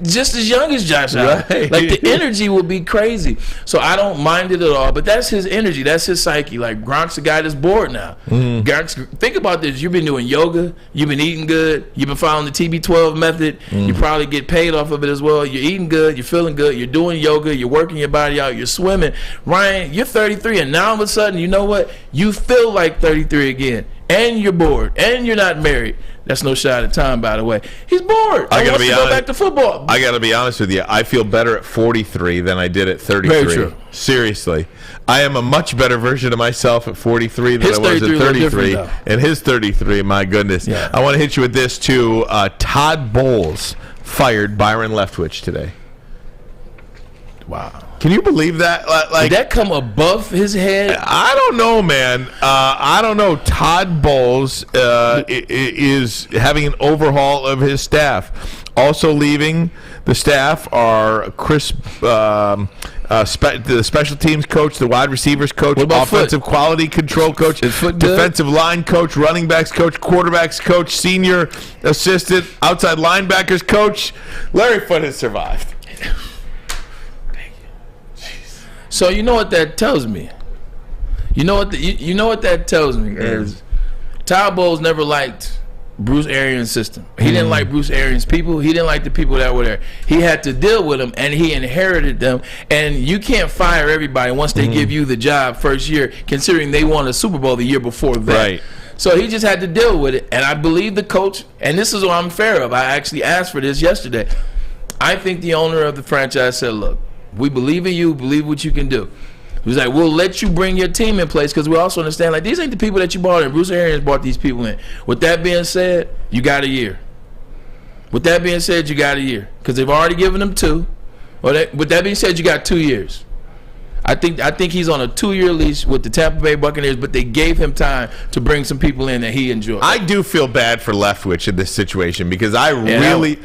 just as young as Josh Allen. Right. Like, the energy will be crazy. So I don't mind it at all. But that's his energy. That's his psyche. Like, Gronk's a guy that's bored now. Think about this. You've been doing yoga. You've been eating good. You've been following the TB12 method. You probably get paid off of it as well. You're eating good. You're feeling good. You're doing yoga. You're working your body out. You're swimming. Ryan, you're 33. And now all of a sudden, you know what? You feel like 33 again. And you're bored. And you're not married. That's no shot at Tom, by the way. He's bored. I gotta go back to football. I got to be honest with you. I feel better at 43 than I did at 33. Very true. Seriously. I am a much better version of myself at 43 than I was at 33. And his 33, my goodness. Yeah. I want to hit you with this, too. Todd Bowles fired Byron Leftwich today. Wow. Can you believe that? Did that come above his head? I don't know, man. I don't know. Todd Bowles is having an overhaul of his staff. Also leaving the staff are the special teams coach, the wide receivers coach, offensive quality control coach, defensive line coach, running backs coach, quarterbacks coach, senior assistant, outside linebackers coach. Larry Foote has survived. So you know what that tells me? You know what that tells me is Todd Bowles never liked Bruce Arians' system. He didn't like Bruce Arians' people. He didn't like the people that were there. He had to deal with them, and he inherited them. And you can't fire everybody once they give you the job first year, considering they won a Super Bowl the year before that. Right. So he just had to deal with it. And I believe the coach, and this is what I'm fair of. I actually asked for this yesterday. I think the owner of the franchise said, look, we believe in you, believe what you can do. He was like, we'll let you bring your team in place because we also understand, like, these ain't the people that you brought in. Bruce Arians brought these people in. With that being said, you got a year. With that being said, you got a year because they've already given them 2. With that being said, you got 2 years. I think he's on a 2-year leash with the Tampa Bay Buccaneers, but they gave him time to bring some people in that he enjoyed. I do feel bad for Leftwich in this situation because I really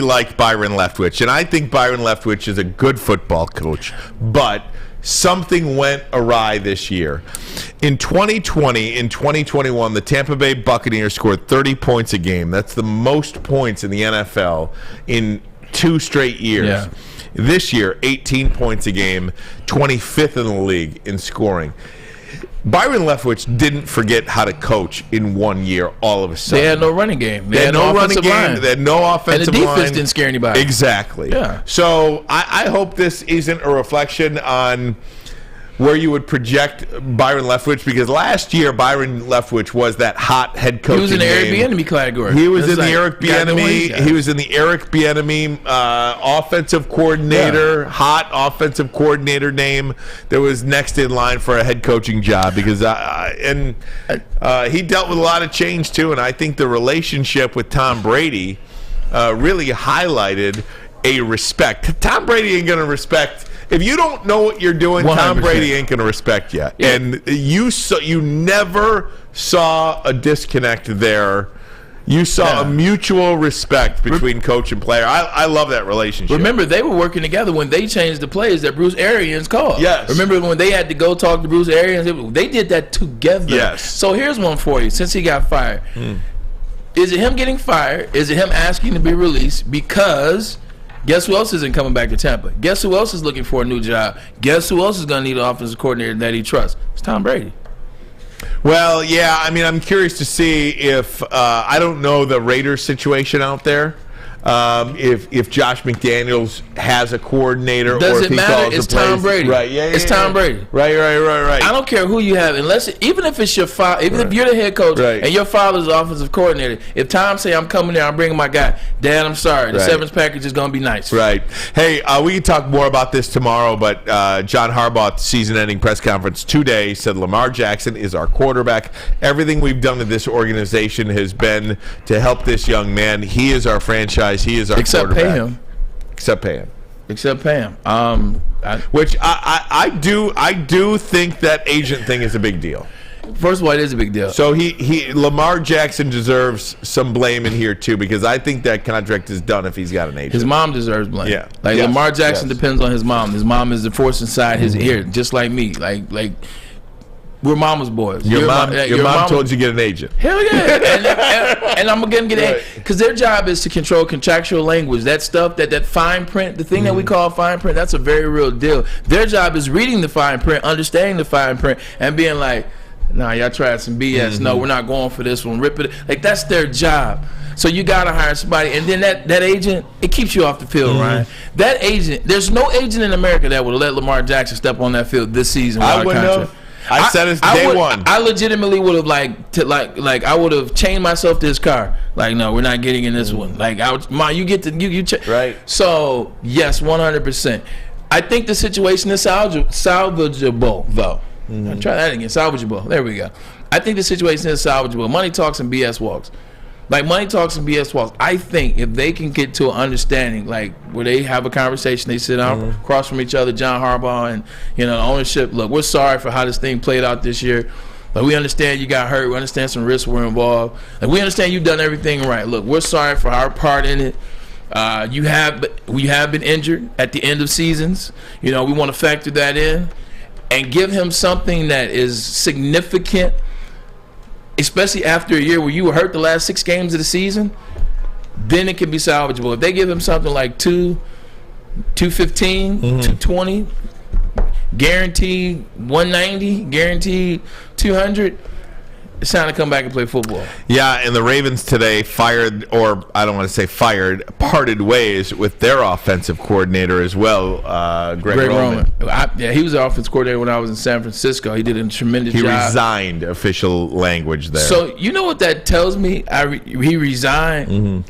like Byron Leftwich, and I think Byron Leftwich is a good football coach, but something went awry this year. In 2020, in 2021, the Tampa Bay Buccaneers scored 30 points a game. That's the most points in the NFL in 2 straight years. Yeah. This year, 18 points a game, 25th in the league in scoring. Byron Leftwich didn't forget how to coach in 1 year all of a sudden. They had no running game. They had no running game. They had no offensive line. And the defense didn't scare anybody. Exactly. Yeah. So I hope this isn't a reflection on where you would project Byron Leftwich, because last year Byron Leftwich was that hot head coaching. He was in the Eric Bieniemy category. He was in the Eric Bieniemy. He was in the Eric Bieniemy offensive coordinator, hot offensive coordinator name that was next in line for a head coaching job, because he dealt with a lot of change too, and I think the relationship with Tom Brady really highlighted a respect. Tom Brady ain't going to respect. If you don't know what you're doing, 100%. Tom Brady ain't going to respect you. Yeah. And you never saw a disconnect there. You saw a mutual respect between coach and player. I love that relationship. Remember, they were working together when they changed the plays that Bruce Arians called. Yes. Remember when they had to go talk to Bruce Arians? They did that together. Yes. So here's one for you. Since he got fired, is it him getting fired? Is it him asking to be released? Because guess who else isn't coming back to Tampa? Guess who else is looking for a new job? Guess who else is going to need an offensive coordinator that he trusts? It's Tom Brady. Well, yeah, I mean, I'm curious to see if I don't know the Raiders situation out there. If Josh McDaniels has a coordinator, does or if it he matter? calls It's the plays. Tom Brady. Right? Yeah, it's Tom Brady. Right. I don't care who you have, even if it's your father, even if you're the head coach and your father's the offensive coordinator. If Tom say I'm coming there, I'm bringing my guy. Dad, I'm sorry, the severance package is going to be nice. Right. Hey, we can talk more about this tomorrow, but John Harbaugh at the season-ending press conference today said Lamar Jackson is our quarterback. Everything we've done to this organization has been to help this young man. He is our franchise. He is our quarterback. Pay him. Except pay him. Which I do think that agent thing is a big deal. First of all, it is a big deal. So Lamar Jackson deserves some blame in here too, because I think that contract is done if he's got an agent. His mom deserves blame. Yeah. Lamar Jackson depends on his mom. His mom is the force inside his ear, just like me. Like we're mama's boys. Your mom told you to get an agent. Hell yeah. and I'm going to get an because their job is to control contractual language. That stuff, that fine print, the thing that we call fine print, that's a very real deal. Their job is reading the fine print, understanding the fine print, and being like, nah, y'all tried some BS. No, we're not going for this one. Rip it. Like, that's their job. So you got to hire somebody. And then that agent, it keeps you off the field, Ryan. That agent, there's no agent in America that would let Lamar Jackson step on that field this season. I wouldn't have. I said it's day one. I legitimately would have I would have chained myself to his car. Like, no, we're not getting in this one. Like, you get to you right. So yes, 100%. I think the situation is salvageable, though. Try that again. Salvageable. There we go. I think the situation is salvageable. Money talks and BS walks. Like, money talks and BS walks. I think if they can get to an understanding, like where they have a conversation, they sit down across from each other, John Harbaugh and the ownership. Look, we're sorry for how this thing played out this year. Like, we understand you got hurt. We understand some risks were involved. Like, we understand you've done everything right. Look, we're sorry for our part in it. We have been injured at the end of seasons. We want to factor that in and give him something that is significant. Especially after a year where you were hurt the last 6 games of the season, then it can be salvageable. If they give him something like 215, 220, guaranteed 190, guaranteed 200, it's time to come back and play football. Yeah, and the Ravens today parted ways with their offensive coordinator as well, Greg Roman. He was the offensive coordinator when I was in San Francisco. He did a tremendous job. He resigned, official language there. So you know what that tells me? He resigned.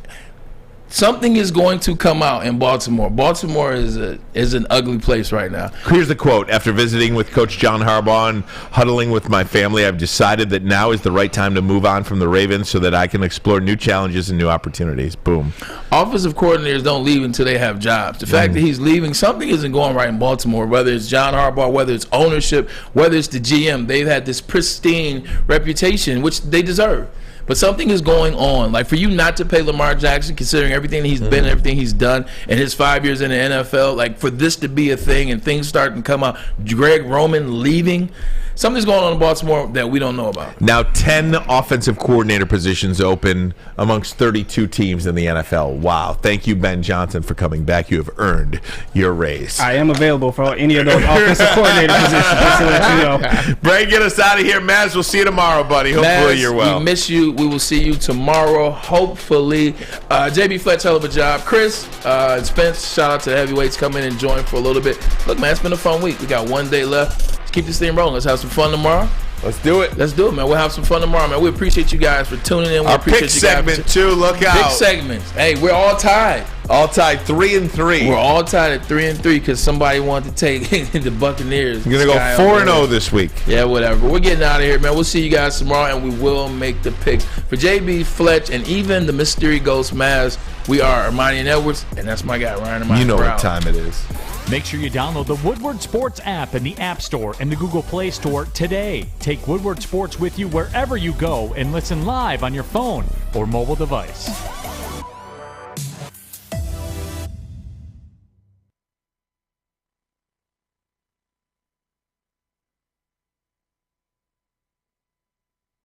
Something is going to come out in Baltimore. Baltimore is an ugly place right now. Here's the quote. After visiting with Coach John Harbaugh and huddling with my family, I've decided that now is the right time to move on from the Ravens so that I can explore new challenges and new opportunities. Boom. Offensive coordinators don't leave until they have jobs. The fact that he's leaving, something isn't going right in Baltimore, whether it's John Harbaugh, whether it's ownership, whether it's the GM. They've had this pristine reputation, which they deserve. But something is going on. Like, for you not to pay Lamar Jackson, considering everything he's been and everything he's done in his 5 years in the NFL, like, for this to be a thing and things starting to come out, Greg Roman leaving, something's going on in Baltimore that we don't know about. Now, 10 offensive coordinator positions open amongst 32 teams in the NFL. Wow. Thank you, Ben Johnson, for coming back. You have earned your raise. I am available for any of those offensive coordinator positions, just to let you know. Bray, get us out of here. Maz, we'll see you tomorrow, buddy. Hopefully you're well. We miss you. We will see you tomorrow, hopefully. JB Fletch, hell of a job. Chris and Spence, shout out to the heavyweights. Come in and join for a little bit. Look, man, it's been a fun week. We got 1 day left. Let's keep this thing rolling. Let's have some fun tomorrow. Let's do it. Let's do it, man. We'll have some fun tomorrow, man. We appreciate you guys for tuning in. We Our appreciate pick you guys segment, too. Look out. Big segments. Hey, we're all tied. All tied 3-3. We're all tied at 3-3 because somebody wanted to take the Buccaneers. We're going to go 4-0 this week. Yeah, whatever. But we're getting out of here, man. We'll see you guys tomorrow, and we will make the picks. For JB Fletch and even the Mystery Ghost Maz, We are Ermanni and Edwards, and that's my guy, Ryan Ermanni. You know Braylon. what time it is. Make sure you download the Woodward Sports app in the App Store and the Google Play Store today. Take Woodward Sports with you wherever you go and listen live on your phone or mobile device.